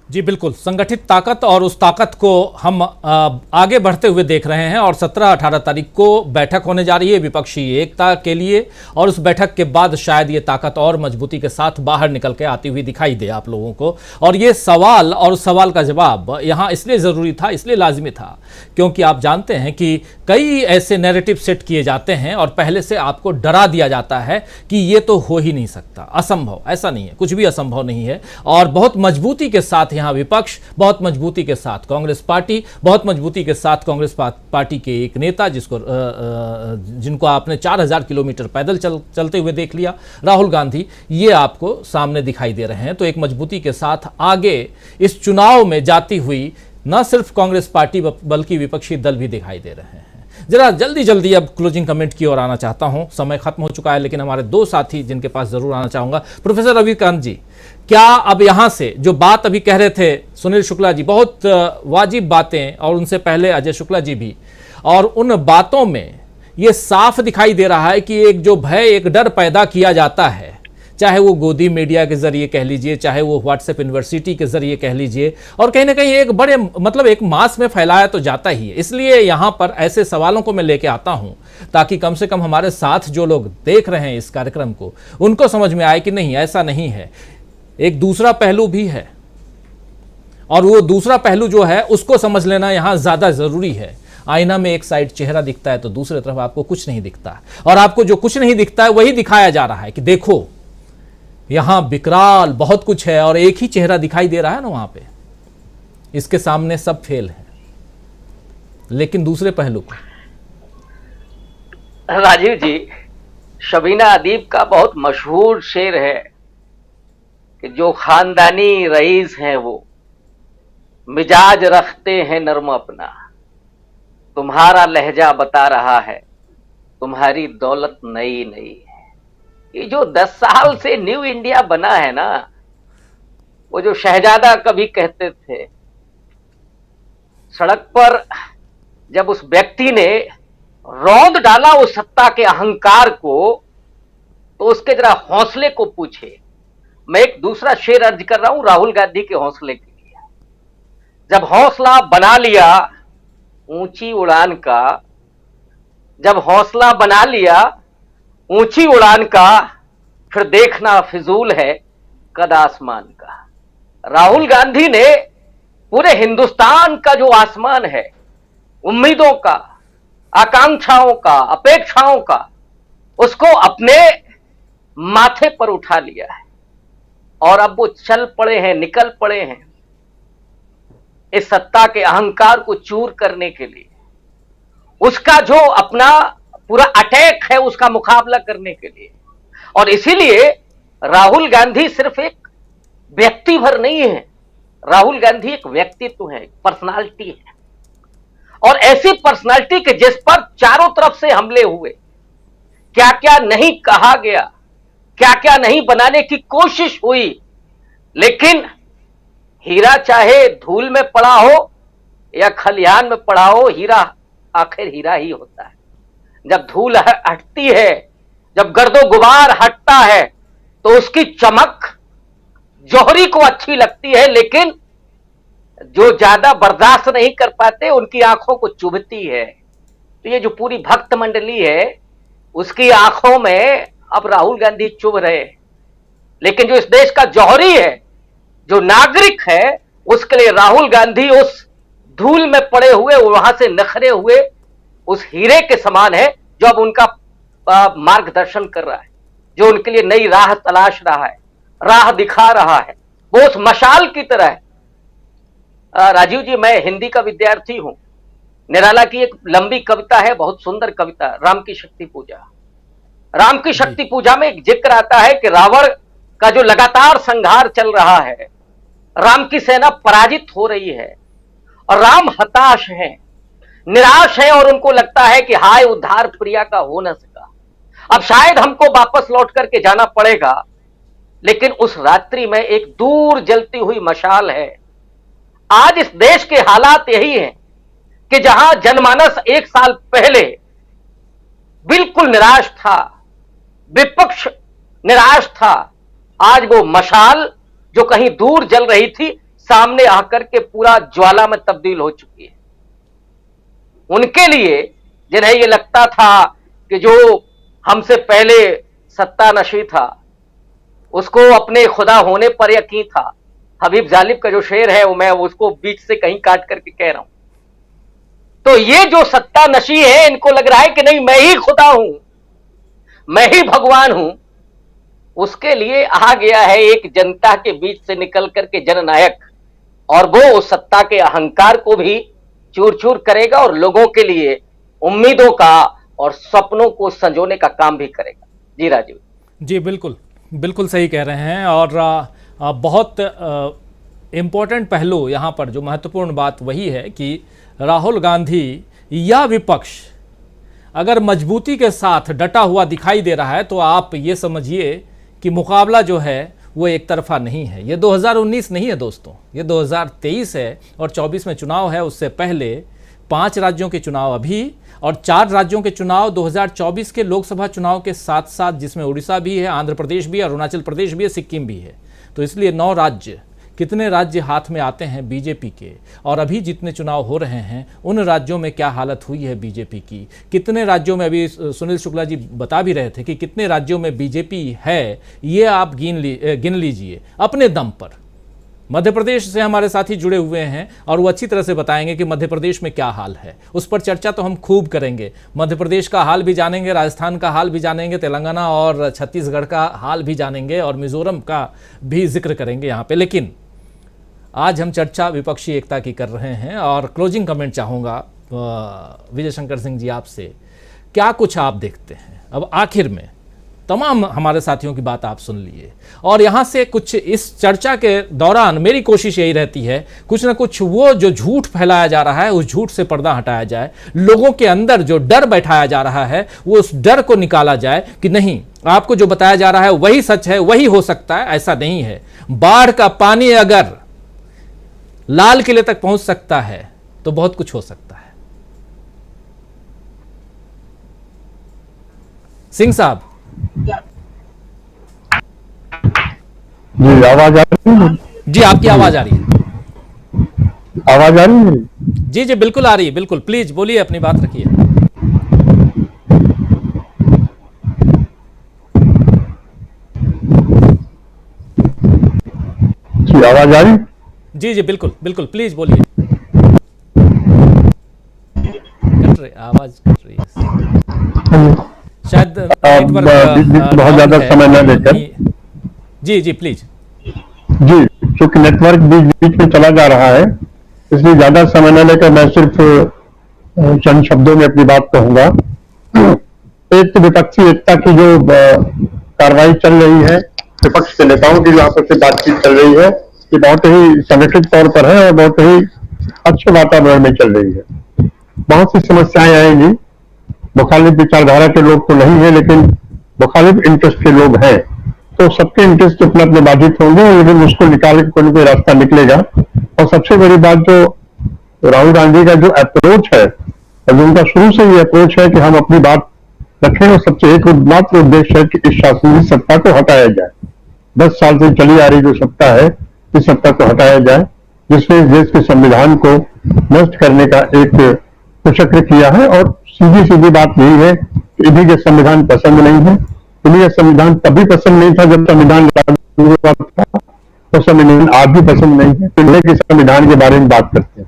जी बिल्कुल, संगठित ताकत, और उस ताकत को हम आगे बढ़ते हुए देख रहे हैं। और 17-18 तारीख को बैठक होने जा रही है विपक्षी एकता के लिए, और उस बैठक के बाद शायद ये ताकत और मजबूती के साथ बाहर निकल के आती हुई दिखाई दे आप लोगों को। और ये सवाल और उस सवाल का जवाब यहाँ इसलिए ज़रूरी था, इसलिए लाजमी था, क्योंकि आप जानते हैं कि कई ऐसे नैरेटिव सेट किए जाते हैं और पहले से आपको डरा दिया जाता है कि ये तो हो ही नहीं सकता, असंभव। ऐसा नहीं है, कुछ भी असंभव नहीं है। और बहुत मजबूती के साथ यहाँ विपक्ष, बहुत मजबूती के साथ कांग्रेस पार्टी, बहुत मजबूती के साथ कांग्रेस पार्टी के एक नेता जिनको आपने 4000 किलोमीटर पैदल चलते हुए देख लिया, राहुल गांधी, ये आपको सामने दिखाई दे रहे हैं। तो एक मजबूती के साथ आगे इस चुनाव में जाती हुई न सिर्फ कांग्रेस पार्टी बल्कि विपक्षी दल भी दिखाई दे रहे हैं। जरा जल्दी अब क्लोजिंग कमेंट की ओर आना चाहता हूं। समय खत्म हो चुका है, लेकिन हमारे दो साथी जिनके पास जरूर आना चाहूंगा। प्रोफेसर रविकांत जी, क्या अब यहां से जो बात अभी कह रहे थे सुनील शुक्ला जी, बहुत वाजिब बातें, और उनसे पहले अजय शुक्ला जी भी, और उन बातों में ये साफ दिखाई दे रहा है कि एक जो भय, एक डर पैदा किया जाता है, चाहे वो गोदी मीडिया के जरिए कह लीजिए, चाहे वो व्हाट्सएप यूनिवर्सिटी के जरिए कह लीजिए, और कहीं ना कहीं एक बड़े एक मास में फैलाया तो जाता ही है। इसलिए यहाँ पर ऐसे सवालों को मैं लेके आता हूँ ताकि कम से कम हमारे साथ जो लोग देख रहे हैं इस कार्यक्रम को, उनको समझ में आए कि नहीं, ऐसा नहीं है, एक दूसरा पहलू भी है, और वो दूसरा पहलू जो है उसको समझ लेना यहाँ ज़्यादा ज़रूरी है। आईना में एक साइड चेहरा दिखता है तो दूसरी तरफ आपको कुछ नहीं दिखता, और आपको जो कुछ नहीं दिखता है वही दिखाया जा रहा है कि देखो यहां विकराल बहुत कुछ है, और एक ही चेहरा दिखाई दे रहा है ना वहां पे, इसके सामने सब फेल है। लेकिन दूसरे पहलू को, राजीव जी, शबीना अदीब का बहुत मशहूर शेर है कि जो खानदानी रईस हैं वो मिजाज रखते हैं नर्म अपना, तुम्हारा लहजा बता रहा है तुम्हारी दौलत नई नई है। ये जो 10 साल से न्यू इंडिया बना है ना, वो जो शहजादा कभी कहते थे, सड़क पर जब उस व्यक्ति ने रौंद डाला उस सत्ता के अहंकार को, तो उसके जरा हौसले को पूछे। मैं एक दूसरा शेर अर्ज कर रहा हूं राहुल गांधी के हौसले के लिए। जब हौसला बना लिया ऊंची उड़ान का, जब हौसला बना लिया ऊंची उड़ान का, फिर देखना फिजूल है कद आसमान का। राहुल गांधी ने पूरे हिंदुस्तान का जो आसमान है, उम्मीदों का, आकांक्षाओं का, अपेक्षाओं का, उसको अपने माथे पर उठा लिया है, और अब वो चल पड़े हैं, निकल पड़े हैं इस सत्ता के अहंकार को चूर करने के लिए। उसका जो अपना पूरा अटैक है उसका मुकाबला करने के लिए। और इसीलिए राहुल गांधी सिर्फ एक व्यक्ति भर नहीं है, राहुल गांधी एक व्यक्तित्व है, पर्सनालिटी है, और ऐसी पर्सनालिटी के जिस पर चारों तरफ से हमले हुए, क्या क्या नहीं कहा गया, क्या क्या नहीं बनाने की कोशिश हुई, लेकिन हीरा चाहे धूल में पड़ा हो या खलिहान में पड़ा हो, हीरा आखिर हीरा ही होता है। जब धूल हटती है, जब गर्दो गुबार हटता है, तो उसकी चमक जौहरी को अच्छी लगती है, लेकिन जो ज्यादा बर्दाश्त नहीं कर पाते उनकी आंखों को चुभती है। तो ये जो पूरी भक्त मंडली है, उसकी आंखों में अब राहुल गांधी चुभ रहे, लेकिन जो इस देश का जौहरी है, जो नागरिक है, उसके लिए राहुल गांधी उस धूल में पड़े हुए, वहां से नखरे हुए उस हीरे के समान है, जो अब उनका मार्गदर्शन कर रहा है, जो उनके लिए नई राह तलाश रहा है, राह दिखा रहा है, वो उस मशाल की तरह है। राजीव जी, मैं हिंदी का विद्यार्थी हूं। निराला की एक लंबी कविता है, बहुत सुंदर कविता, राम की शक्ति पूजा। राम की शक्ति पूजा में एक जिक्र आता है कि रावण का जो लगातार संहार चल रहा है, राम की सेना पराजित हो रही है और राम हताश हैं, निराश हैं, और उनको लगता है कि हाय उद्धार प्रिया का हो न सका, अब शायद हमको वापस लौट करके जाना पड़ेगा। लेकिन उस रात्रि में एक दूर जलती हुई मशाल है। आज इस देश के हालात यही हैं कि जहां जनमानस एक साल पहले बिल्कुल निराश था, विपक्ष निराश था, आज वो मशाल जो कहीं दूर जल रही थी, सामने आकर के पूरा ज्वाला में तब्दील हो चुकी है। उनके लिए, जिन्हें ये लगता था कि जो हमसे पहले सत्ता नशी था, उसको अपने खुदा होने पर यकीन था। हबीब जालिब का जो शेर है, वो मैं उसको बीच से कहीं काट करके कह रहा हूं। तो ये जो सत्ता नशी है, इनको लग रहा है कि नहीं, मैं ही खुदा हूं, मैं ही भगवान हूं। उसके लिए आ गया है एक जनता के बीच से निकल करके जननायक, और वो उस सत्ता के अहंकार को भी चूर चूर करेगा और लोगों के लिए उम्मीदों का और सपनों को संजोने का काम भी करेगा। जी राजीव जी, बिल्कुल बिल्कुल सही कह रहे हैं। और बहुत इम्पोर्टेंट पहलू यहाँ पर जो महत्वपूर्ण बात वही है कि राहुल गांधी या विपक्ष अगर मजबूती के साथ डटा हुआ दिखाई दे रहा है, तो आप ये समझिए कि मुकाबला जो है वो एक तरफा नहीं है। ये 2019 नहीं है दोस्तों, ये 2023 है और 24 में चुनाव है। उससे पहले 5 राज्यों के चुनाव अभी और 4 राज्यों के चुनाव 2024 के लोकसभा चुनाव के साथ साथ, जिसमें उड़ीसा भी है, आंध्र प्रदेश भी है, अरुणाचल प्रदेश भी है, सिक्किम भी है। तो इसलिए 9 राज्य, कितने राज्य हाथ में आते हैं बीजेपी के, और अभी जितने चुनाव हो रहे हैं उन राज्यों में क्या हालत हुई है बीजेपी की, कितने राज्यों में, अभी सुनील शुक्ला जी बता भी रहे थे कि कितने राज्यों में बीजेपी है, ये आप गिन लीजिए अपने दम पर। मध्य प्रदेश से हमारे साथी जुड़े हुए हैं और वो अच्छी तरह से बताएंगे कि मध्य प्रदेश में क्या हाल है। उस पर चर्चा तो हम खूब करेंगे, मध्य प्रदेश का हाल भी जानेंगे, राजस्थान का हाल भी जानेंगे, तेलंगाना और छत्तीसगढ़ का हाल भी जानेंगे और मिजोरम का भी जिक्र करेंगे यहाँ पे। लेकिन आज हम चर्चा विपक्षी एकता की कर रहे हैं और क्लोजिंग कमेंट चाहूँगा विजय शंकर सिंह जी आपसे, क्या कुछ आप देखते हैं? अब आखिर में तमाम हमारे साथियों की बात आप सुन लिए और यहाँ से कुछ इस चर्चा के दौरान मेरी कोशिश यही रहती है, कुछ ना कुछ वो जो झूठ फैलाया जा रहा है उस झूठ से पर्दा हटाया जाए, लोगों के अंदर जो डर बैठाया जा रहा है वो उस डर को निकाला जाए कि नहीं, आपको जो बताया जा रहा है वही सच है, वही हो सकता है, ऐसा नहीं है। बाढ़ का पानी अगर लाल किले तक पहुंच सकता है तो बहुत कुछ हो सकता है। सिंह साहब जी, आवाज आ रही है? जी, आपकी आवाज आ रही है। आवाज आ रही है? जी जी, बिल्कुल आ रही है, बिल्कुल। प्लीज बोलिए, अपनी बात रखिए। जी, आवाज आ रही? जी जी, बिल्कुल बिल्कुल, प्लीज बोलिए। आवाज कट रही है शायद नेटवर्क बहुत ज्यादा समय न लेकर। जी जी, प्लीज। जी, चूंकि नेटवर्क बीच बीच में चला जा रहा है, इसलिए ज्यादा समय न लेकर मैं सिर्फ चंद शब्दों में अपनी बात कहूंगा। एक तो विपक्षी एकता की जो कार्रवाई चल रही है विपक्ष के नेताओं की जो आपस में बातचीत चल रही है ये बहुत ही संगठित तौर पर है और बहुत ही अच्छे वातावरण में चल रही है। बहुत सी समस्याएं आएंगी, मुखालिफ विचारधारा के लोग तो नहीं है लेकिन मुखालिफ इंटरेस्ट के लोग हैं, तो सबके इंटरेस्ट अपने अपने बाधित होंगे, लेकिन उसको निकाल के कोई ना कोई रास्ता निकलेगा। और सबसे बड़ी बात जो राहुल गांधी का जो अप्रोच है, उनका शुरू से ये अप्रोच है कि हम अपनी बात रखें और सबसे एकमात्र उद्देश्य है कि इस शासकीय सत्ता को हटाया जाए। 10 साल से चली आ रही जो सत्ता है, इस सत्ता को हटाया जाए, जिसने इस देश के संविधान को नष्ट करने का एक कुचक्र किया है। और सीधी सीधी बात यही है कि इन्हीं के संविधान पसंद नहीं है। इन्हीं का संविधान तभी पसंद नहीं था जब संविधान लागू हुआ था, तो संविधान आज भी पसंद नहीं है, तो इन्हीं के संविधान के बारे में बात करते हैं।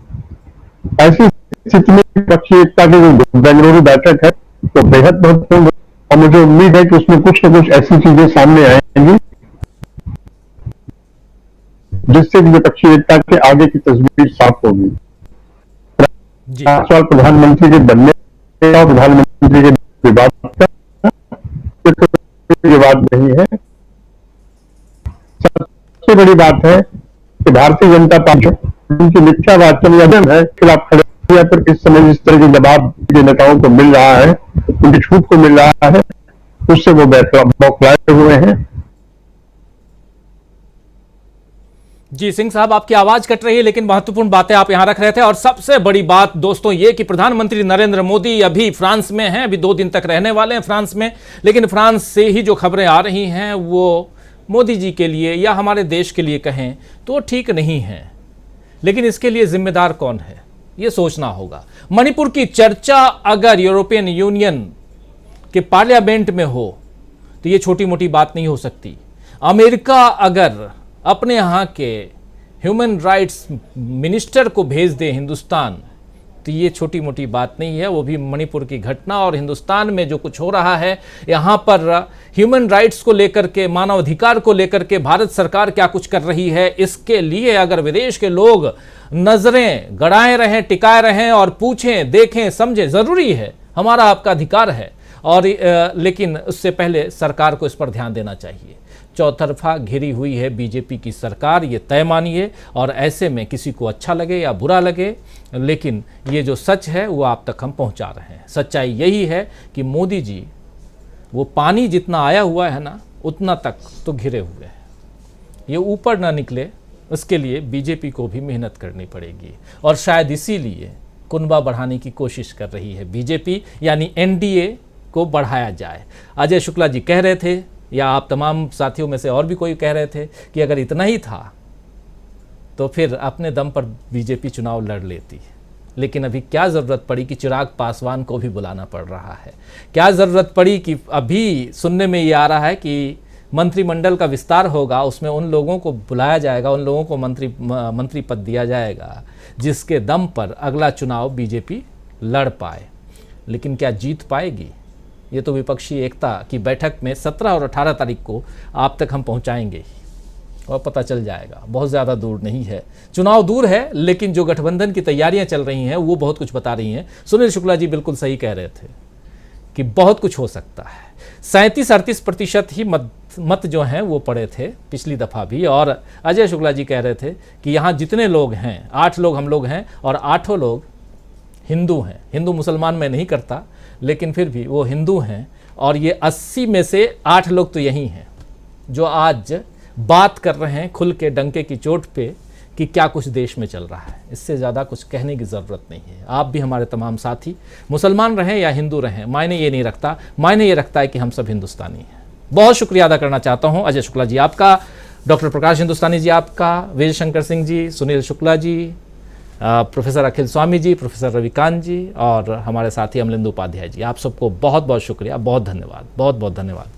ऐसी स्थिति में विपक्षी एकता की जो बेंगलुरु बैठक है तो बेहद महत्वपूर्ण है और मुझे उम्मीद है कि उसमें कुछ न कुछ ऐसी चीजें सामने आएंगी जिससे विपक्षी एकता के आगे की तस्वीर साफ होगी। सवाल प्रधानमंत्री के बनने का, प्रधानमंत्री के विवाद का विवाद नहीं है। सबसे बड़ी बात है कि भारतीय जनता पार्टी उनकी मिथ्यावाद है खिलाफ खड़े या फिर इस समय जिस तरह के जवाब के नेताओं को मिल रहा है, उनकी छूट को मिल रहा है, उससे वो बौखलाए हुए हैं। जी सिंह साहब, आपकी आवाज कट रही है लेकिन महत्वपूर्ण बातें आप यहां रख रहे थे। और सबसे बड़ी बात दोस्तों ये कि प्रधानमंत्री नरेंद्र मोदी अभी फ्रांस में हैं, अभी 2 दिन तक रहने वाले हैं फ्रांस में, लेकिन फ्रांस से ही जो खबरें आ रही हैं वो मोदी जी के लिए या हमारे देश के लिए कहें तो ठीक नहीं है। लेकिन इसके लिए जिम्मेदार कौन है ये सोचना होगा। मणिपुर की चर्चा अगर यूरोपियन यूनियन के पार्लियामेंट में हो तो ये छोटी मोटी बात नहीं हो सकती। अमेरिका अगर अपने यहाँ के ह्यूमन राइट्स मिनिस्टर को भेज दे हिंदुस्तान तो ये छोटी मोटी बात नहीं है। वो भी मणिपुर की घटना और हिंदुस्तान में जो कुछ हो रहा है, यहाँ पर ह्यूमन राइट्स को लेकर के, मानवाधिकार को लेकर के भारत सरकार क्या कुछ कर रही है, इसके लिए अगर विदेश के लोग नजरें गड़ाए रहें, टिकाए रहें और पूछें, देखें, समझें, ज़रूरी है, हमारा आपका अधिकार है। और लेकिन उससे पहले सरकार को इस पर ध्यान देना चाहिए। चौतरफा घिरी हुई है बीजेपी की सरकार, ये तय मानिए। और ऐसे में किसी को अच्छा लगे या बुरा लगे, लेकिन ये जो सच है वो आप तक हम पहुंचा रहे हैं। सच्चाई यही है कि मोदी जी वो पानी जितना आया हुआ है ना, उतना तक तो घिरे हुए हैं, ये ऊपर ना निकले, उसके लिए बीजेपी को भी मेहनत करनी पड़ेगी। और शायद इसीलिए कुनबा बढ़ाने की कोशिश कर रही है बीजेपी, यानी एनडीए को बढ़ाया जाए। अजय शुक्ला जी कह रहे थे, या आप तमाम साथियों में से और भी कोई कह रहे थे कि अगर इतना ही था तो फिर अपने दम पर बीजेपी चुनाव लड़ लेती। लेकिन अभी क्या ज़रूरत पड़ी कि चिराग पासवान को भी बुलाना पड़ रहा है? क्या ज़रूरत पड़ी कि अभी सुनने में ये आ रहा है कि मंत्रिमंडल का विस्तार होगा, उसमें उन लोगों को बुलाया जाएगा, उन लोगों को मंत्री पद दिया जाएगा जिसके दम पर अगला चुनाव बीजेपी लड़ पाए। लेकिन क्या जीत पाएगी? ये तो विपक्षी एकता की बैठक में 17 और 18 तारीख को आप तक हम पहुंचाएंगे ही और पता चल जाएगा। बहुत ज़्यादा दूर नहीं है, चुनाव दूर है, लेकिन जो गठबंधन की तैयारियां चल रही हैं वो बहुत कुछ बता रही हैं। सुनील शुक्ला जी बिल्कुल सही कह रहे थे कि बहुत कुछ हो सकता है। 37-38% ही मत जो हैं वो पड़े थे पिछली दफ़ा भी। और अजय शुक्ला जी कह रहे थे कि यहाँ जितने लोग हैं, 8 लोग हम लोग हैं और 8 लोग हिंदू हैं। हिंदू मुसलमान में नहीं करता, लेकिन फिर भी वो हिंदू हैं। और ये 80 में से 8 लोग तो यही हैं जो आज बात कर रहे हैं खुल के डंके की चोट पे कि क्या कुछ देश में चल रहा है। इससे ज़्यादा कुछ कहने की ज़रूरत नहीं है। आप भी हमारे तमाम साथी मुसलमान रहें या हिंदू रहें, मायने ये नहीं रखता, मायने ये रखता है कि हम सब हिंदुस्तानी हैं। बहुत शुक्रिया अदा करना चाहता हूँ अजय शुक्ला जी आपका, डॉक्टर प्रकाश हिंदुस्तानी जी आपका, विजय शंकर सिंह जी, सुनील शुक्ला जी, प्रोफेसर अखिल स्वामी जी, प्रोफेसर रविकांत जी और हमारे साथी अमलेंदु उपाध्याय जी, आप सबको बहुत बहुत शुक्रिया, बहुत धन्यवाद, बहुत बहुत धन्यवाद।